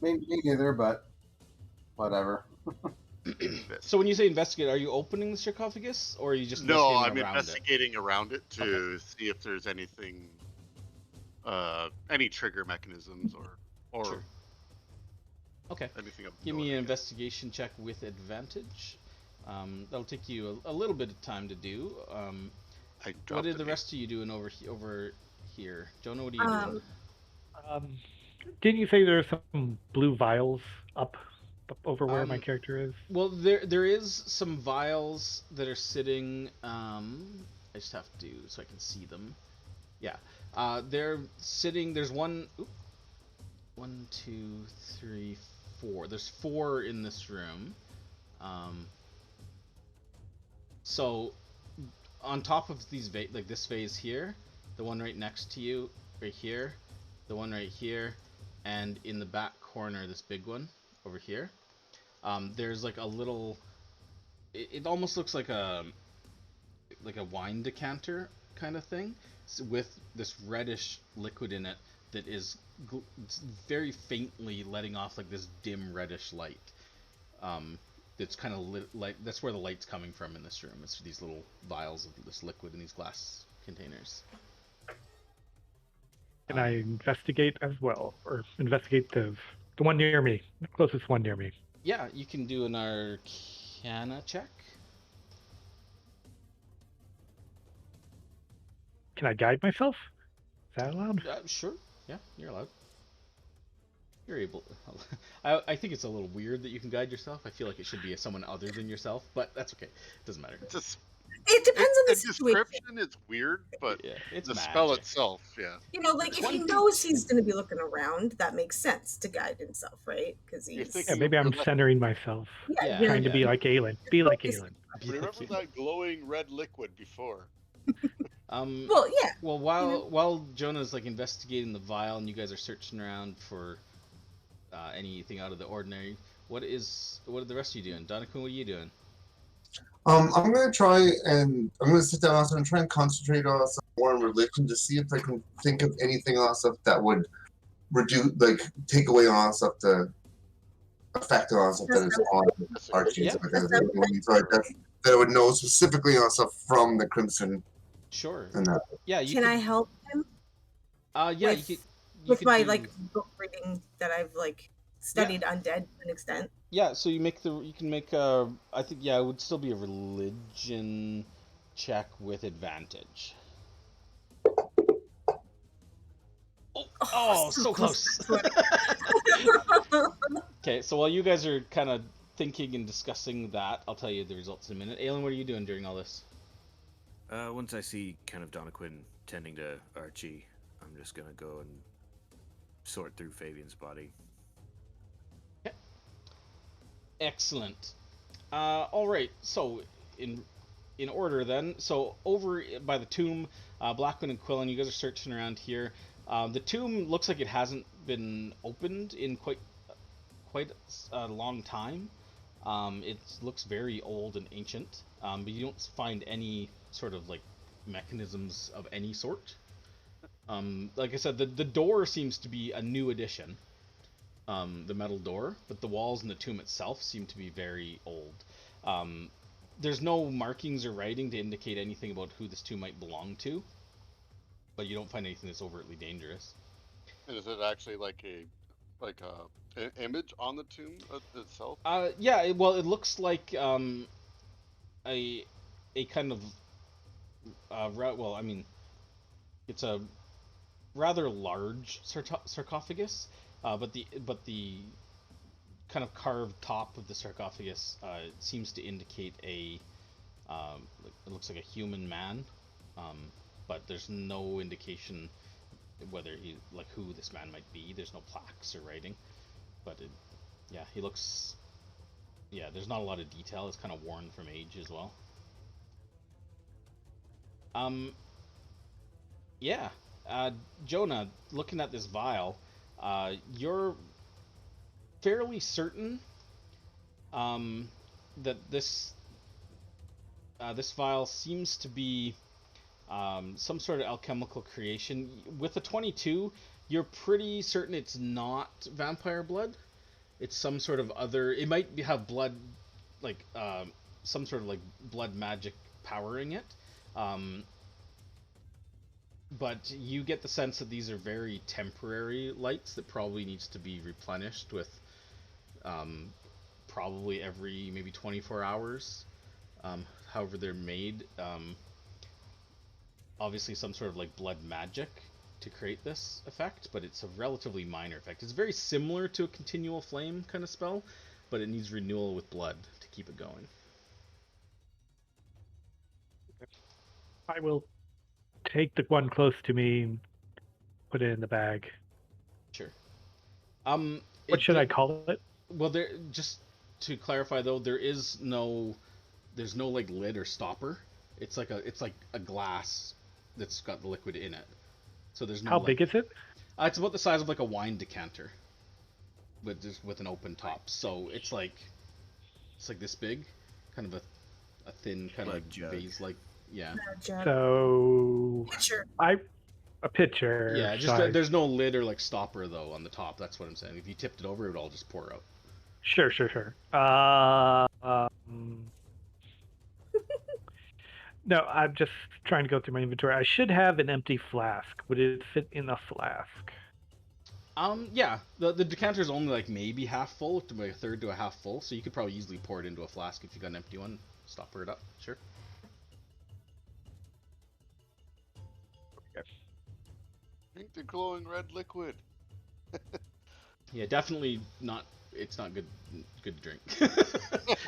me neither, but whatever. So when you say investigate, are you opening the sarcophagus, or are you just no, investigating I'm around it? investigating around it to see if there's anything, any trigger mechanisms or Sure. Okay. anything of Give note, me I an guess. investigation check with advantage. That'll take you a little bit of time to do. I What dropped are an the eight. rest of you doing over here? Jonah, what are you doing? Um, Didn't you say there's some blue vials up over where my Um, character is? Well, there is some vials that are sitting. I just have to so I can see them. Yeah, they're sitting. There's one. Oop, 1, 2, 3, 4. There's 4 in this room. So on top of these like this vase here, the one right next to you, right here, the one right here, and in the back corner, this big one over here. There's like a little. It almost looks like a wine decanter kind of thing, with this reddish liquid in it that is very faintly letting off like this dim reddish light. That's kind of light. That's where the light's coming from in this room. It's these little vials of this liquid in these glass containers. Can I investigate as well, or investigate the one near me, the closest one near me? Yeah, you can do an Arcana check. Can I guide myself? Is that allowed? Sure. Yeah, you're allowed. You're able. I think it's a little weird that you can guide yourself. I feel like it should be someone other than yourself, but that's okay. It doesn't matter. It's a it depends on the the situation. description is weird, but Yeah, it's the magic. spell itself, yeah. You know, like if he 22. knows he's going to be looking around, that makes sense to guide himself, right? Because You're he's thinking- Yeah, maybe I'm You're centering myself, Yeah, you're trying to be yeah. like Aelin. Be like focused. Aelin. Remember that glowing red liquid before? Well, yeah. Well, while Jonah's like investigating the vial and you guys are searching around for anything out of the ordinary, what are the rest of you doing? Donakun, what are you doing? I'm gonna sit down also and try and concentrate on some more on religion to see if I can think of anything else that would reduce, like, take away on stuff the effect on stuff that is on Archie. Yeah. So that I would know specifically on stuff from the Crimson. Sure. And that. Yeah, you Can could, I help him yeah, with- you with could my do, like book reading that I've like studied undead to an extent? Yeah, so you can make a. I think it would still be a religion check with advantage. Oh, so close. Okay, so while you guys are kind of thinking and discussing that, I'll tell you the results in a minute. Aelin, what are you doing during all this? Once I see kind of Donnaquin tending to Archie, I'm just gonna go and sort through Fabian's body. Okay. Excellent. All right. So in order then. So over by the tomb, Blackwood and Quillen, you guys are searching around here. The tomb looks like it hasn't been opened in quite a long time. It looks very old and ancient, but you don't find any sort of like mechanisms of any sort. Like I said, the door seems to be a new addition, the metal door, but the walls and the tomb itself seem to be very old. There's no markings or writing to indicate anything about who this tomb might belong to, but you don't find anything that's overtly dangerous. And is it actually like an image on the tomb itself? Yeah. Well, it looks like a kind of well, I mean, it's a rather large sarcophagus, but the kind of carved top of the sarcophagus seems to indicate it looks like a human man, but there's no indication whether who this man might be. There's no plaques or writing, but he looks. Yeah, there's not a lot of detail. It's kind of worn from age as well. Yeah. Jonah, looking at this vial, you're fairly certain that this vial seems to be some sort of alchemical creation. With the 22, you're pretty certain it's not vampire blood. It's some sort of other. It might have blood, like some sort of like blood magic powering it. But you get the sense that these are very temporary lights that probably needs to be replenished with probably every maybe 24 hours. However they're made. Obviously some sort of like blood magic to create this effect, but it's a relatively minor effect. It's very similar to a continual flame kind of spell, but it needs renewal with blood to keep it going. I will take the one close to me and put it in the bag. Sure. What should I call it? Well, there, just to clarify though, there's no like lid or stopper. It's like a glass that's got the liquid in it. So there's no. How big is it? It's about the size of like a wine decanter, with an open top. So it's like this big, kind of a thin kind Like of jug. vase, like yeah. So Pitcher. a pitcher. Yeah, just size. there's no lid or like stopper though on the top. That's what I'm saying. If you tipped it over, it would all just pour out. Sure. No, I'm just trying to go through my inventory. I should have an empty flask. Would it fit in a flask? Yeah, the decanter is only like maybe half full, to like a third to a half full, so you could probably easily pour it into a flask if you got an empty one. Stopper it up, sure. Drink the glowing red liquid. Yeah, definitely not. It's not good to drink.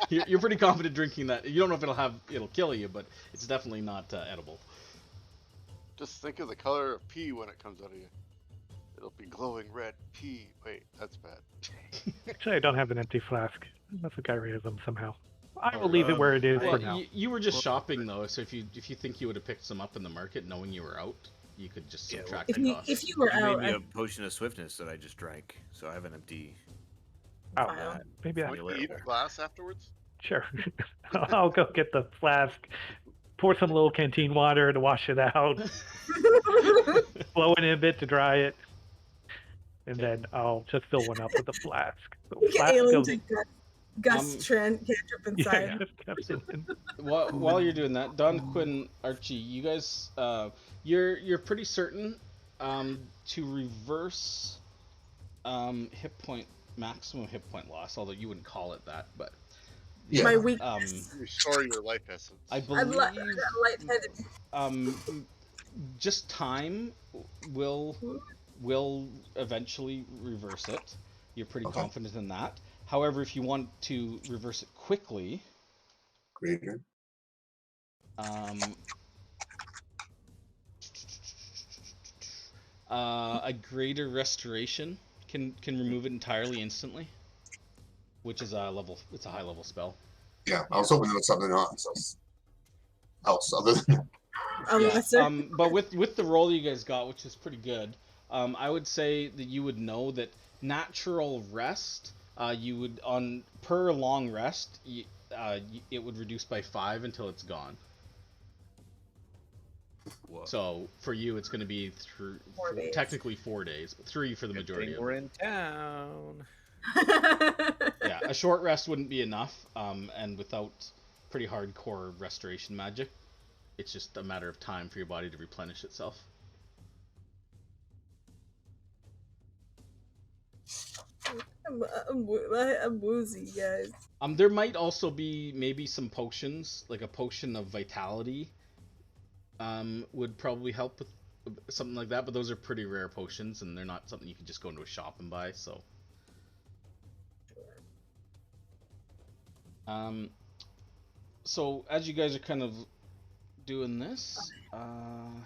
You're pretty confident drinking that. You don't know if it'll kill you, but it's definitely not edible. Just think of the color of pee when it comes out of you. It'll be glowing red pee. Wait, that's bad. Actually, I don't have an empty flask. Unless the guy raised them somehow. I will leave it where it is Well, for now. you were just shopping though, so if you think you would have picked some up in the market, knowing you were out, you could just subtract the cost. If you were You made out, me a potion of swiftness that I just drank, so I have an empty. Oh, Wow. maybe I. Would you eat a glass afterwards? Sure. I'll go get the flask, pour some little canteen water to wash it out, blow it in a bit to dry it, and then I'll just fill one up with a flask. So we get flask Aelin of- to Gus Trent cantrip inside. While you're doing that, Don, Quinn, Archie, you guys, you're pretty certain to reverse maximum hit point loss, although you wouldn't call it that, but Yeah. My weakness. Restore your life essence. I I'm believe lightheaded. just time will eventually reverse it. You're pretty Okay. confident in that. However, if you want to reverse it quickly, Greater. A greater restoration can remove it entirely instantly, which is it's a high level spell. Yeah, I was hoping there was something else other than But with the roll you guys got, which is pretty good, I would say that you would know that natural rest, you would on per long rest, it would reduce by 5 until it's gone. Whoa. So for you, it's going to be technically 4 days, but 3 for the Good majority thing of we're them. in town. Yeah, a short rest wouldn't be enough, and without pretty hardcore restoration magic, it's just a matter of time for your body to replenish itself. I'm woozy, guys. There might also be maybe some potions, like a potion of vitality, would probably help with something like that, but those are pretty rare potions, and they're not something you can just go into a shop and buy, so. So as you guys are kind of doing this, And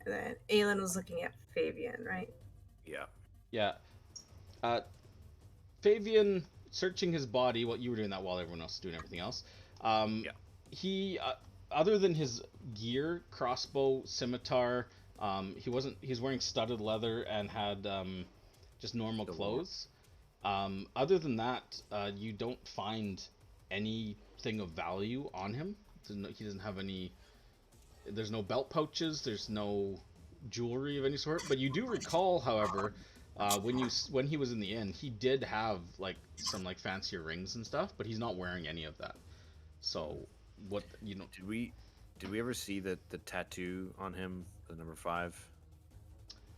then Aelin was looking at Fabian, right? Yeah. yeah, Fabian searching his body. What you were doing that while everyone else was doing everything else. Yeah. He other than his gear, crossbow, scimitar, he's wearing studded leather and had just normal The clothes. Other than that, you don't find anything of value on him. He doesn't have any. There's no belt pouches. There's no jewelry of any sort. But you do recall, however, when he was in the inn, he did have like some like fancier rings and stuff, but he's not wearing any of that. So what you know? Did we ever see the tattoo on him, the number 5?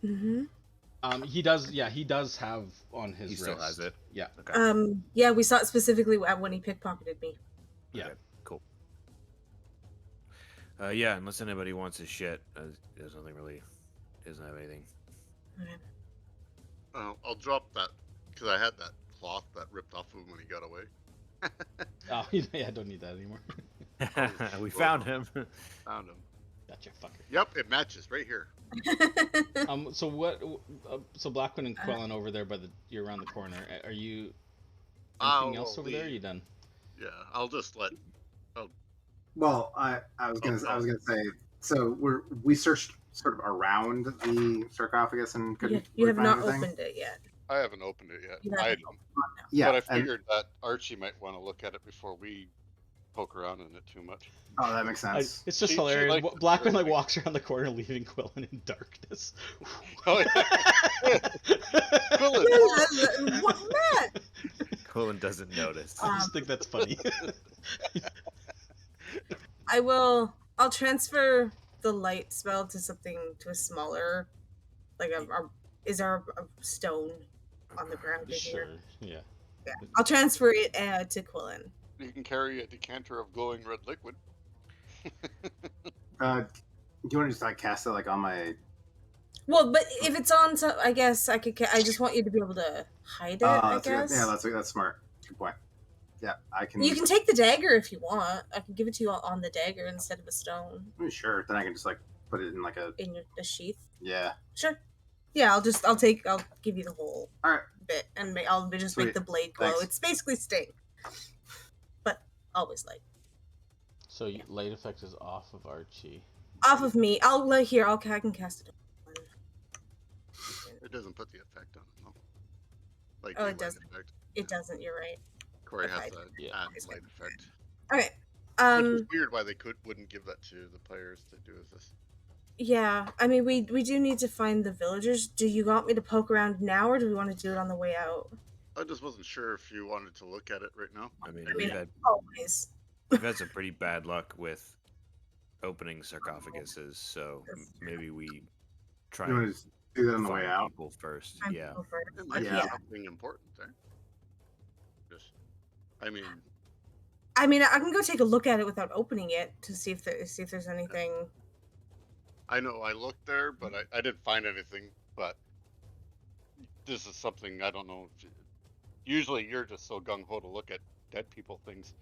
Mm-hmm. He does. Yeah, he does have on his He wrist. still has it. Yeah. Okay. Yeah, we saw it specifically when he pickpocketed me. Yeah. Okay, cool. Yeah, unless anybody wants his shit, there's nothing really. He doesn't have anything. Okay. I'll drop that because I had that cloth that ripped off of him when he got away. Oh, yeah, I don't need that anymore. We found him. Found him. Gotcha, fucker. Yep, it matches right here. So what? So Blackwing and Quellen over there you're around the corner. Are you? Anything else over there? Are you done? Yeah, I'll just let. Well, I was gonna say. So we searched sort of around the sarcophagus and couldn't. You have find not anything? opened it yet. I haven't opened it yet. You I haven't don't. Yeah, But I figured that Archie might want to look at it before we poke around in it too much. Oh, that makes sense. It's just She hilarious. likes it Blackwing like early. walks around the corner, leaving Quellen in darkness. Oh, yeah. Quillen. What, Matt? Quillen doesn't notice. I just think that's funny. I'll transfer the light spell to a smaller, like is there a stone on the ground in Sure. here? Yeah. Yeah. I'll transfer it to Quillen. You can carry a decanter of glowing red liquid. Do you want to just like cast it like on my? Well, but if it's on, so I guess I could. I just want you to be able to hide it. I That's good. guess. Yeah, that's smart. Good point. Yeah, I can. You can take the dagger if you want. I can give it to you on the dagger instead of a stone Sure. Then I can just like put it in like a. in the sheath. Yeah. Sure. Yeah, I'll give you the whole All right. bit, and I'll just make Sweet. the blade glow. Thanks. It's basically sting, but always light. So light effect is off of Archie. Off of me. I can cast it. It doesn't put the effect on it, no. Like Oh, the it light doesn't. effect. It doesn't. You're right. Corey Okay. has that Yeah. light effect. Okay. Which is weird why they wouldn't give that to the players to do as this. Yeah. I mean, we do need to find the villagers. Do you want me to poke around now, or do we want to do it on the way out? I just wasn't sure if you wanted to look at it right now. I mean, I always. we've had some pretty bad luck with opening sarcophaguses, so maybe we try You want and to just do that on the find way out? people first. I'm Yeah. go first. It might Yeah. be something important there. Just, I mean, I can go take a look at it without opening it to see if there's anything. I know I looked there, but I didn't find anything. But this is something I don't know. Usually you're just so gung ho to look at dead people things.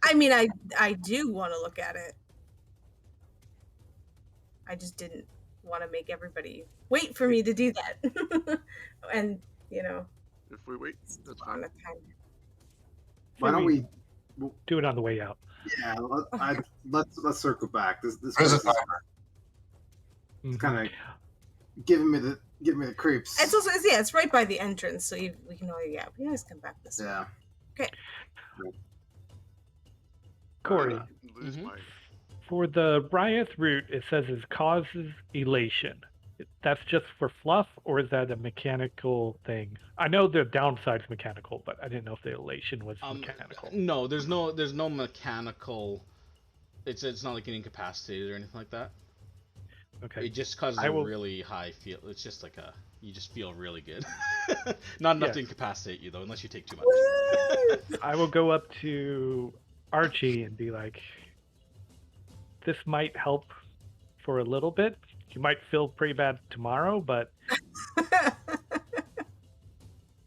I mean, I do want to look at it. I just didn't want to make everybody wait for me to do that. And, If we wait, that's on fine. a time. Why don't we? do it on the way out? Yeah. Let's circle back. This There's a is timer. Mhm. kind of giving me the creeps. It's also it's right by the entrance, so we can always come back this way. Yeah. Corey, Lose Mhm. my. for the Ryoth route, it says it causes elation. That's just for fluff, or is that a mechanical thing? I know the downside's mechanical, but I didn't know if the elation was mechanical. No, there's no mechanical. It's not like an incapacitated or anything like that. Okay. It just causes I a will- really high feel. It's just like you just feel really good. Not enough to Yes. incapacitate you though, unless you take too much. Woo! I will go up to Archie and be like, this might help for a little bit. You might feel pretty bad tomorrow, but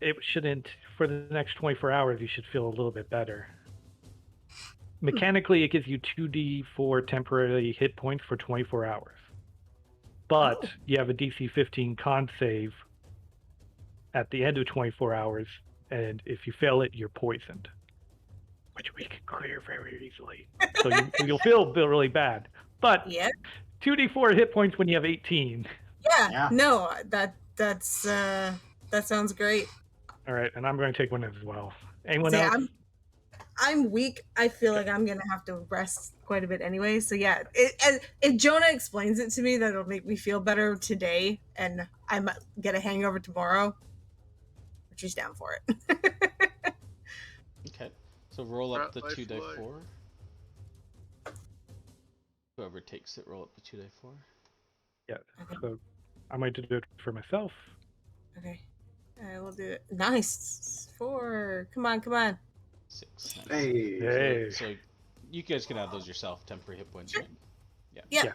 it shouldn't. For the next 24 hours, you should feel a little bit better. Mechanically, it gives you 2d4 temporary hit points for 24 hours. But Oh. you have a DC 15 con save at the end of 24 hours, and if you fail it, you're poisoned. which we can clear very easily. So you'll feel really bad. But Yeah. 2d4 hit points when you have 18. Yeah. Yeah. No, that sounds great. All right, and I'm going to take one as well. Anyone See, else? I'm weak. I feel like I'm gonna have to rest quite a bit anyway. So yeah, if Jonah explains it to me, that'll make me feel better today, and I might get a hangover tomorrow. Which is down for it. Okay. So roll up the Rat life 2d4. Whoever takes it, roll up the 2d4. Yeah. So I might do it for myself. Okay. I will do it. Nice. 4. Come on. 6. Nice. Hey. Hey. So you guys can add those yourself, temporary hit points, right? Yeah.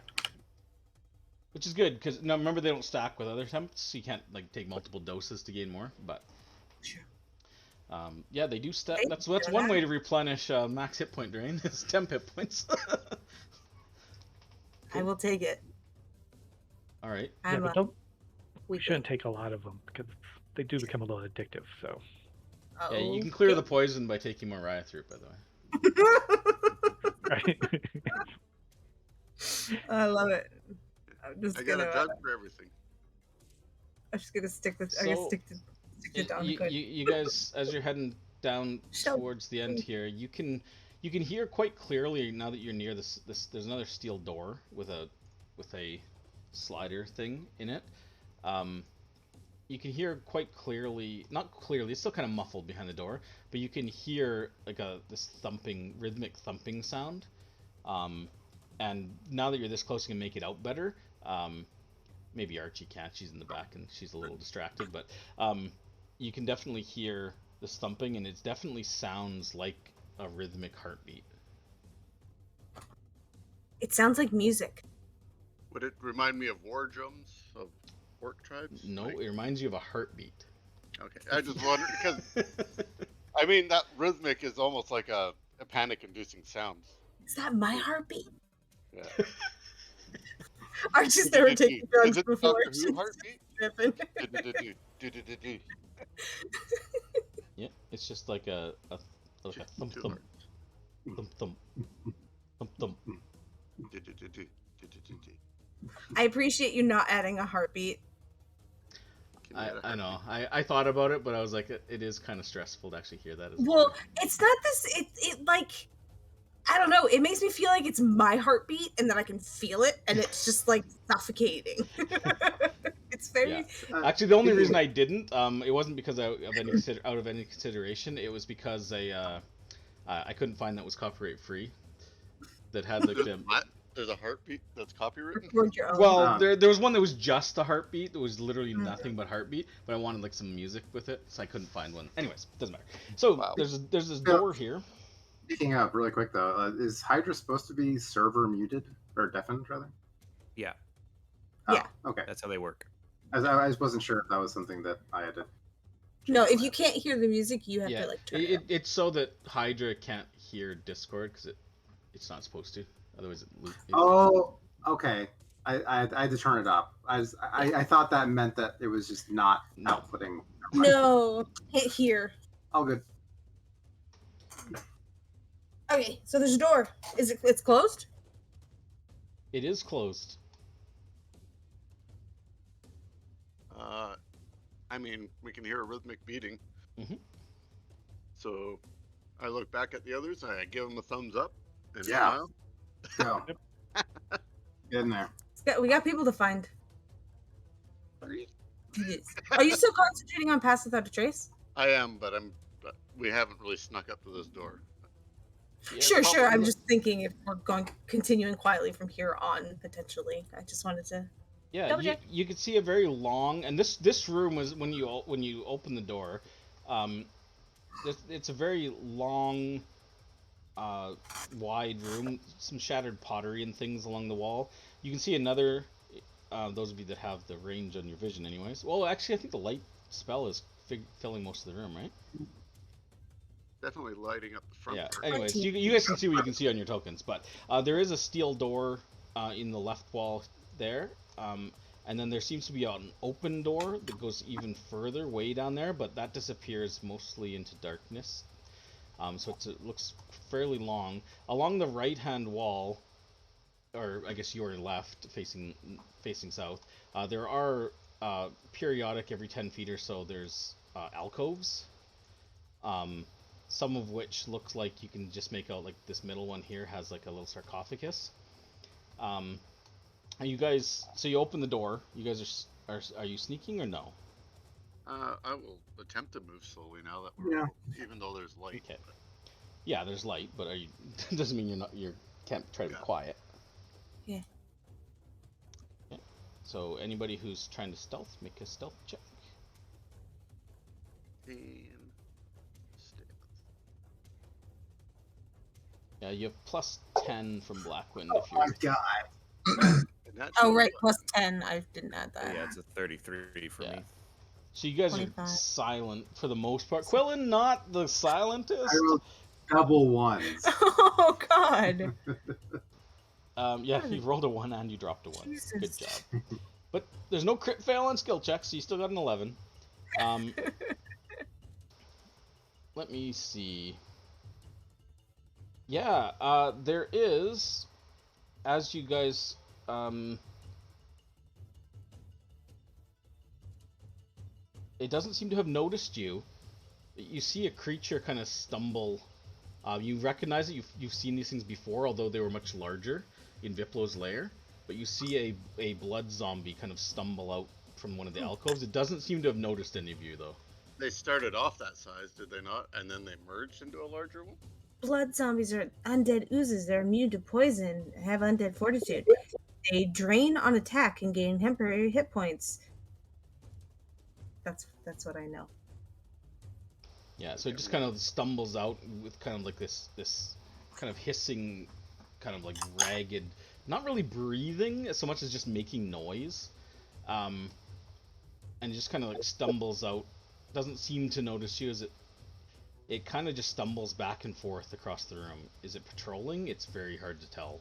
Which is good, because now remember they don't stack with other temps, so you can't like take multiple doses to gain more, but... Sure. Yeah, they do stack. Thank That's you for one that. way to replenish max hit point drain, is temp hit points. I will take it. Alright. Yeah, I'm but we weak. shouldn't take a lot of them because they do become a little addictive. So Yeah, you can clear the poison by taking more riot through it, by the way. right. I love it. I'm just I got gonna. a drug for everything. I'm just gonna stick with. I'm So, gonna stick to Don. You guys, as you're heading down Shall- towards the end here, you can hear quite clearly now that you're near this. There's another steel door with a slider thing in it. You can hear quite clearly, not clearly, it's still kind of muffled behind the door, but you can hear like this thumping, rhythmic thumping sound. And now that you're this close, you can make it out better. Maybe Archie can't, she's in the back and she's a little distracted, but you can definitely hear this thumping, and it definitely sounds like a rhythmic heartbeat. It sounds like music. Would it remind me of war drums of orc tribes? No, Like- it reminds you of a heartbeat. Okay, I just wondered because I mean that rhythmic is almost like a panic-inducing sound. Is that my heartbeat? Yeah. Archie's never taken drugs Is it before. Doctor Who heartbeat? Tripping. Yeah, it's just like a thump Too thump thump thump thump. I appreciate you not adding a heartbeat. I know. I thought about it, but I was like, it is kind of stressful to actually hear that. Well, it's not this. It like, I don't know. It makes me feel like it's my heartbeat and that I can feel it, and it's just like suffocating. It's very. Yeah. Actually, the only reason I didn't, it wasn't because out of any consideration. It was because I couldn't find that was copyright free. That had like the. What? There's a heartbeat that's copywritten? Record your own. Well, there was one that was just a heartbeat. There was literally nothing but heartbeat, but I wanted like some music with it, so I couldn't find one. Anyways, doesn't matter. So Wow. there's this door here. Speaking up really quick though, is Hydra supposed to be server muted or deafened rather? Yeah, Yeah. Okay. that's how they work. I wasn't sure if that was something that I had to. No, if you can't hear the music, you have Yeah, to like turn it. it's so that Hydra can't hear Discord because it's not supposed to. Otherwise, Oh, okay. I had to turn it up. I thought that meant that it was just not No. outputting. No, can't hear. All good. Okay, so there's a door. It's closed? it is closed. I mean, we can hear a rhythmic beating. Mhm. So I look back at the others, I give them a thumbs up, and Yeah. smile. Go. Get in there. We got people to find. Are you still concentrating on Pass Without a Trace? I am, but we haven't really snuck up to this door. Yeah, Sure. I'm probably. just thinking if we're continuing quietly from here on, potentially. I just wanted to. Yeah, Double you, check. you could see a very long, and this room was when you open the door, it's a very long, wide room, some shattered pottery and things along the wall. You can see another, those of you that have the range on your vision anyways. Well, actually, I think the light spell is filling most of the room, right? Definitely lighting up the front. Yeah. part. Anyways, you guys can see what you can see on your tokens, but there is a steel door in the left wall there, and then there seems to be an open door that goes even further, way down there, but that disappears mostly into darkness. So it looks fairly long. Along the right-hand wall, or I guess your left, facing south, there are periodic every 10 feet or so. There's alcoves. Some of which looks like you can just make out like this middle one here has like a little sarcophagus. And you guys, so you open the door. You guys are you sneaking or no? I will attempt to move slowly now that we're even though there's light. Okay. Yeah, there's light, but are you? Doesn't mean you can't try to be quiet. Yeah. Okay. So anybody who's trying to stealth, make a stealth check. And Yeah, you have plus 10 from Blackwind if Oh my you're. god. Oh, right, plus 10. I didn't add that. Yeah, it's a 33 for me. So you guys 25. are silent for the most part. Quillen, not the silentest. I rolled double ones. Oh, God. Yeah, you rolled a 1 and you dropped a 1. Jesus. Good job. But there's no crit fail on skill checks, so you still got an 11. Let me see. Yeah, there is, as you guys, it doesn't seem to have noticed you. You see a creature kind of stumble. You recognize it. You've seen these things before, although they were much larger in Viplo's lair. But you see a blood zombie kind of stumble out from one of the alcoves. It doesn't seem to have noticed any of you, though. they started off that size, did they not? And then they merged into a larger one? Blood zombies are undead oozes. They're immune to poison, have undead fortitude. They drain on attack and gain temporary hit points. That's what I know. Yeah, so it just kind of stumbles out with kind of like this kind of hissing, kind of like ragged, not really breathing so much as just making noise, and it just kind of like stumbles out. Doesn't seem to notice you as it kind of just stumbles back and forth across the room. Is it patrolling? It's very hard to tell.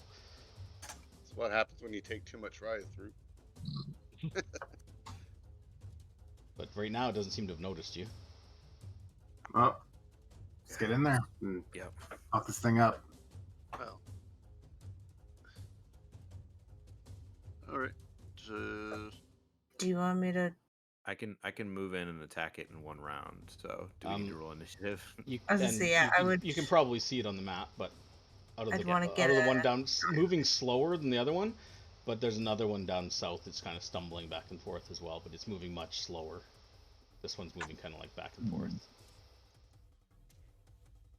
That's what happens when you take too much rye through. But right now it doesn't seem to have noticed you. Oh, let's get in there and Yep. pop this thing up. Well. Alright. Do you want me to? I can move in and attack it in one round. So do we need to roll initiative? I was gonna say, yeah, I would. You can probably see it on the map, but out of I'd the wanna get the a- one down, moving slower than the other one, but there's another one down south that's kind of stumbling back and forth as well, but it's moving much slower. This one's moving kind of like back and forth.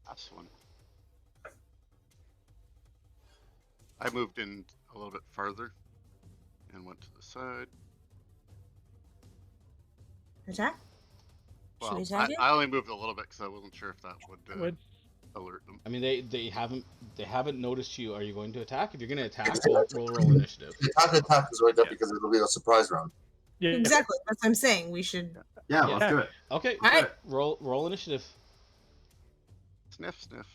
That's one. I moved in a little bit farther and went to the side. Attack? Should Well, we attack it? I only moved a little bit because I wasn't sure if that would Would- alert them. I mean, they haven't noticed you. Are you going to attack? If you're going to attack, roll initiative. The attack is right there because it'll be a surprise round. Yeah, Exactly. That's what I'm saying. We should. Yeah, Yeah. let's do it. Okay, All right. roll initiative. Sniff, sniff.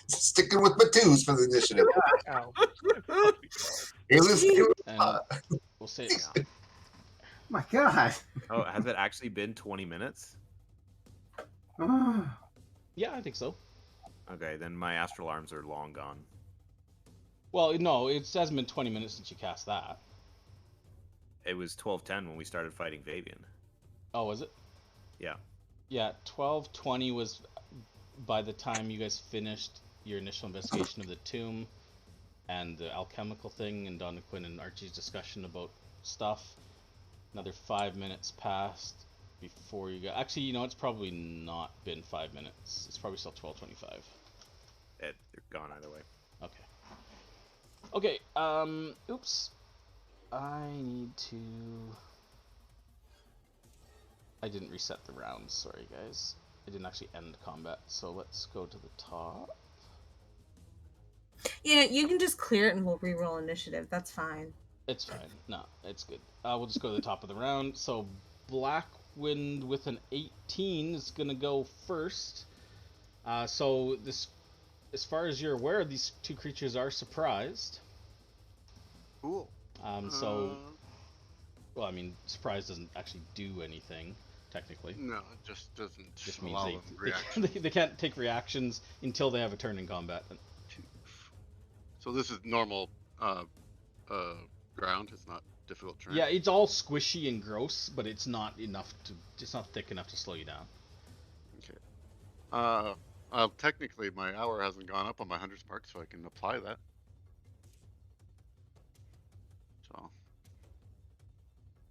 Sticking with my twos for the initiative. Ow. And we'll say it now. My God. Oh, has it actually been 20 minutes? Yeah, I think so. Okay, then my astral arms are long gone. Well, no, it hasn't been 20 minutes since you cast that. It was 12:10 when we started fighting Fabian. Oh, was it? Yeah. Yeah, 12:20 was by the time you guys finished your initial investigation of the tomb and the alchemical thing and Donna Quinn and Archie's discussion about stuff. Another 5 minutes passed before you got. Actually, you know, it's probably not been 5 minutes. It's probably still 12:25. They're gone either way. Okay. Okay, oops. I need to... I didn't reset the rounds, sorry guys. I didn't actually end combat, so let's go to the top. Yeah, you can just clear it and we'll reroll initiative. That's fine. It's fine. No, it's good. We'll just go to the top of the round. So Blackwind with an 18 is gonna go first. So this, as far as you're aware, these two creatures are surprised. Cool. So, well, I mean, surprise doesn't actually do anything. technically. No, it just doesn't Just means allow they, them they, reaction. they can't take reactions until they have a turn in combat. So this is normal ground. It's not difficult terrain. Yeah, it's all squishy and gross, but it's not thick enough to slow you down. Okay. Technically, my hour hasn't gone up on my 100 mark, so I can apply that. So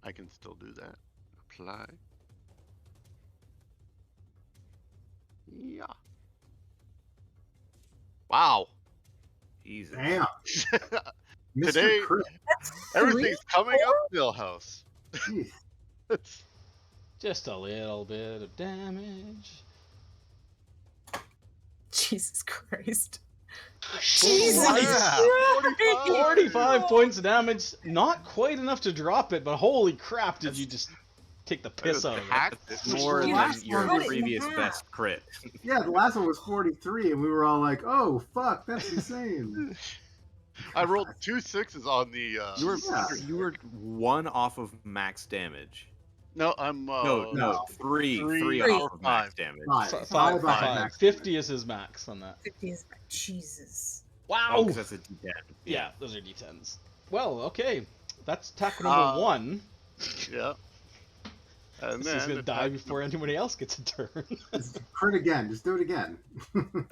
I can still do that. Apply. Yeah. Wow. Jesus. Damn. Mr. Today, Crit. everything's coming up, Millhouse. Jeez. It's Just a little bit of damage. Jesus Christ. Jesus Crap. 45 points of damage. Not quite enough to drop it, but holy crap, did you just take the piss out of it? hacked It's it. more You than have to your cut it in previous half. best crit. Yeah, the last one was 43, and we were all like, "Oh fuck, that's insane." I rolled 2 6s on the. You were 1 off of max damage. No, I'm. No, three Three off of five. max damage. Five off Five. max. 50 is his max on that. 50 is Jesus. Wow. Oh, because that's a D10. Yeah, those are d10s. Well, okay. That's attack number 1. Yeah. And This is then gonna die before anybody else gets a turn. Just crit again. Just do it again.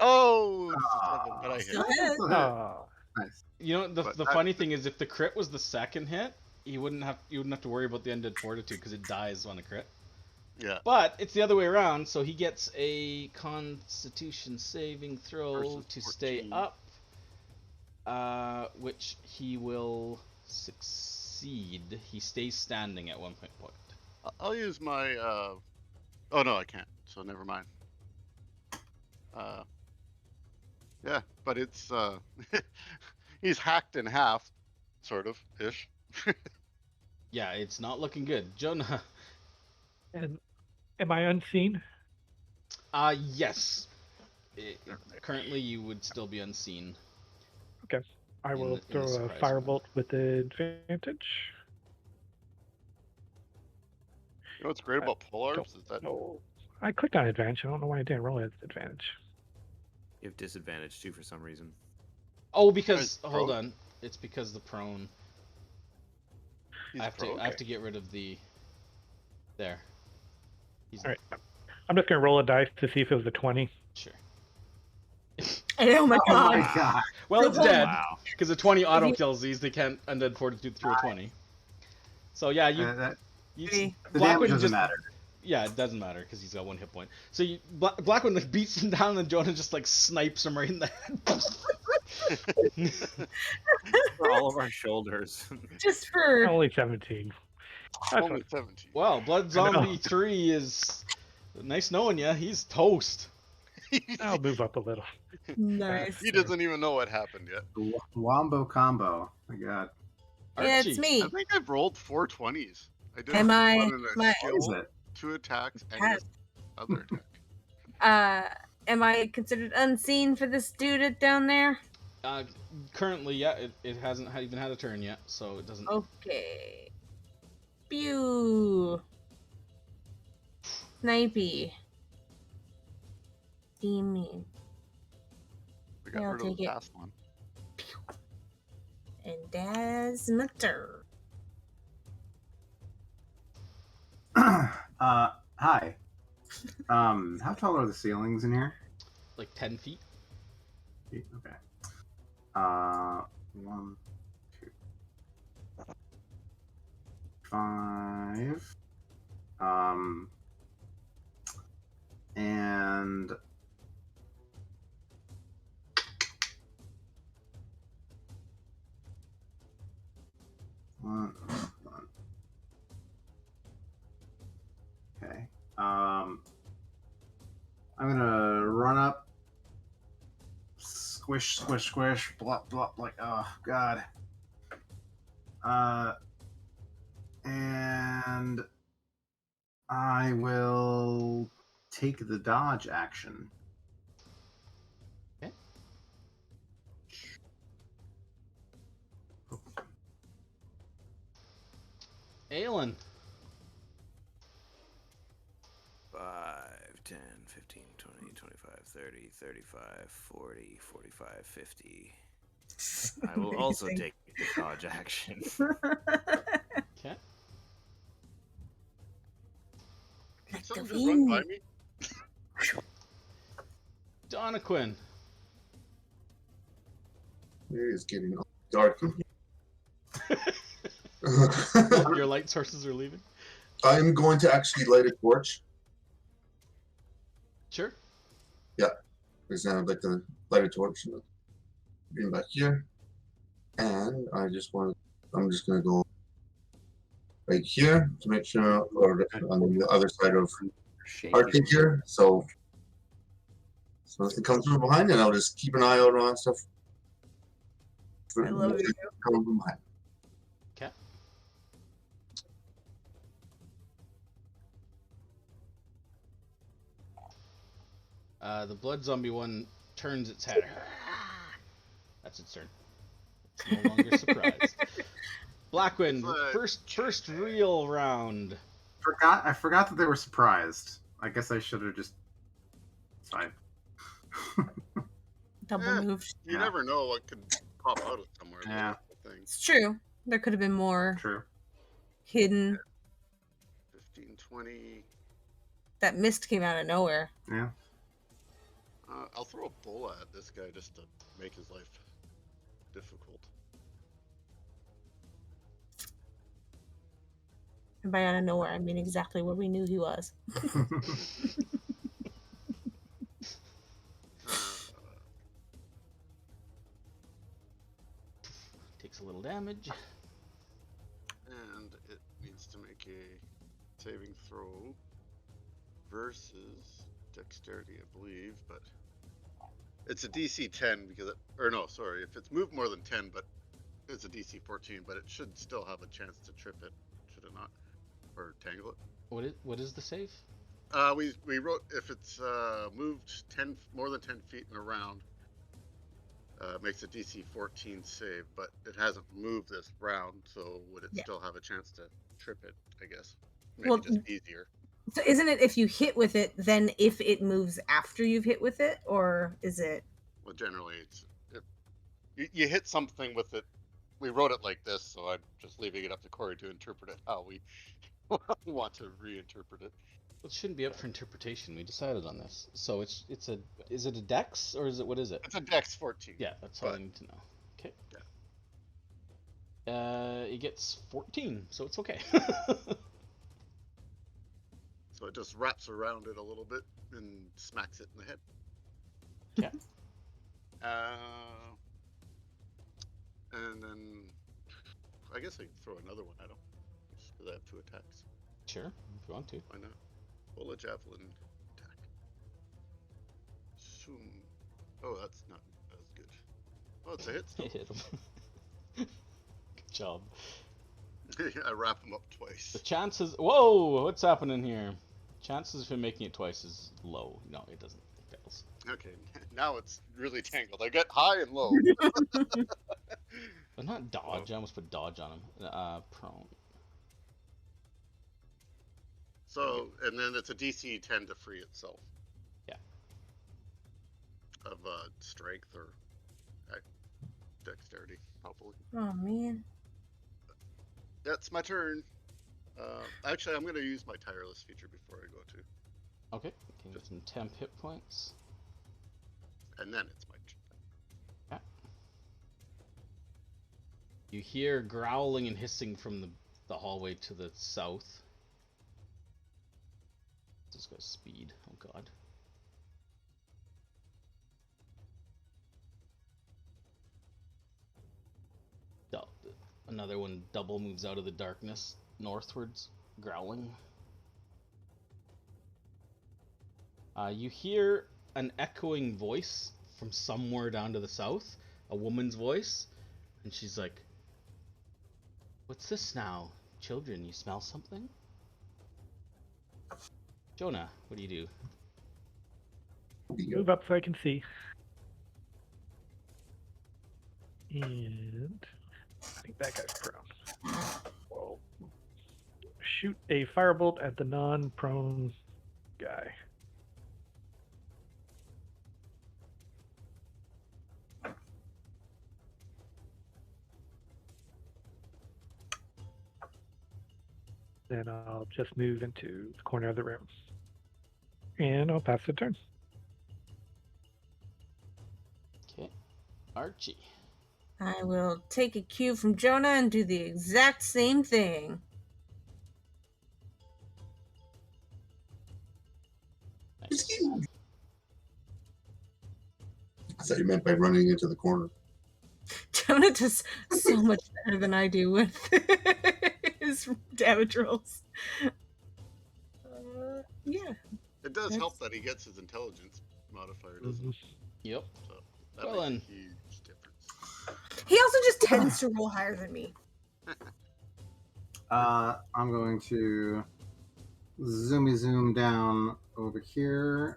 Oh, it's a 7, but I hit. Still hit. Still hit. Oh, Nice. You know, the But the that- funny thing is, if the crit was the second hit, you wouldn't have to worry about the undead fortitude because it dies on a crit. Yeah. But it's the other way around, so he gets a Constitution saving throw Versus to stay 14. up, which he will succeed. He stays standing at 1 point. I'll use my. Oh no, I can't. So never mind. Yeah, but it's he's hacked in half, sort of ish. Yeah, it's not looking good. Jonah. and am I unseen? Yes. Currently, you would still be unseen. I In will the- in the throw a surprise firebolt with advantage. You know what's great about polearms is that No, I clicked on advantage. I don't know why I didn't roll it advantage. You have disadvantage too for some reason. Oh, because Guys, hold prone? on, it's because the prone. he's I have pro. to. I have Okay. to get rid of the. There. He's All right. I'm just gonna roll a dice to see if it was a 20. sure. Oh my Oh my god. god. Well, it's dead Wow. because the 20 auto you- kills these. They can't undead fortitude through a 20. So yeah, you. The you damage Blackwood doesn't just matter. Yeah, it doesn't matter because he's got 1 hit point. So Blackwood like beats him down, and Jonah just like snipes him right in the head. For all of our shoulders. Just for Only 17. That's Only fine. 17. Wow, Blood I know. Zombie 3 is nice knowing ya. He's toast. I'll move up a little. nice. He doesn't even know what happened yet. Wombo combo. My god. Yeah, Archie. it's me. I think I've rolled 4 20s. I did Am I- one in a my- What is skill, it? 2 attacks, and Hat. this other attack. Am I considered unseen for this dude down there? Currently, yeah, it hasn't even had a turn yet, so it doesn't. Okay. Pew. Snipey. Steamy. We got Yeah, I'll rid of take the it. last one. And that's my turn. Hi. How tall are the ceilings in here? Like 10 feet. Okay. 1, 2, 5. And one. Okay. I'm gonna run up, squish, squish, squish, blop, blop, like, oh god. And I will take the dodge action. Okay. Aelin. 30, 35, 40, 45, 50. I will also take the dodge action. Okay. Did someone just run by me? Donaquin. It is getting dark in here. Your light sources are leaving? I'm going to actually light a torch. Sure. Because I'd like to light a torch and bring back here. And I'm just going to go right here to make sure, or on the other side of Arctic here. So if it comes from behind, then I'll just keep an eye out on stuff. I love you. Coming from behind. Okay. The blood zombie one turns its head. That's its turn. It's no longer surprised. Blackwind, first real round. I forgot that they were surprised. I guess I should have just. It's fine. Double moved. You never know what could pop out of somewhere. Yeah. It's true. There could have been more True. hidden. 15, 20. That mist came out of nowhere. Yeah. I'll throw a bola at this guy just to make his life difficult. And by out of nowhere, I mean exactly where we knew he was. Takes a little damage. And it needs to make a saving throw versus dexterity, I believe, but it's a DC 10 because if it's moved more than 10, but it's a DC 14, but it should still have a chance to trip it, should it not? Or tangle it. What is the save? We wrote if it's moved more than 10 feet in a round, makes a DC 14 save, but it hasn't moved this round, so would it still have a chance to trip it, I guess? Maybe just easier. So isn't it if you hit with it, then if it moves after you've hit with it, or is it? Well, generally, it's if you hit something with it. We wrote it like this, so I'm just leaving it up to Corey to interpret it how we want to reinterpret it. It shouldn't be up for interpretation. We decided on this. So is it a dex or what is it? It's a dex 14. Yeah, that's all I need to know. Okay. Yeah. It gets 14, so it's okay. So it just wraps around it a little bit and smacks it in the head. Yeah. And then I guess I can throw another one at him because I have 2 attacks. Sure, if you want to. Why not? Roll a javelin attack. Zoom. Oh, that's not as good. Oh, it's a hit still. It hit him. Good job. I wrap him up twice. The chances. Whoa! What's happening here? Chances of him making it twice is low. No, it doesn't. It fails. Okay, now it's really tangled. I get high and low. But not dodge. I almost put dodge on him. Prone. So, and then it's a DC 10 to free itself. Yeah. Of strength or dexterity, hopefully. Oh man. That's my turn. Actually, I'm going to use my tireless feature before I go to. Okay. Can get some temp hit points. And then it's my turn. Yeah. You hear growling and hissing from the hallway to the south. Just go speed. Oh god. Another one double moves out of the darkness northwards, growling. You hear an echoing voice from somewhere down to the south, a woman's voice, and she's like, "What's this now? Children, you smell something?" Jonah, what do you do? Move up so I can see. And I think that guy's prone. Whoa. Shoot a firebolt at the non-prone guy. Then I'll just move into the corner of the room. And I'll pass the turn. Okay. Archie. I will take a cue from Jonah and do the exact same thing. Nice. I thought you meant by running into the corner. Jonah does so much better than I do with his damage rolls. Yeah. It does That's- help that he gets his intelligence modifier, doesn't it? Yep. So that Well, makes a huge difference. He also just tends to roll higher than me. I'm going to zoom down over here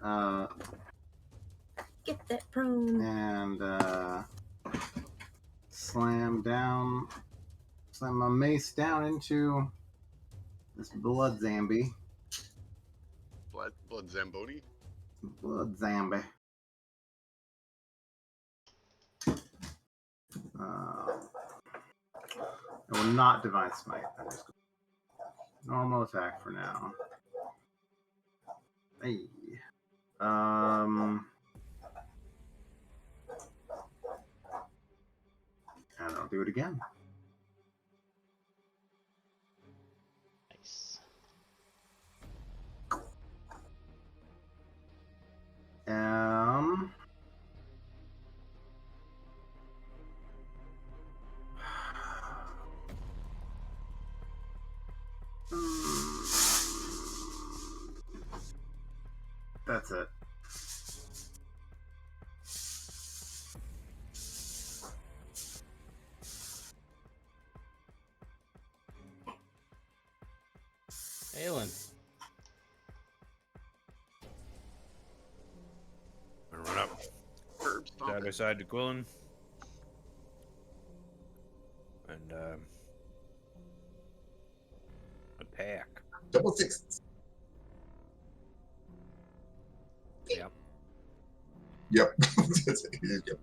Get that prone. and slam my mace down into this blood zombie. Blood Zamboni? Blood zombie. I will not divine smite. I'm just normal attack for now. Hey. And I'll do it again. Nice. That's it. Aelin. I'm gonna run up Herb side stomp by it. side to Quillen. And attack. Double sixes. Yep. Yep. Yep.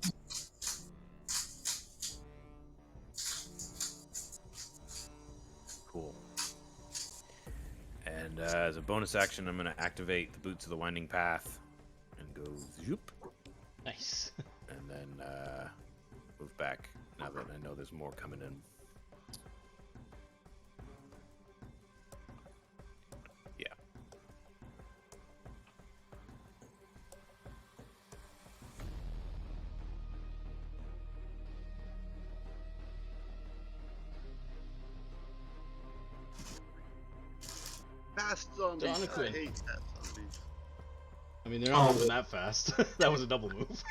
Cool. And as a bonus action, I'm going to activate the Boots of the Winding Path and go zoop, Nice. and then move back now that I know there's more coming in. Yeah. Fast zombies. Jonathan. I hate fast zombies. I mean, they're not moving that fast. That was a double move.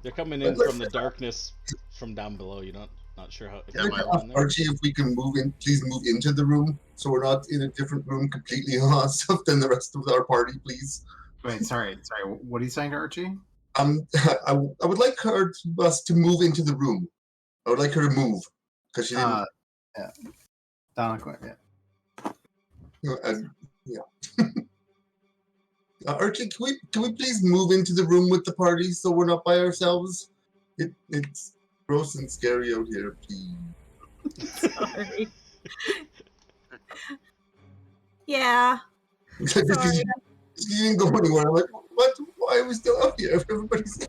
They're coming in from the darkness from down below. You're not sure how. Yeah, my- they're in there. Archie, if we can please move into the room so we're not in a different room completely off than the rest of our party, please. Wait, sorry. What are you saying to Archie? I would like us to move into the room. I would like her to move because she didn't. Yeah. Donna Quinn, yeah. Yeah. Archie, can we please move into the room with the party so we're not by ourselves? It's gross and scary out here, please. Sorry. Yeah. Because Sorry. she didn't go anywhere. I'm like, what? Why are we still out here? Everybody's.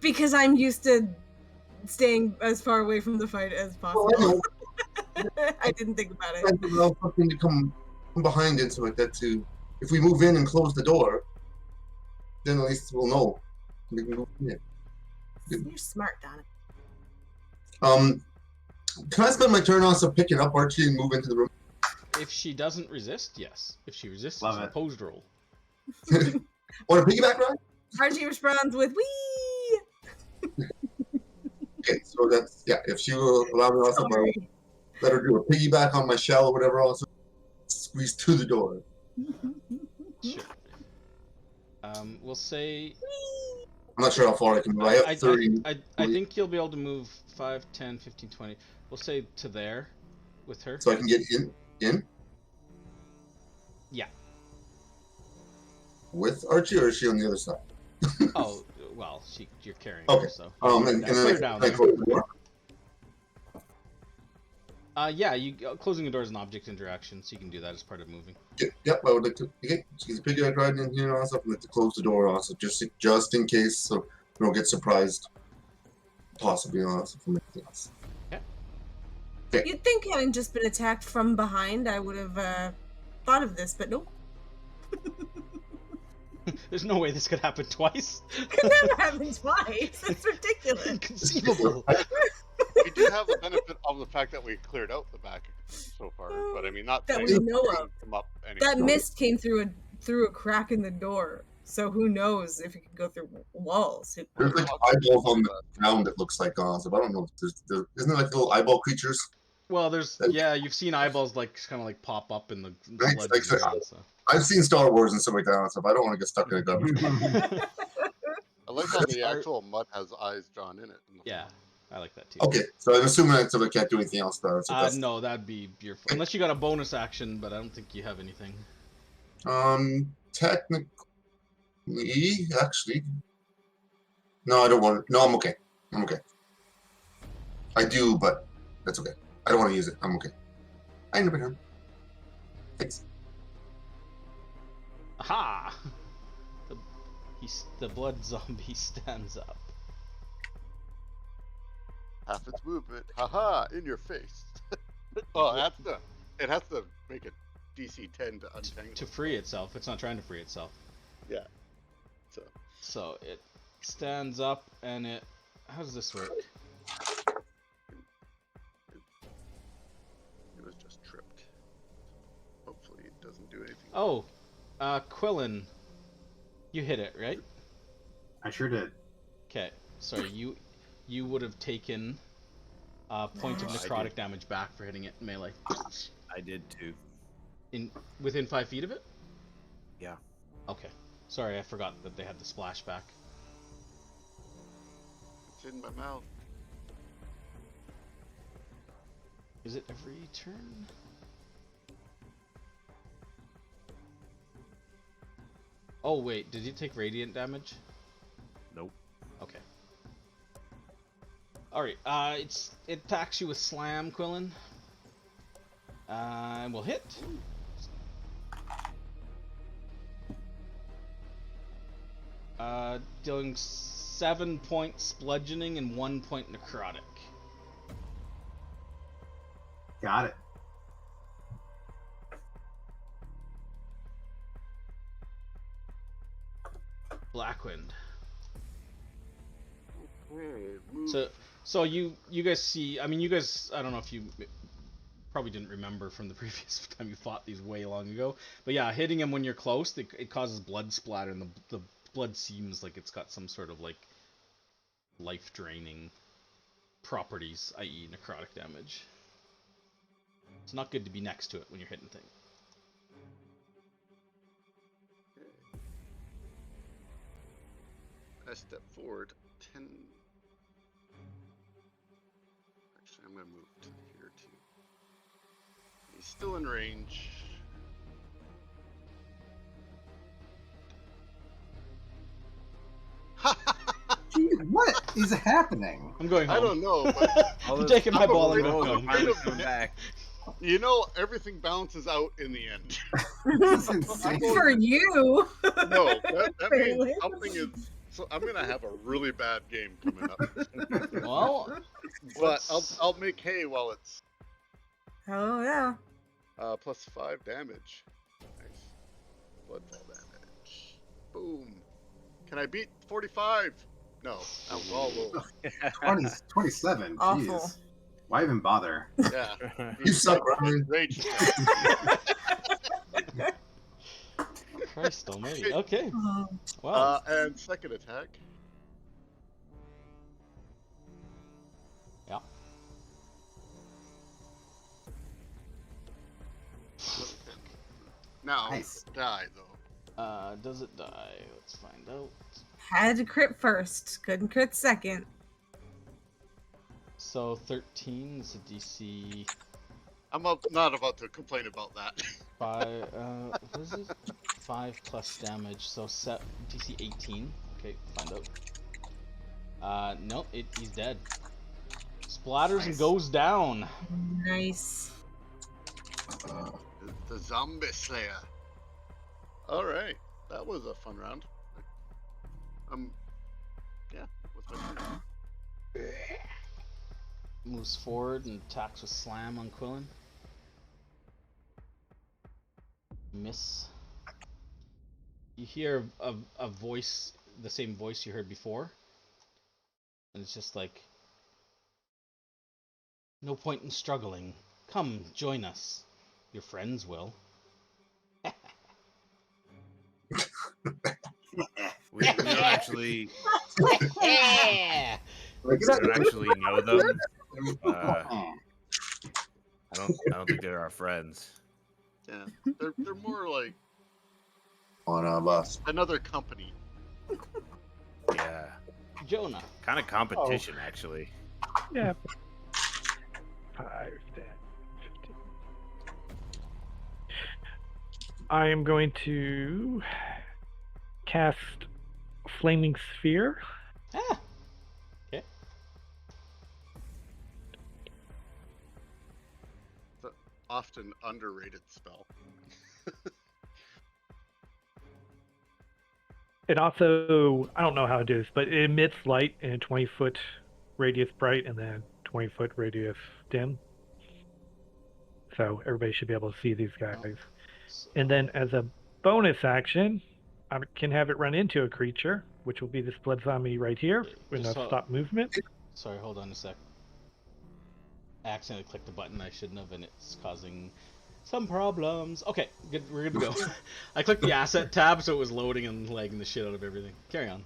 Because I'm used to staying as far away from the fight as Well, I possible. know. I didn't think about it. I think I'll something to come behind it so like that too. If we move in and close the door, then at least we'll know. We can move in. You're smart, Donna. Can I spend my turn also picking up Archie and move into the room? If she doesn't resist, yes. If she resists, Love it's an it. opposed roll. Want a piggyback ride? Archie responds with "Wee." Okay, so that's if she will allow me also, I'll Sorry. let her do a piggyback on my shell or whatever. Also, squeeze to the door. Sure. We'll say. I'm not sure how far I can move. I have 30. I think you'll be able to move 5, 10, 15, 20. We'll say to there with her. So I can get in Yeah. with Archie, or is she on the other side? Oh, well, you're carrying Okay. her, so. And Put then her down I there. close the door. Yeah, closing a door is an object interaction, so you can do that as part of moving. Yep, I would like to. Okay, she's a piggyback riding in here also. I'd like to close the door also, just in case, so we don't get surprised. Possibly also from anything else. Okay. You'd think having just been attacked from behind, I would have thought of this, but nope. There's no way this could happen twice. It could never happen twice. That's ridiculous. Inconceivable. We do have the benefit of the fact that we cleared out the back so far, but I mean, not That saying we it know couldn't of. come up anyway. That mist came through a crack in the door, so who knows if it can go through walls? There's like eyeballs on the ground. It looks like on. So I don't know. If there isn't there like little eyeball creatures. Well, you've seen eyeballs like kind of like pop up in the Right, sludge. like, and all that, so. I've seen Star Wars and stuff like that. So I don't want to get stuck in a garbage. I like how the actual mud has eyes drawn in it. Yeah, I like that too. Okay, so I'm assuming that I can't do anything else there. So No, that'd be your unless you got a bonus action, but I don't think you have anything. Technically, actually, no, I don't want. No, I'm okay. I'm okay. I do, but that's okay. I don't want to use it. I'm okay. I never done. Thanks. Aha! The blood zombie stands up. Half its movement, haha, in your face. Oh, it has to make a DC 10 to untangle. To free itself. It's not trying to free itself. Yeah. So it stands up and it. How does this work? It was just tripped. Hopefully it doesn't do anything. Oh, Quillen, you hit it, right? I sure did. Okay, sorry, you would have taken a point of necrotic damage back for hitting it melee. I did too. Within 5 feet of it? Yeah. Okay. Sorry, I forgot that they had the splashback. It's in my mouth. Is it every turn? Oh wait, did you take radiant damage? Nope. Okay. Alright, it attacks you with slam, Quillen. And we'll hit. Dealing 7 points bludgeoning and 1 point necrotic. Got it. Blackwind. Okay, move. So you guys see, I mean, you guys, I don't know if you probably didn't remember from the previous time you fought these way long ago, but yeah, hitting him when you're close, it causes blood splatter, and the blood seems like it's got some sort of like life draining properties, i.e. necrotic damage. It's not good to be next to it when you're hitting things. I step forward 10. Actually, I'm gonna move to here too. He's still in range. Gee, what is happening? I'm going home. I don't know, but I'm taking my ball and I'm going afraid home. of Come back. you know, everything balances out in the end. This is insane. For you. No, that means Really? something is. So I'm gonna have a really bad game coming up. Well, But I'll make hay while it's Oh yeah. +5 damage. Nice. Bloodfall damage. Boom. Can I beat 45? No. I'm all low. 27. Awful. Jeez. Why even bother? Yeah. You suck, Ryan. Rage. Christ almighty. Okay. Oh. Well, And second attack. yeah. Now, Nice. die though. Does it die? Let's find out. Had to crit first. Couldn't crit second. So 13 is a DC I'm not about to complain about that. 5. What is it? 5 plus damage. So set DC 18. Okay, find out. No, he's dead. splatters and goes down. Nice. The Zombie Slayer. All right, that was a fun round. Yeah, what's my turn? Moves forward and attacks with slam on Quillen. Miss. You hear a voice, the same voice you heard before, and it's just like, no point in struggling. Come, join us. Your friends will. We don't actually Yeah! Like, we don't actually know them. I don't think they're our friends. Yeah, they're more like one of us. another company. Yeah, Jonah. kind of competition actually. Yeah. 5, 10, 15. I am going to cast Flaming Sphere. Ah! Okay. The often underrated spell. It also, I don't know how to do this, but it emits light in a 20-foot radius bright and then 20-foot radius dim. So everybody should be able to see these guys. So, And then as a bonus action, I can have it run into a creature, which will be this blood zombie right here, Okay, with just a hold- stop movement. sorry, hold on a sec. I accidentally clicked the button I shouldn't have, and it's causing some problems. Okay, good. We're good to go. I clicked the asset tab, so it was loading and lagging the shit out of everything. Carry on.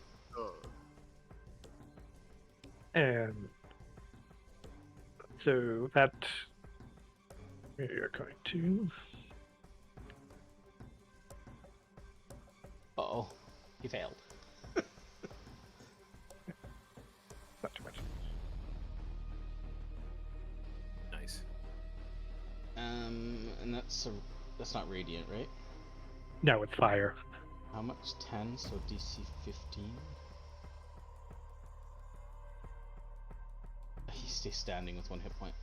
And so that we are going to. Uh-oh. He failed. Not too much. Nice. And that's not radiant, right? No, it's fire. How much? 10, so DC 15. He stays standing with 1 hit point.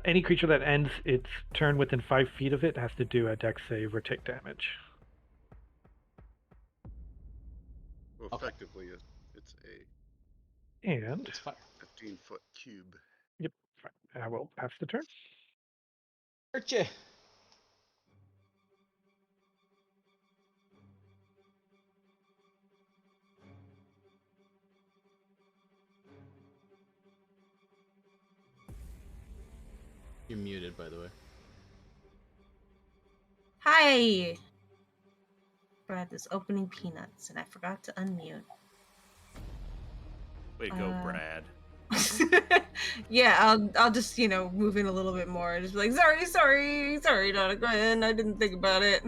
Any creature that ends its turn within 5 feet of it has to do a dex save or take damage. Well, Okay. effectively, it's a And It's fire. 15-foot cube. I will pass the turn. Hurt ya. You're muted, by the way. Hi. Brad was opening peanuts, and I forgot to unmute. Way to go, Brad. Yeah, I'll just move in a little bit more. Just be like, sorry, Donna Gwen. I didn't think about it.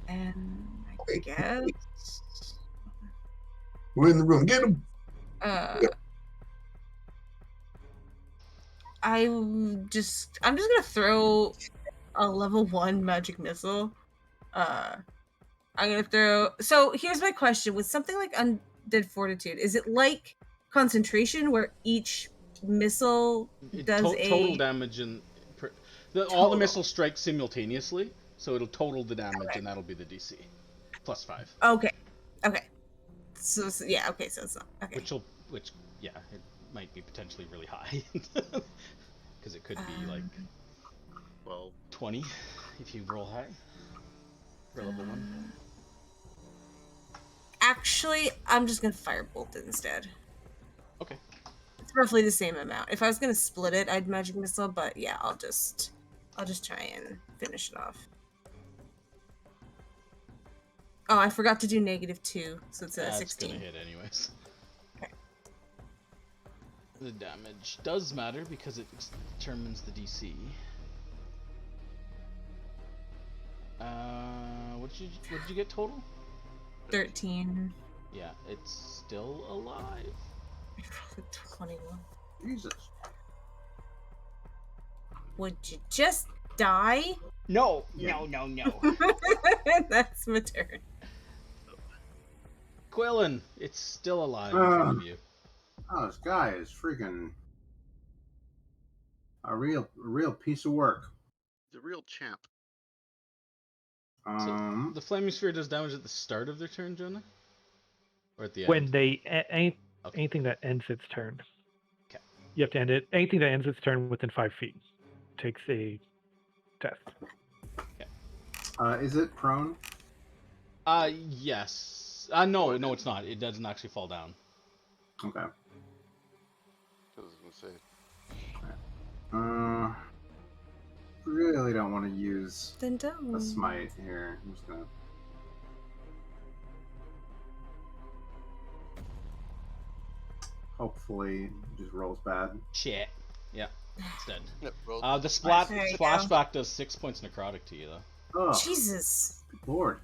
And I guess We're in the room. Get him. I'm just gonna throw a level 1 magic missile. I'm gonna throw. So here's my question: with something like Undead Fortitude, is it like concentration where each missile does total damage and all the missiles strike simultaneously, so it'll total the damage, and that'll be the DC plus 5. Okay. So yeah, okay, so it's not okay. Which it might be potentially really high, because it could be like 20 if you roll high for level 1. Actually, I'm just gonna firebolt it instead. Okay. It's roughly the same amount. If I was gonna split it, I'd magic missile, but yeah, I'll just try and finish it off. Oh, I forgot to do -2, so it's a 16. It's gonna hit anyways. Okay. The damage does matter because it determines the DC. What did you get total? 13. Yeah, it's still alive. 21. Jesus. Would you just die? No. That's my turn. Quillen, it's still alive in front of you. Oh, this guy is freaking a real piece of work. The real champ. So the flaming sphere does damage at the start of their turn, Jonah, or at the When end. they Okay. anything that ends its turn. Okay. You have to end it. Anything that ends its turn within 5 feet takes a test. Is it prone? Yes. No, it's not. It doesn't actually fall down. Okay. I was gonna say. Really don't want to use Then don't. a smite here. I'm just gonna. Hopefully, it just rolls bad. Shit. Yeah, it's dead. Yep, roll. The splat There you go. splashback does 6 points necrotic to you, though. Oh, Jesus. good lord!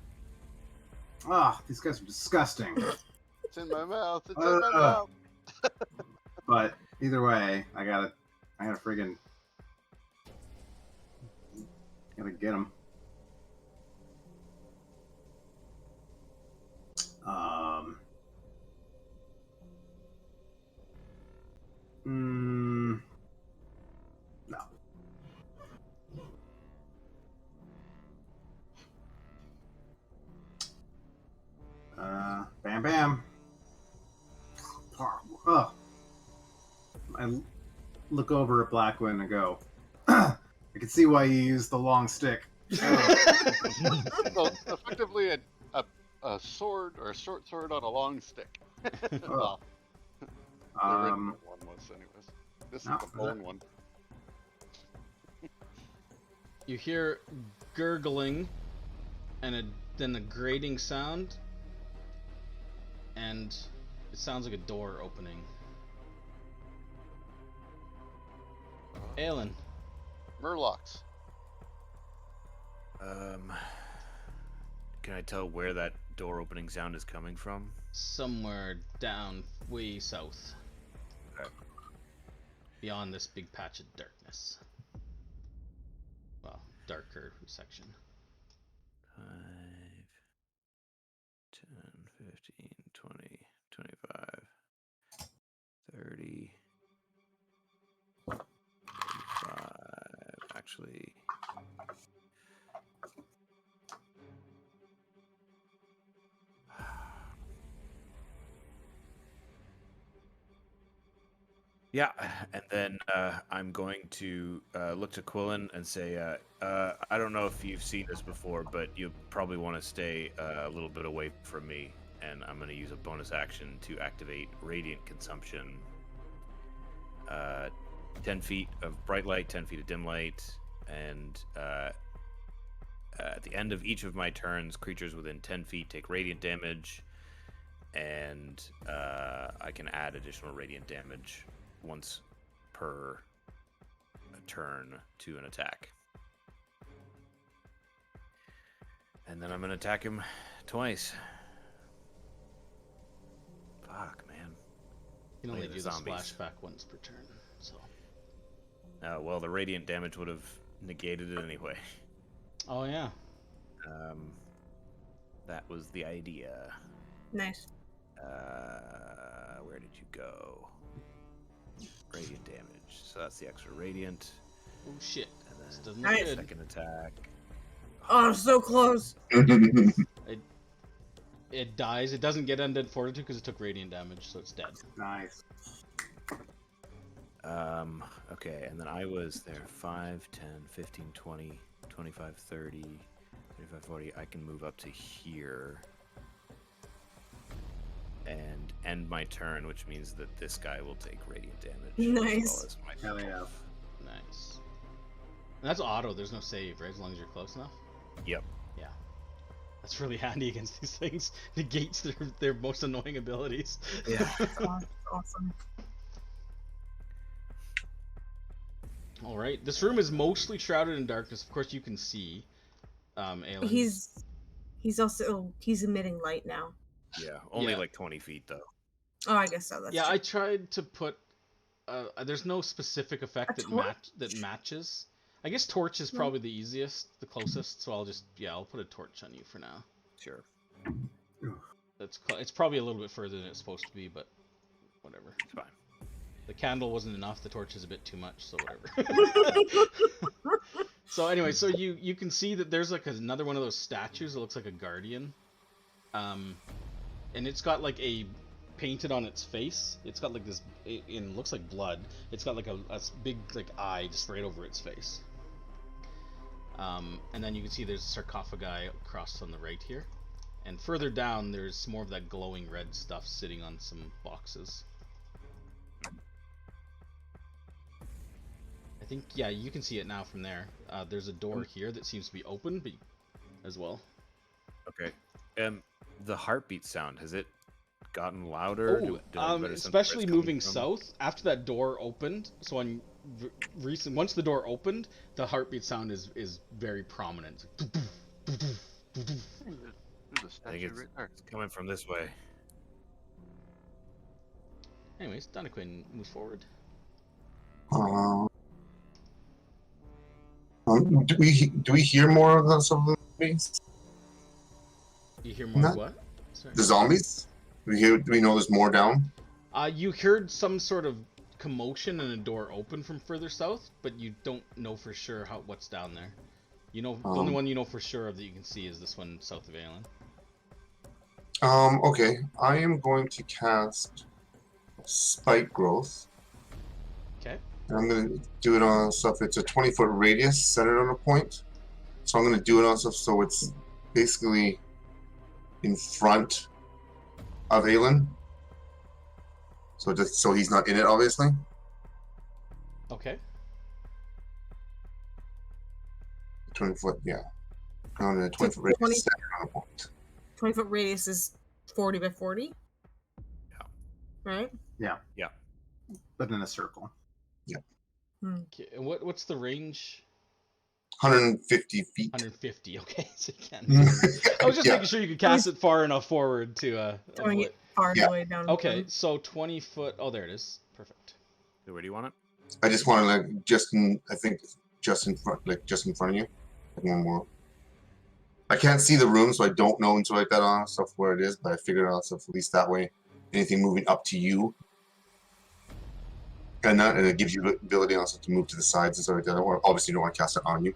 Ah, these guys are disgusting. It's in my mouth. It's in my mouth. But either way, I gotta friggin' gotta get him. No. Bam, bam. Oh. I look over at Blackwin and go, I can see why you use the long stick. So effectively, a sword or a short sword on a long stick. Well, the original one was, anyways. This no, is the bone one. You hear gurgling and then a grating sound, and it sounds like a door opening. Aelin. Murlocs. Can I tell where that door opening sound is coming from? Somewhere down way south. Okay. Beyond this big patch of darkness. Well, darker section. 5, 10, 15, 20, 25, 30, 35. Actually, yeah, and then I'm going to look to Quillen and say, I don't know if you've seen this before, but you probably want to stay a little bit away from me, and I'm going to use a bonus action to activate Radiant Consumption. 10 feet of bright light, 10 feet of dim light, and at the end of each of my turns, creatures within 10 feet take radiant damage, and I can add additional radiant damage once per turn to an attack. And then I'm going to attack him twice. Fuck, man. You can only Play do the the zombies. splashback once per turn, so. Well, the radiant damage would have negated it anyway. Oh yeah. That was the idea. Nice. Where did you go? Radiant damage. So that's the extra radiant. Oh shit. And This then doesn't look Nice. good. second attack. Oh, so close. It dies. It doesn't get undead fortitude because it took radiant damage, so it's dead. Nice. Okay, and then I was there 5, 10, 15, 20, 25, 30, 35, 40. I can move up to here and end my turn, which means that this guy will take radiant damage. Nice. As well as Hell myself. yeah. Nice. And that's auto. There's no save, right? As long as you're close enough. Yep. Yeah. That's really handy against these things. Negates their most annoying abilities. Yeah. Awesome. All right. This room is mostly shrouded in darkness. Of course, you can see. Aelin. He's emitting light now. Yeah. Only Yeah. like 20 feet though. Oh, I guess so. That's Yeah, true. I tried to put. There's no specific effect A that matches. I guess torch is probably the easiest, the closest. So I'll put a torch on you for now. Sure. It's probably a little bit further than it's supposed to be, but whatever. It's fine. The candle wasn't enough. The torch is a bit too much, so whatever. So anyway, so you can see that there's like another one of those statues that looks like a guardian, and it's got like a painted on its face. It's got like this, it looks like blood. It's got like a big like eye just right over its face. And then you can see there's a sarcophagi across on the right here, and further down there's more of that glowing red stuff sitting on some boxes. I think, yeah, you can see it now from there. There's a door here that seems to be open, but as well. Okay. The heartbeat sound, has it gotten louder? Especially moving south after that door opened. So on once the door opened, the heartbeat sound is very prominent. There's a I think statue right there. it's coming from this way. Anyways, Danaquin moves forward. Do we hear more of those of the zombies? You hear more of what? Sorry. The zombies? Do we know there's more down? You heard some sort of commotion and a door open from further south, but you don't know for sure what's down there. You know, the only one you know for sure of that you can see is this one south of Aelin. Okay. I am going to cast Spike Growth. Okay. And I'm going to do it on stuff. It's a 20-foot radius centered on a point. So I'm going to do it on stuff so it's basically in front of Aelin. So he's not in it, obviously. Okay. 20-foot, yeah. On a 20-foot radius centered on a point. 20-foot radius is 40 by 40? Yeah. Right? Yeah. Yeah. But in a circle. Yeah. Okay. And what's the range? 150 feet. 150. Okay, so you can. I was just making sure you could cast it far enough forward to. Throwing it far away down. Okay, so 20 foot. Oh, there it is. Perfect. So where do you want it? I just want to just in front, just in front of you. Like one more. I can't see the room, so I don't know until I get on stuff where it is. But I figured out stuff at least that way. Anything moving up to you, and it gives you the ability also to move to the sides and stuff like that. Obviously, you don't want to cast it on you,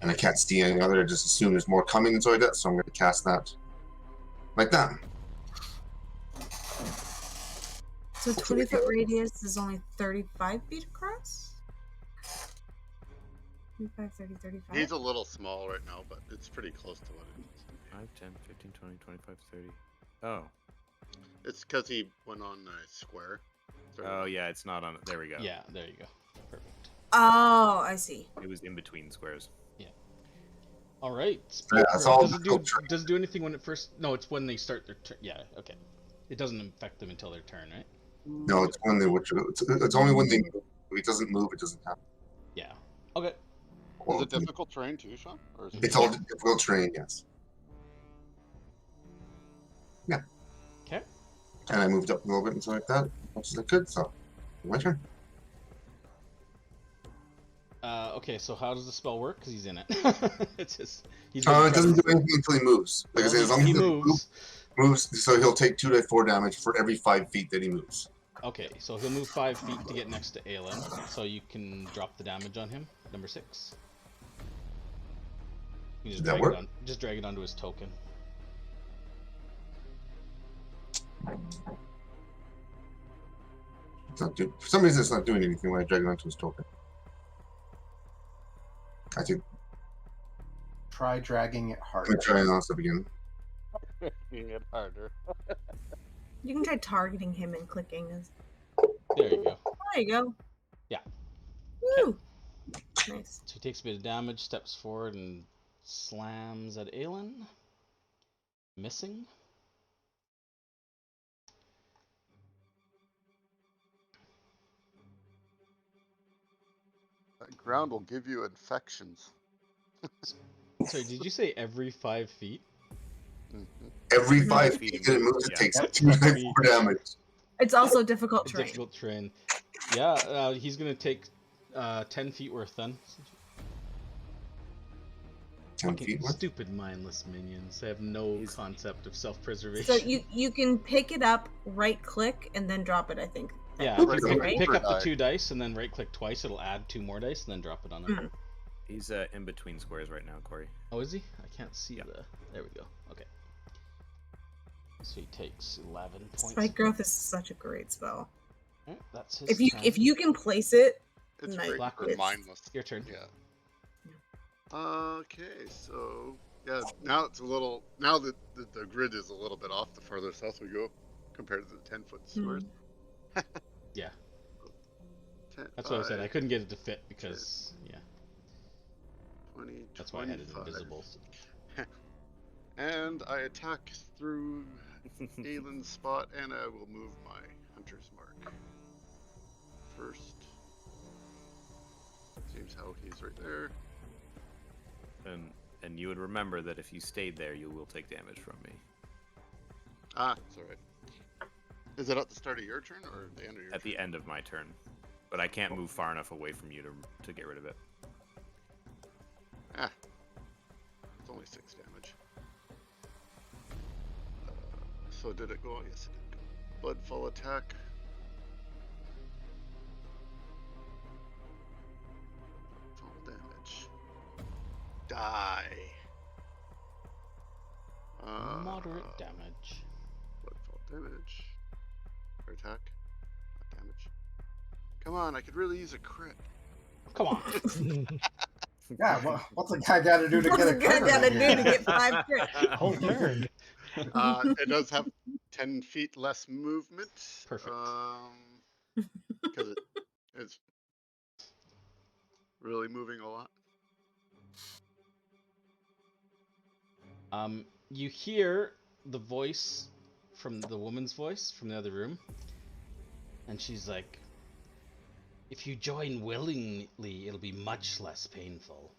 and I can't see any other. I just assume there's more coming and stuff like that. So I'm going to cast that like that. So 20-foot radius is only 35 feet across? 25, 30, 35? He's a little small right now, but it's pretty close to what it is. 5, 10, 15, 20, 25, 30. Oh. It's because he went on a square. Oh, yeah, it's not on it. There we go. Yeah, there you go. Perfect. Oh, I see. It was in between squares. All right. Yeah, it's all Does it do anything when it first? No, it's when they start their turn. Yeah. Okay. It doesn't affect them until their turn, right? No, it's when it's only when they move. If it doesn't move, it doesn't happen. Yeah. Okay. Is it difficult terrain too, Sean? Or is it It's all difficult terrain, yes. Yeah. Okay. And I moved up a little bit and stuff like that, as much as I could. So, my turn. Okay. So how does the spell work? Because he's in it. It's just he's. It doesn't do anything until he moves. Like I said, as long as he he moves, so he'll take 2d4 damage for every 5 feet that he moves. Okay, so he'll move 5 feet to get next to Aelin, so you can drop the damage on him. Number 6. You Does that work? Just drag it onto his token. It's not for some reason, it's not doing anything when I drag it onto his token. I think. Try dragging it I'm harder. gonna try and also begin. making it harder? You can try targeting him and clicking. There you go. There you go. Yeah. Woo! Nice. So he takes a bit of damage, steps forward, and slams at Aelin. Missing. That ground will give you infections. Sorry, did you say every 5 feet? Every 5 feet that it moves, it takes 2d4 damage. It's also difficult terrain. Difficult terrain. Yeah, he's gonna take 10 feet worth then. 10 Fucking feet worth. stupid mindless minions. They have no He's- concept of self-preservation. So you can pick it up, right click, and then drop it. I think. Yeah, That's if you Right, pick, right? pick up the Die. 2 dice and then right-click twice, it'll add 2 more dice and then drop it on him. Mhm. He's in between squares right now, Corey. Oh, is he? I can't see Yeah. the... There we go. Okay. So he takes 11 points. Spike growth is such a great spell. Alright, that's his If turn. you can place it, It's Nice. great Black for Witch. mindless. Your turn. Yeah. Okay, so yeah, now it's a little. Now that the grid is a little bit off the farther south we go, compared to the 10-foot squares. Yeah. 10, That's what I said. I 5, couldn't get it to fit because, yeah, 20, that's why I had it 25. invisible. And I attack through Aylin's spot, and I will move my hunter's mark first. Seems how he's right there. And you would remember that if you stayed there, you will take damage from me. Ah, it's alright. Is it at the start of your turn or the end of your At the end of my turn. But I can't move far enough away from you to get rid of it. Ah. It's only 6 damage. So did it go? Yes, it did go. Bloodfall attack. Fall damage. Die. Moderate damage. Bloodfall damage. Or attack. Not damage. Come on, I could really use a crit. Come on. Yeah, what's a guy got to do to what's get a a guy crit gotta right do here? to get 5 crit? Whole turn. It does have 10 feet less movement. Perfect. Because it's really moving a lot. You hear the voice from the woman's voice from the other room, and she's like, "If you join willingly, it'll be much less painful."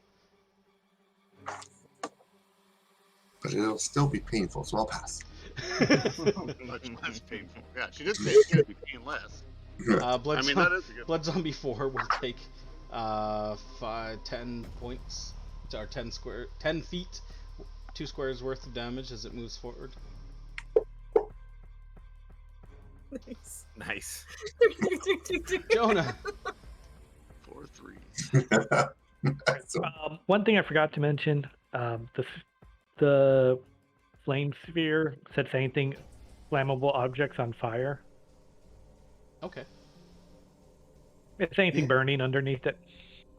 But it'll still be painful, so I'll pass. Much less painful. Yeah, she did say it's going to be painless. Blood, I mean, that is a good. Blood Zombie 4 will take 10 points, or 10 feet, 2 squares worth of damage as it moves forward. Nice. Nice. Jonah! 4 3. So, One thing I forgot to mention, the flame sphere sets anything flammable objects on fire. Okay. It's anything Yeah. burning underneath it.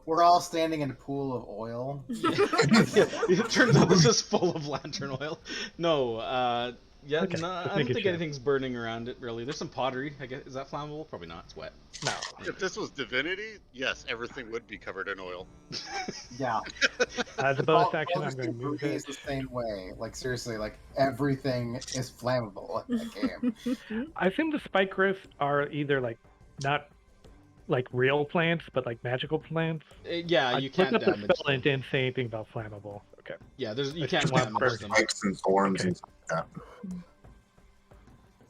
We're all standing in a pool of oil. Yeah, it turns out this is full of lantern oil. No, yeah, Okay, no, just I don't making think sure. anything's burning around it, really. There's some pottery, I guess. Is that flammable? Probably not, it's wet. No. If this was Divinity, yes, everything would be covered in oil. Yeah. As a bonus All action, I'm this going to move movie it. is the same way. Like seriously, like everything is flammable in that game. I assume the spike growths are either like not like real plants, but like magical plants. Yeah, I you looked can't up the damage spell and it them. didn't say anything about flammable. Okay. Yeah, you I can't just want damage first. them. spikes and thorns Okay. and stuff like that.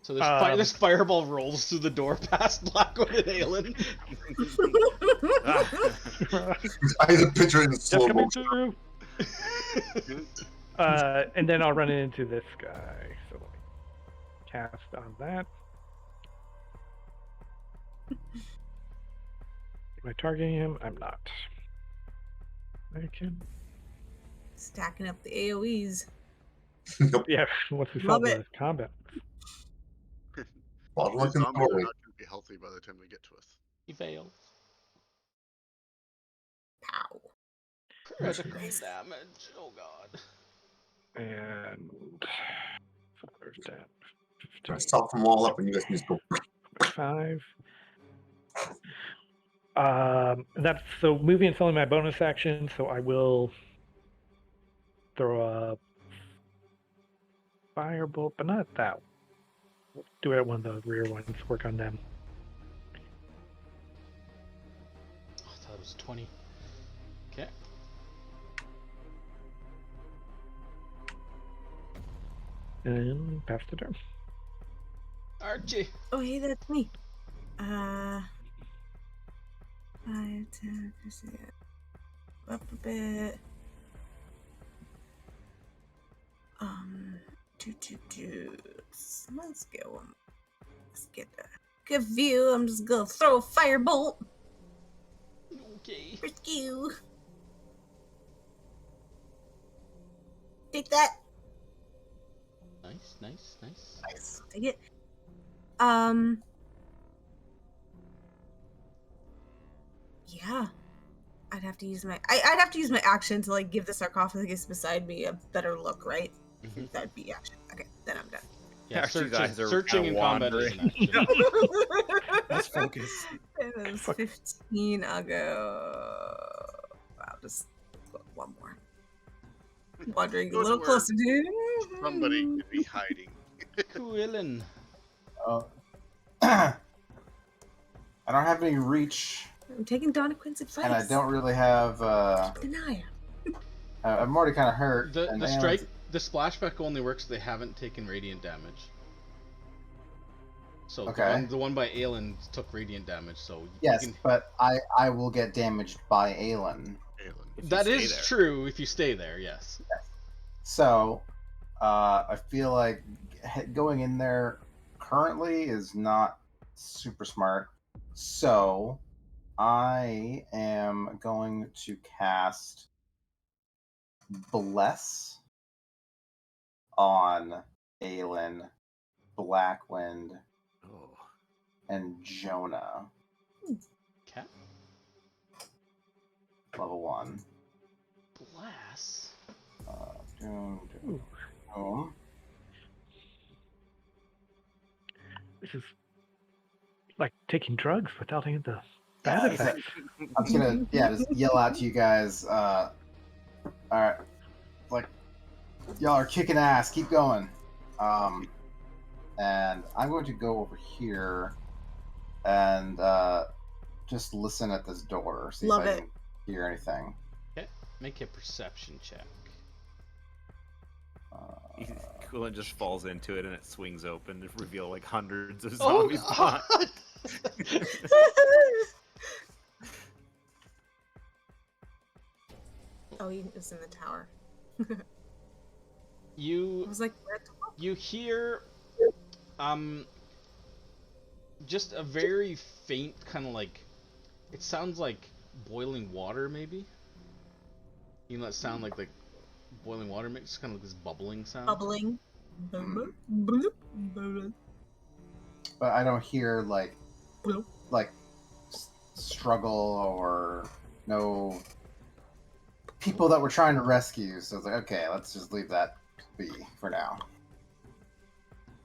So this Um, fireball rolls through the door past Blackwood and Aelin. I had a picture in Just slow coming motion. through. And then I'll run into this guy. So let me cast on that. Am I targeting him? I'm not. I can. Stacking up the AoEs. Nope. Yeah, once we Love solve it. the combat. Bottom These looking zombies are doorway. not going to be healthy by the time they get to us. He failed. Pow. Critical damage. Oh god. And so there's that. I stop them all up and you guys can just go. 5. That's so moving is only my bonus action, so I will throw a firebolt, but not that. We'll do it at one of the rear ones. Work on them. Oh, I thought it was 20. Okay. And pass the turn. Archie. Oh, hey, that's me. 5, 10, up a bit. Let's go. Let's get a good view. I'm just gonna throw a firebolt. Okay. Frisk you. Take that. Nice, nice, nice. Nice. Take it. Yeah. I'd have to use my action to like give the sarcophagus beside me a better look, right? I think that'd be action. Okay, then I'm done. Yeah, Archie's eyes are searching in kinda combat is an action. Let's focus. It was 15. I'll go. I'll just go one more. Wandering a Go to little where closer, dude. Somebody could be hiding. Quillin. I don't have any reach, I'm taking Donna Quinn's advice. and I don't really have. Deny him. I'm already kind of hurt. The and the splashback only works if they haven't taken radiant damage. So Okay. the one by Aelin took radiant damage, so Yes, you can, but I will get damaged by Aelin. Aelin. that is true if you stay there. Yes. So, I feel like going in there currently is not super smart. So, I am going to cast Bless on Aelin, Blackwind, Oh. and Jonah. Okay. Level 1. Blast. This is like taking drugs without any of the bad Yeah, effects. I'm just gonna just yell out to you guys. Alright, like y'all are kicking ass. Keep going. And I'm going to go over here and just listen at this door. See Love if I it. can hear anything. Okay. Make a perception check. Coolant just falls into it and it swings open to reveal like hundreds of Oh zombies behind. God! Oh, he was in the tower. I You was like, where the fuck? you hear just a very faint kind of like, it sounds like boiling water maybe. You know that sound like boiling water makes kind of like this bubbling sound. Bubbling. Mm. Bloop, bloop. But I don't hear like Bloop. struggle or no people that we're trying to rescue. So it's like, okay, let's just leave that be for now.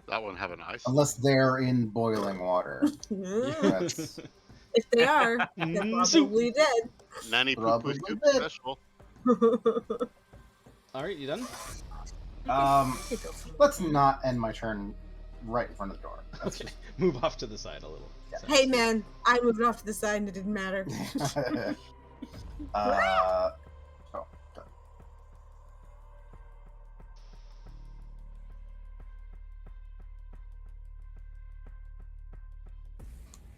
That one have an ice. Unless they're in boiling water. That's If they are, they're probably dead. Nanny Poo Probably Poo Scoop did. special. All right, you done? let's not end my turn right in front of the door. That's Okay, move off to the side a little. Hey man, I moved off to the side and it didn't matter. just... done.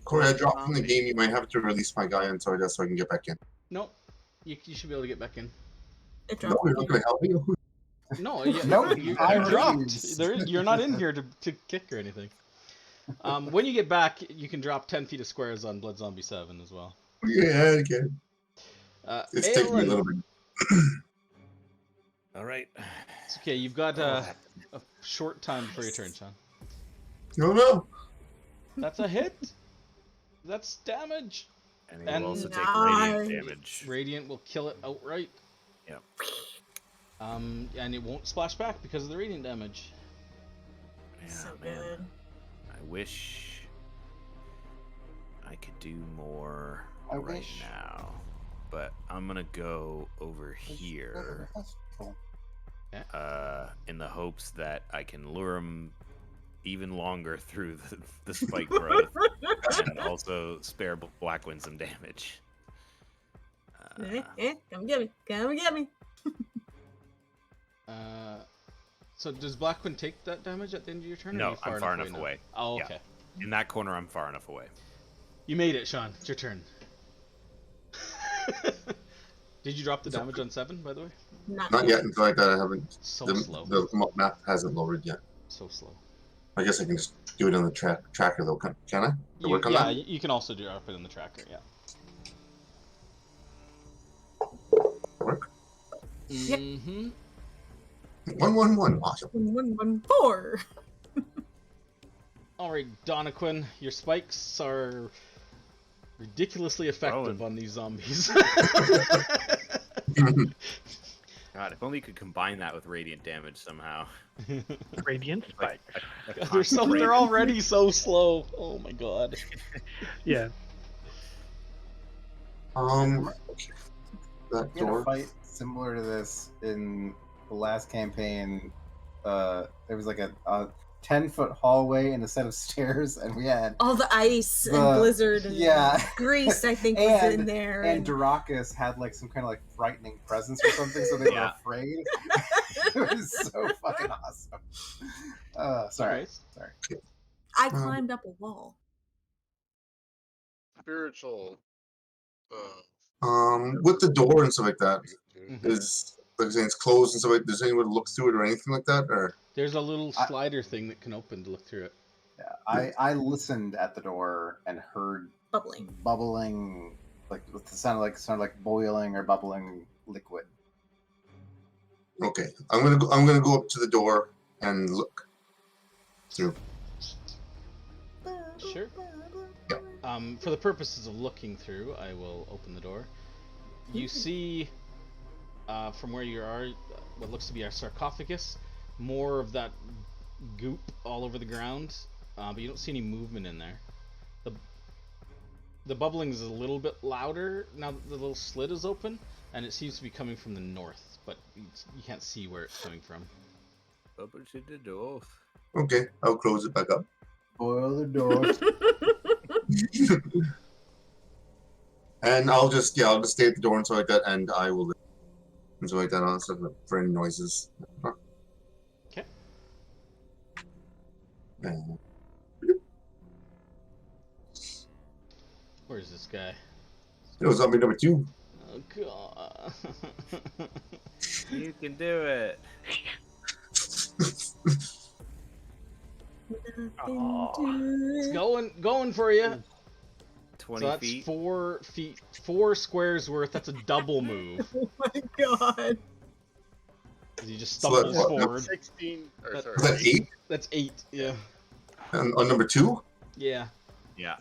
Corey, I dropped from the game. You might have to release my guy until that so I can get back in. Nope. You should be able to get back in. It No, dropped. you're not going to help me. No, Nope, you I dropped. refuse. You're not in here to kick or anything. When you get back, you can drop 10 feet of squares on Blood Zombie 7 as well. Yeah, again. It's taking me a little Aelin, bit. All right. it's okay. You've got a short time before your turn, Sean. No. That's a hit. That's damage. And he And- will also take Nice. radiant damage. Radiant will kill it outright. Yep. And it won't splash back because of the radiant damage. Yeah, So man. good. I wish I could do more I right wish. now, but I'm gonna go over here in the hopes that I can lure him even longer through the spike growth and also spare Blackwind some damage. Come get me. Come get me. So does Blackwind take that damage at the end of your turn? or No, are you I'm far enough now? away. Oh, Yeah. okay. In that corner, I'm far enough away. You made it, Sean. It's your turn. Did you drop the damage on 7, by the way? Not yet, until I haven't. So slow. The map hasn't loaded yet. So slow. I guess I can just do it on the tracker though. Can I? To work on that? You can also drop it in the tracker. Yeah. Work. Mm-hmm. 111. Awesome. 114. All right, Donna your spikes are ridiculously effective on these zombies. God, if only you could combine that with radiant damage somehow. Radiant spike. They're already so slow. Oh my god. Yeah. That We had a door. fight similar to this in the last campaign. There was like a 10-foot hallway and a set of stairs, and we had All the ice and blizzard and grease, I think, was in there. And Durakus had like some kind of like frightening presence or something, so they were afraid. It was so fucking awesome. Sorry. I climbed up a wall. Spiritual. With the door and stuff like that, Mhm. is like saying it's closed and stuff like. Does anyone look through it or anything like that, or? There's a little slider thing that can open to look through it. Yeah, I listened at the door and heard bubbling, like with the sound like boiling or bubbling liquid. Okay, I'm gonna go up to the door and look through. Sure. For the purposes of looking through, I will open the door. You see, from where you are, what looks to be our sarcophagus, more of that goop all over the ground, but you don't see any movement in there. The bubbling is a little bit louder now that the little slit is open, and it seems to be coming from the north, but you can't see where it's coming from. Open to the door. Okay, I'll close it back up. Boil the door. And I'll just stay at the door and stuff like that, and I will and stuff like that on stuff for any noises. Okay. Where's this guy? Zombie number 2. Oh god. You can do it. It's going for you. 20 so that's feet. 4 feet, 4 squares worth. That's a double move. Oh my god. He just stumbles forward. 16. Or, sorry. Was that 8? That's 8. Yeah. And on number 2? Yeah. Yeah.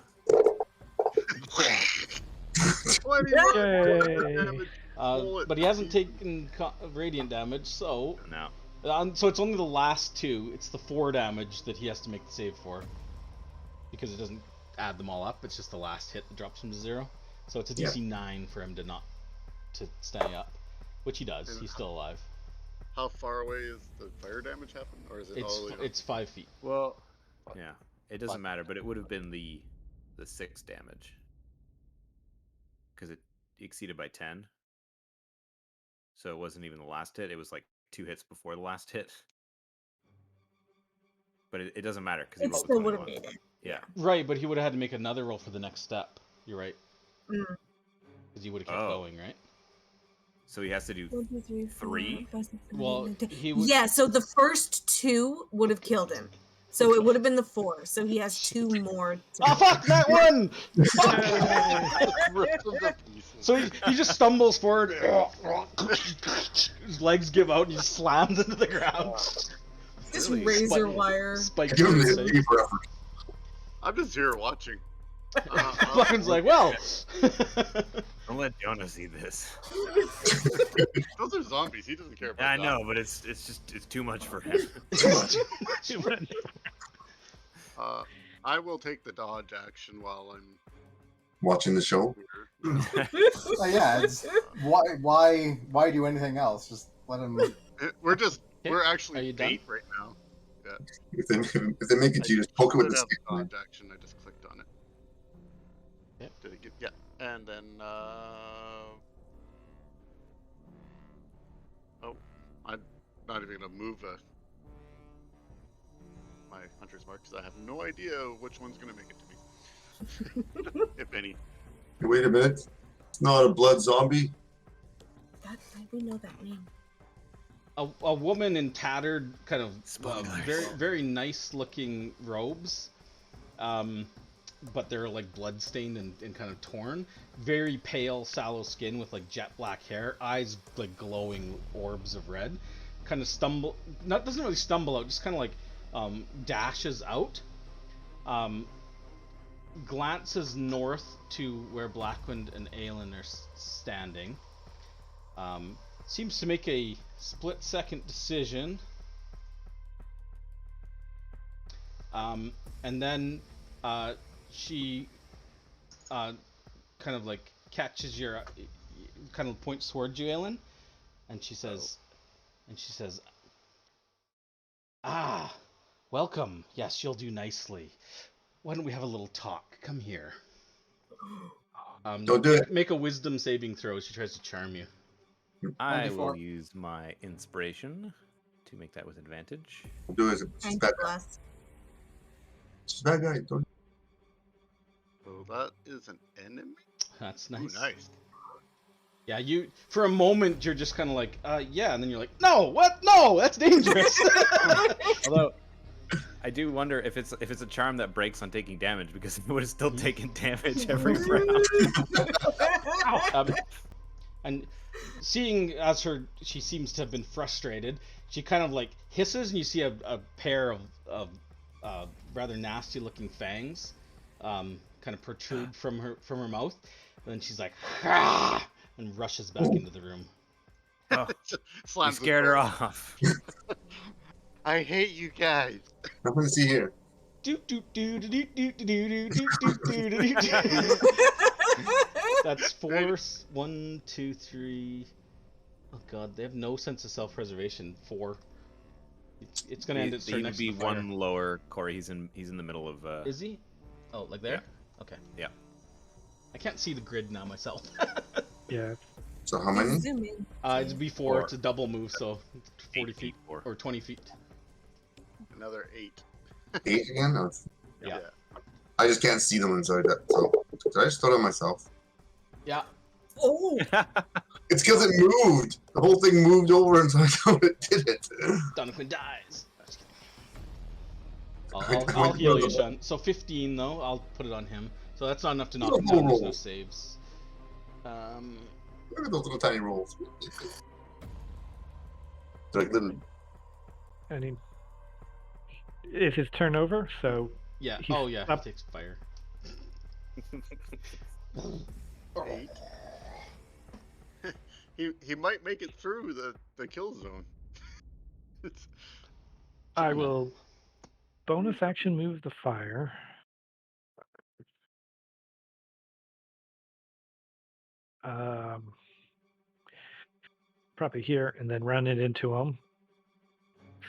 20 Yay. But he hasn't taken radiant damage, so No. so it's only the last 2. It's the 4 damage that he has to make the save for, because it doesn't add them all up. It's just the last hit that drops him to 0. So it's a DC 9 for him to stay up, which he does. He's still alive. How far away is the fire damage happen, or is it It's 5 feet. Well, yeah. It doesn't matter, but it would have been the 6 damage. Because it exceeded by 10. So it wasn't even the last hit. It was like 2 hits before the last hit. But it doesn't matter because he It rolled still a would have 21. made it. Yeah. Right, but he would have had to make another roll for the next step. You're right. Mm. Because he would have kept going, right? So he has to do 3? Well, he would... Yeah, so the first 2 would have killed him. So it would have been the 4. So he has 2 more. Oh fuck, that one! So he just stumbles forward. His legs give out and he slams into the ground. Just Really? razor wire. Spike. Give him the deep effort. I'm just here watching. Fuckin's like, well. Don't let Jonah see this. Those are zombies. He doesn't care about I that. know, but it's too much for him. I will take the dodge action while I'm Watching the show. here. Yeah, it's, why do anything else? Just let him. We're Okay, are actually you done? bait right now. Yeah. If they make it to you, just poke it with the Did have stick. dodge action. I just clicked on it. Yep. Did it get? Yeah. And then I'm not even gonna move my hunter's mark because I have no idea which one's gonna make it to me, if any. Wait a minute. It's not a blood zombie. we know that name. A woman in tattered, kind of Spoilers. very nice looking robes, but they're like bloodstained and kind of torn. Very pale, sallow skin with like jet black hair, eyes like glowing orbs of red. Kind of doesn't really stumble out, just kind of like dashes out. Glances north to where Blackwind and Aelin are standing. Seems to make a split-second decision. And then she kind of like catches your, kind of points towards you, Aelin, and she says, "Ah, welcome. Yes, you'll do nicely. Why don't we have a little talk? Come here." Don't do it. Make a wisdom saving throw as she tries to charm you. I 24. will use my inspiration to make that with advantage. Don't do it. She's a bad guy. Bless. She's a bad guy. Don't. So that is an enemy? That's Ooh, nice. nice. Yeah, you for a moment you're just kind of like, yeah, and then you're like, no, what? No, that's dangerous. Although, I do wonder if it's a charm that breaks on taking damage, because it would have still taken damage every round. And seeing as she seems to have been frustrated, she kind of like hisses, and you see a pair of rather nasty looking fangs kind of protrude from her mouth. And then she's like, "Ah!" and rushes back into the room. Oh, you Slams the scared her door. off. I hate you guys. Nothing to see here. That's 4. 1, 2, 3. Oh god, they have no sense of self-preservation. 4. It's gonna end its turn He'd next be to the fire. one lower, Corey. He's in the middle of. Is he? Oh, like there? Yeah. Okay. Yeah. I can't see the grid now myself. Yeah. So how many? Zoom in. It's B4. Four. It's a double move, so 40 8 feet or or 20 feet. Another 8. 8 again? No, Yeah. I just can't see them inside that. So did I just throw it myself? Yeah. Oh, It's because it moved. The whole thing moved over, and so I thought it did it. Donovan dies. Just kidding. I'll heal you, Sean. So 15 though. I'll put it on him. So that's not enough to knock him down. There's no saves. Look at those little tiny rolls. They're like little. And he is his turn over, so Yeah. He's Oh yeah. up. He takes fire. 8. He might make it through the kill zone. I will bonus action move the fire. Probably here, and then run it into him.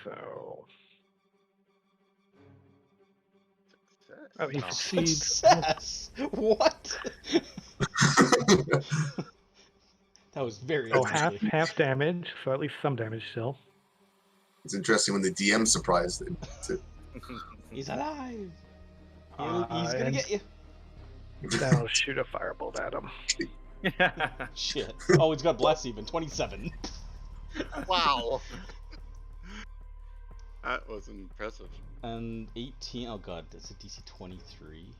So, oh, he Success. succeeds. Success. What? That was very Oh, unlikely. half damage, so at least some damage still. It's interesting when the DM surprised it. He's alive. He's gonna And get you. then I'll shoot a firebolt at him. Shit. Oh, he's got bless even. 27. Wow. That was impressive. And 18. Oh god, that's a DC 23.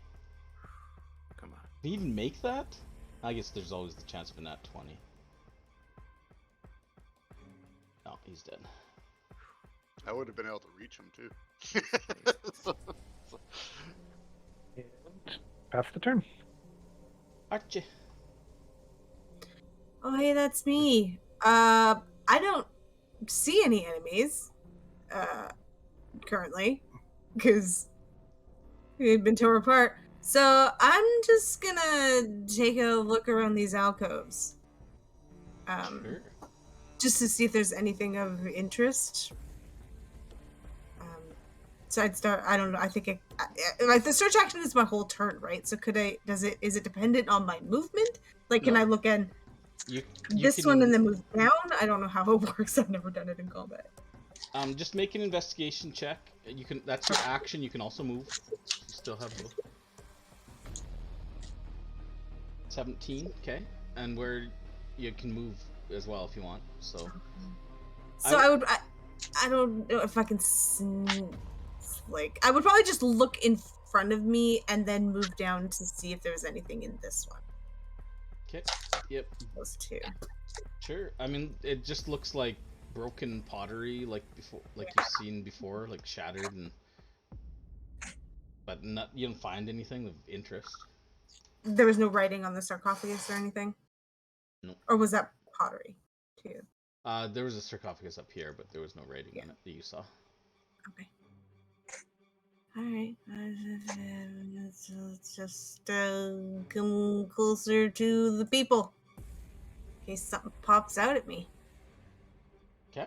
Come on. Did he even make that? I guess there's always the chance of a nat 20. Oh, he's dead. I would have been able to reach him too. And pass the turn. Archie. oh, hey, that's me. I don't see any enemies currently because we've been torn apart. So I'm just gonna take a look around these alcoves, Sure. just to see if there's anything of interest. So I'd start. I don't know. I think like the search action is my whole turn, right? So could I? Is it dependent on my movement? Like, can No. I look at You this can, one and then move down? I don't know how it works. I've never done it in combat. just make an investigation check. You can. That's your action. You can also move. You still have both. 17. Okay. And where you can move as well if you want. So So I don't know if I can like I would probably just look in front of me and then move down to see if there was anything in this one. okay, yep, Those two. sure. I mean, it just looks like broken pottery, like before, like you've seen before, like shattered, and but not you don't find anything of interest. There was no writing on the sarcophagus or anything? No. Or was that pottery too? There was a sarcophagus up here, but there was no writing on it that you saw. Okay. Alright. Let's just come closer to the people. In case something pops out at me. Okay.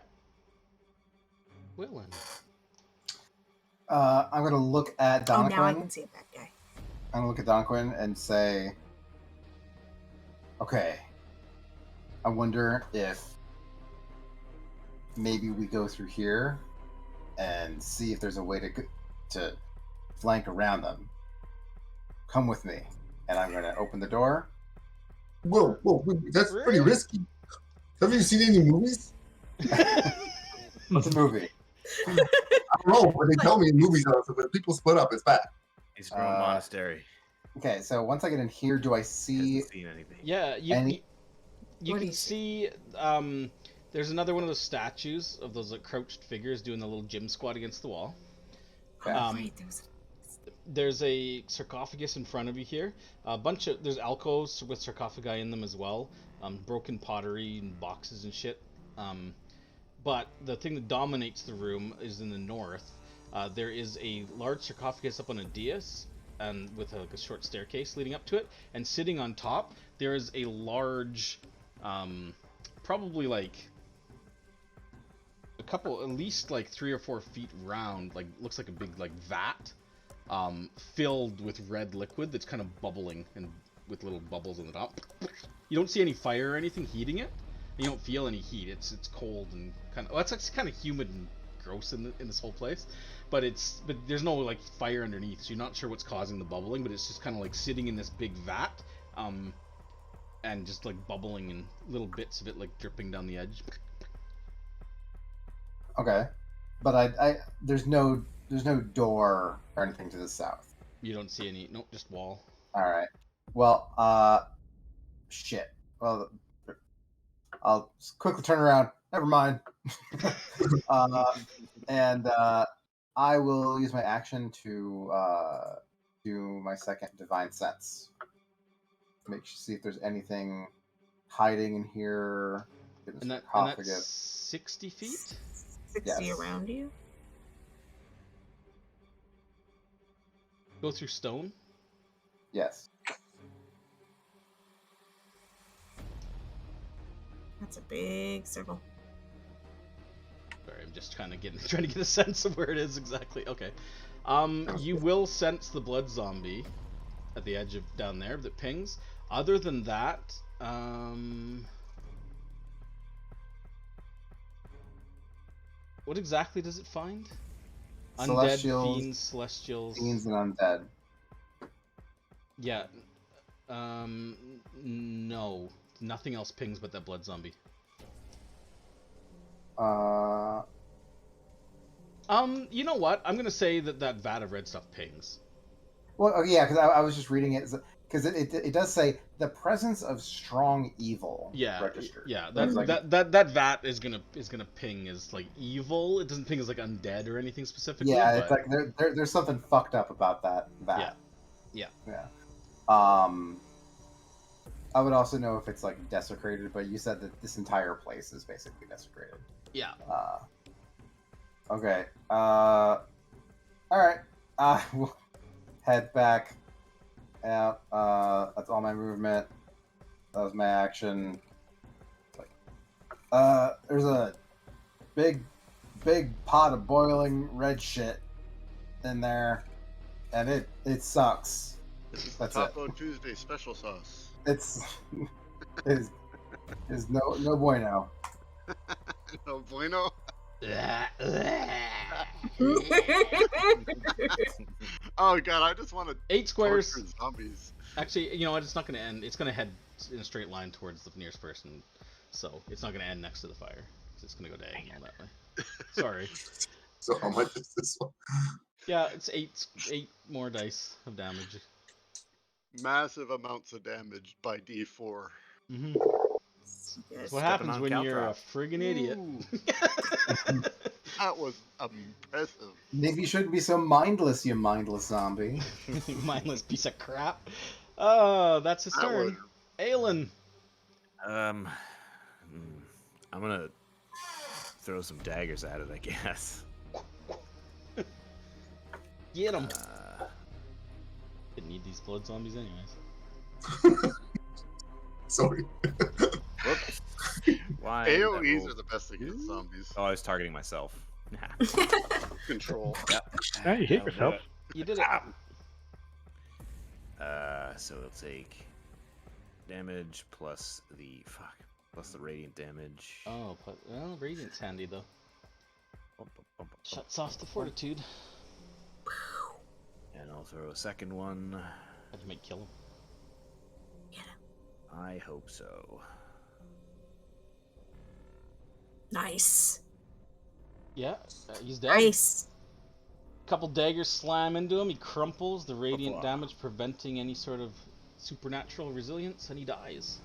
Willen. I'm gonna look at Oh, now I Donquin. can see a bad guy. I'm gonna look at Donquin and say, okay, I wonder if maybe we go through here and see if there's a way to flank around them. Come with me, and I'm gonna open the door. Whoa, that's pretty risky. Have you seen any movies? What's a movie? I don't know, but they tell me in movies also, when people split up, it's bad. He's from a monastery. Okay, so once I get in here, do I He see? hasn't seen anything. Yeah, you Any- you What do can you see there's another one of those statues of those like crouched figures doing a little gym squat against the wall. Okay. Right, there was There's a sarcophagus in front of you here. There's alcoves with sarcophagi in them as well. Broken pottery and boxes and shit. But the thing that dominates the room is in the north. There is a large sarcophagus up on a dais, and with a short staircase leading up to it. And sitting on top, there is a large, probably like a couple, at least like 3 or 4 feet round, like looks like a big like vat, filled with red liquid that's kind of bubbling and with little bubbles on the top. You don't see any fire or anything heating it. You don't feel any heat. It's cold and kind of. Well, it's kind of humid and gross in this whole place, but there's no like fire underneath, so you're not sure what's causing the bubbling. But it's just kind of like sitting in this big vat, and just like bubbling and little bits of it like dripping down the edge. Okay, but I there's no door or anything to the south. You don't see any. Nope, just wall. All right. Well, shit. Well, I'll quickly turn around. Never mind. And I will use my action to do my second divine sense. See if there's anything hiding in here. And that's 60 feet. 60 Yes. around you. Go through stone. Yes. That's a big circle. Sorry, I'm just trying to get a sense of where it is exactly. Okay. You will sense the blood zombie at the edge of down there that pings. Other than that, what exactly does it find? Undead, Celestials, fiends, celestials. Fiends and undead. Yeah. No. Nothing else pings but that blood zombie. You know what? I'm gonna say that vat of red stuff pings. Well, yeah, because I was just reading it because it does say the presence of strong evil. Yeah, registered. yeah. That's like, That vat is gonna ping as like evil. It doesn't ping as like undead or anything specifically. yeah, but... it's like there's something fucked up about that vat. Yeah. I would also know if it's like desecrated, but you said that this entire place is basically desecrated. Yeah. Okay. All right. We'll head back out. That's all my movement. That was my action. There's a big pot of boiling red shit in there, and it sucks. That's it. Taco Tuesday special sauce. It's is no bueno. No bueno. Oh god, I just want to 8 squares. torture zombies. Actually, you know what? It's not gonna end. It's gonna head in a straight line towards the nearest person. so it's not gonna end next to the fire. 'Cause it's gonna go diagonal that way. Sorry. So how much is this one? Yeah, it's eight more dice of damage. Massive amounts of damage by D4. Mm-hmm. Yes. That's what Stepping happens on when you're a Caltrop. friggin' idiot. That was impressive. Maybe you shouldn't be so mindless, you mindless zombie. Mindless piece of crap. Oh, that's his That turn. Aelin. I'm gonna throw some daggers at it, I guess. Get him. Uh, Didn't need these blood zombies anyways. Sorry. whoops. Why? AoEs are the best against zombies. Oh, I was targeting myself. Control. Hey, you hit That'll do yourself. You did it. So it'll take damage plus the radiant damage. Oh, but well, radiant's handy though. Shuts off the fortitude. And I'll throw a second one. That might kill him. I hope so. Nice. Yeah, he's dead. Nice. Couple daggers slam into him. He crumples. The radiant damage preventing any sort of supernatural resilience, and he dies.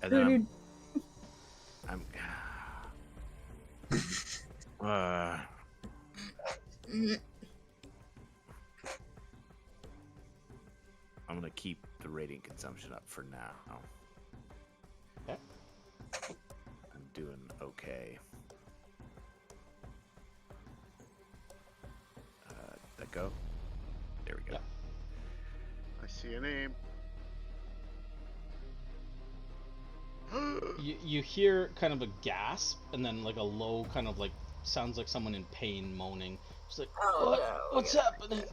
And then I'm I'm gonna keep the radiant consumption up for now. Okay. I'm doing okay. Let go. There we go. Yep. I see a name. You hear kind of a gasp, and then like a low kind of like sounds like someone in pain moaning. Just like, Oh, what? no. What's happening?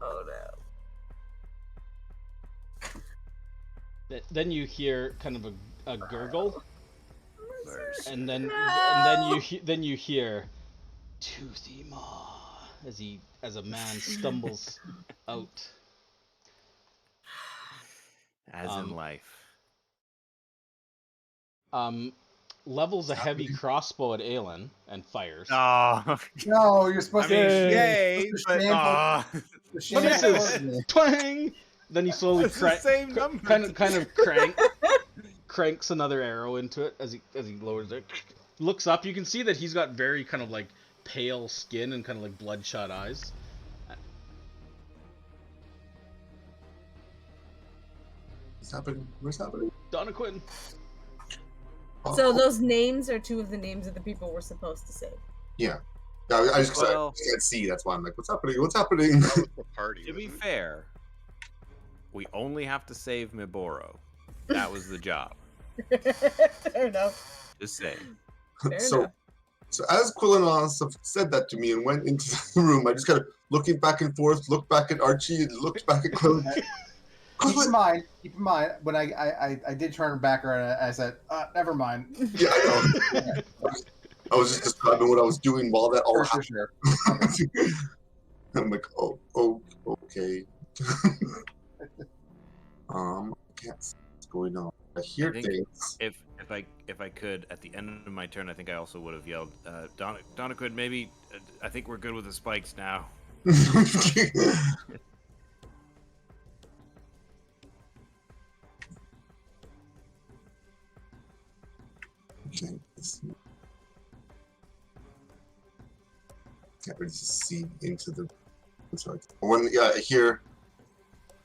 Oh no. Then you hear kind of a gurgle, Mercy. and then you hear Toothy Maw as a man stumbles out. As in life. Levels a heavy crossbow at Aelin and fires. Oh, No, you're supposed to. yay! You're But shameful. Misses! Twang! Then he slowly It's the same number. kind of cranks another arrow into it as he lowers it. Looks up, you can see that he's got very kind of like pale skin and kind of like bloodshot eyes. What's happening? What's happening? Donna-Quinn. So those names are two of the names of the people we're supposed to save. Yeah. Yeah, I just Well- can't see. That's why I'm like, what's happening? What's happening? That was the party. To be wasn't it? fair, we only have to save Miboro. That was the job. Fair enough. Just saying. Fair so, enough. so as Quillan said that to me and went into the room, I just kind of looking back and forth, looked back at Archie and looked back at Quillan. Keep in mind, when I did turn back around, I said, "Never mind." Yeah, I know. I was just describing what I was doing while that all happened. Sure. I'm like, oh, okay. I can't see what's going on. I hear I think things. If I could, at the end of my turn, I think I also would have yelled, Donna-Quinn, maybe, I think we're good with the spikes now. Okay. Can't really see into the. Sorry. When I hear.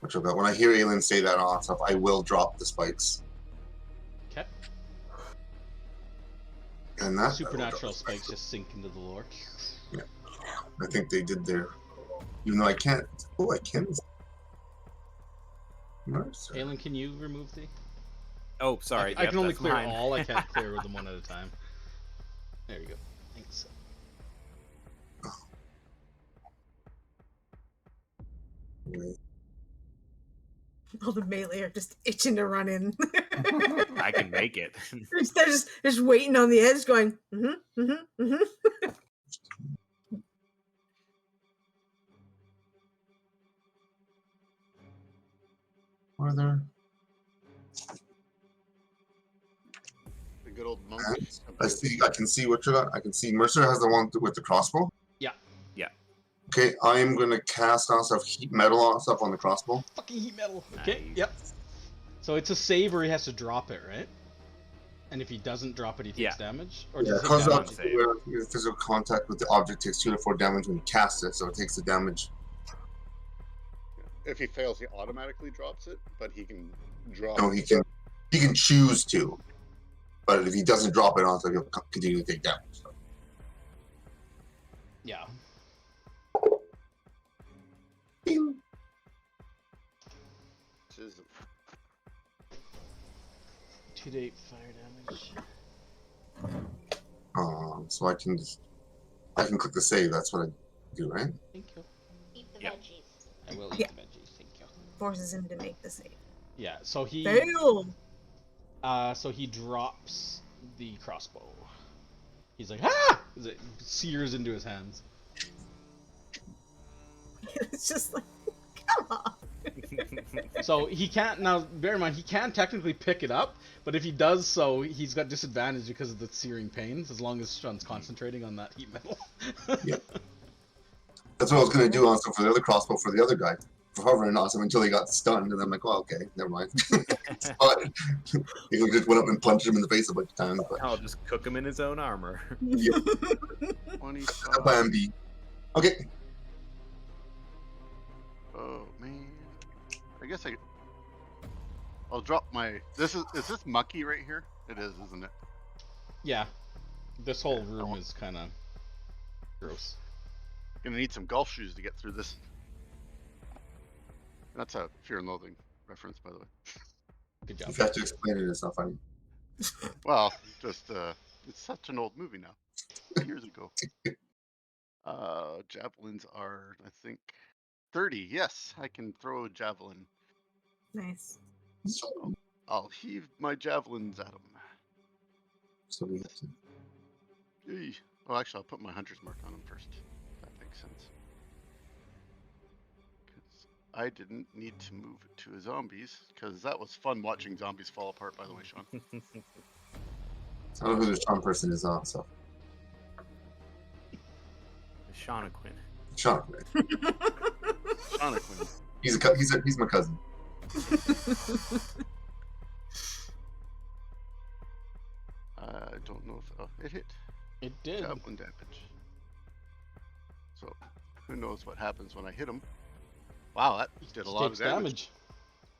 When I hear Aelin say that on stuff, I will drop the spikes. Okay. And that Supernatural spikes just sink into the lore. Yeah. I think they did their. Even though I can't. Oh, I can. Nice. Aelin, can you remove the? Oh, sorry. I yep, can only that's clear mine. all. I can't clear them one at a time. There you go. Thanks. Wait. All the melee are just itching to run in. I can make it. They're just waiting on the edge, going, mm-hmm, mm-hmm, mm-hmm. Are there? good old monk. I can see what you got. I can see Mercer has the one with the crossbow. Yeah. Yeah. Okay, I am gonna cast on stuff heat metal on stuff on the crossbow. Fucking heat metal. Okay. Nice. Yep. So it's a save or he has to drop it, right? And if he doesn't drop it, he takes Yeah. damage? Or Yeah, does he cause take of damage? Save. physical contact with the object takes 2 to 4 damage when you cast it, so it takes the damage. If he fails, he automatically drops it, but he can drop. No, he can choose to, but if he doesn't drop it on, so he'll continue to take damage. So. Yeah. Bing. This is 2d8 fire damage. So I can click the save. That's what I do, right? Thank you. Eat the Yeah. veggies. I will eat Yeah. the veggies. Thank you. Forces him to make the save. Yeah. So he. Fail! So he drops the crossbow. He's like, ah! As it sears into his hands. It's just like, come on. So he can't now. Bear in mind, he can technically pick it up, but if he does so, he's got disadvantage because of the searing pains. As long as Sean's concentrating on that heat metal. Yeah. That's what I was gonna do also for the other crossbow for the other guy, for hovering on him until he got stunned, and then I'm like, well, okay, never mind. It's fine. He just went up and punched him in the face a bunch of times. But I'll just cook him in his own armor. 25. plan B. Okay. Oh man. I guess I'll drop my. Is this mucky right here? It is, isn't it? Yeah. This whole room is kind of gross. Gonna need some golf shoes to get through this. That's a Fear and Loathing reference, by the way. Good job. If you have to explain it, it's not funny. Well, just it's such an old movie now. Years ago. Javelins are, I think, 30. Yes, I can throw a javelin. Nice. So, I'll heave my javelins at him. so we have to. Yay. Oh, actually, I'll put my hunter's mark on him first. That makes sense. Because I didn't need to move it to a zombies, because that was fun watching zombies fall apart, by the way, Sean. I don't know who the Sean person is on, so. Shaunaquin. Sean. Jonathan. He's my cousin. I don't know if it hit. It did. Javelin damage. So, who knows what happens when I hit him. Wow, that did a lot of Takes damage.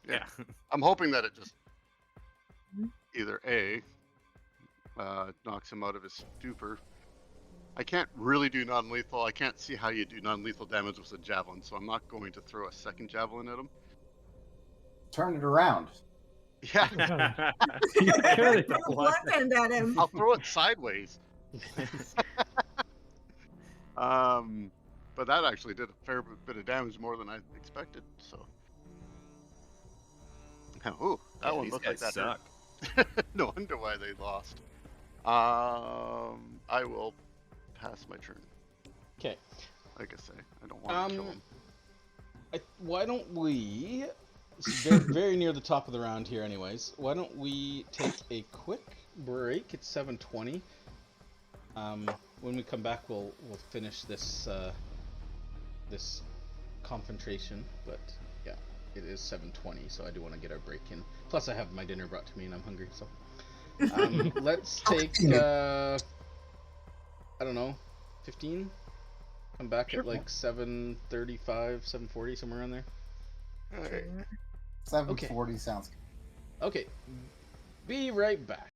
Yeah. I'm hoping that it just either A, knocks him out of his stupor. I can't really do non-lethal. I can't see how you do non-lethal damage with a javelin, so I'm not going to throw a second javelin at him. Turn it around. Yeah, Surely Throw the one hand at him. I'll throw it sideways. But that actually did a fair bit of damage, more than I expected. So, oh, that one These looked like guys that. suck. No wonder why they lost. I will pass my turn. Okay. Like I say, I don't want to kill him. Why don't we? It's very, very near the top of the round here, anyways. Why don't we take a quick break? It's 7:20. When we come back, we'll finish this this confrontation. But yeah, it is 7:20, so I do want to get our break in. Plus, I have my dinner brought to me, and I'm hungry. So let's take I don't know, 15. Come back at like 7:35, 7:40, somewhere around there. All right. 740 sounds good. Okay, be right back.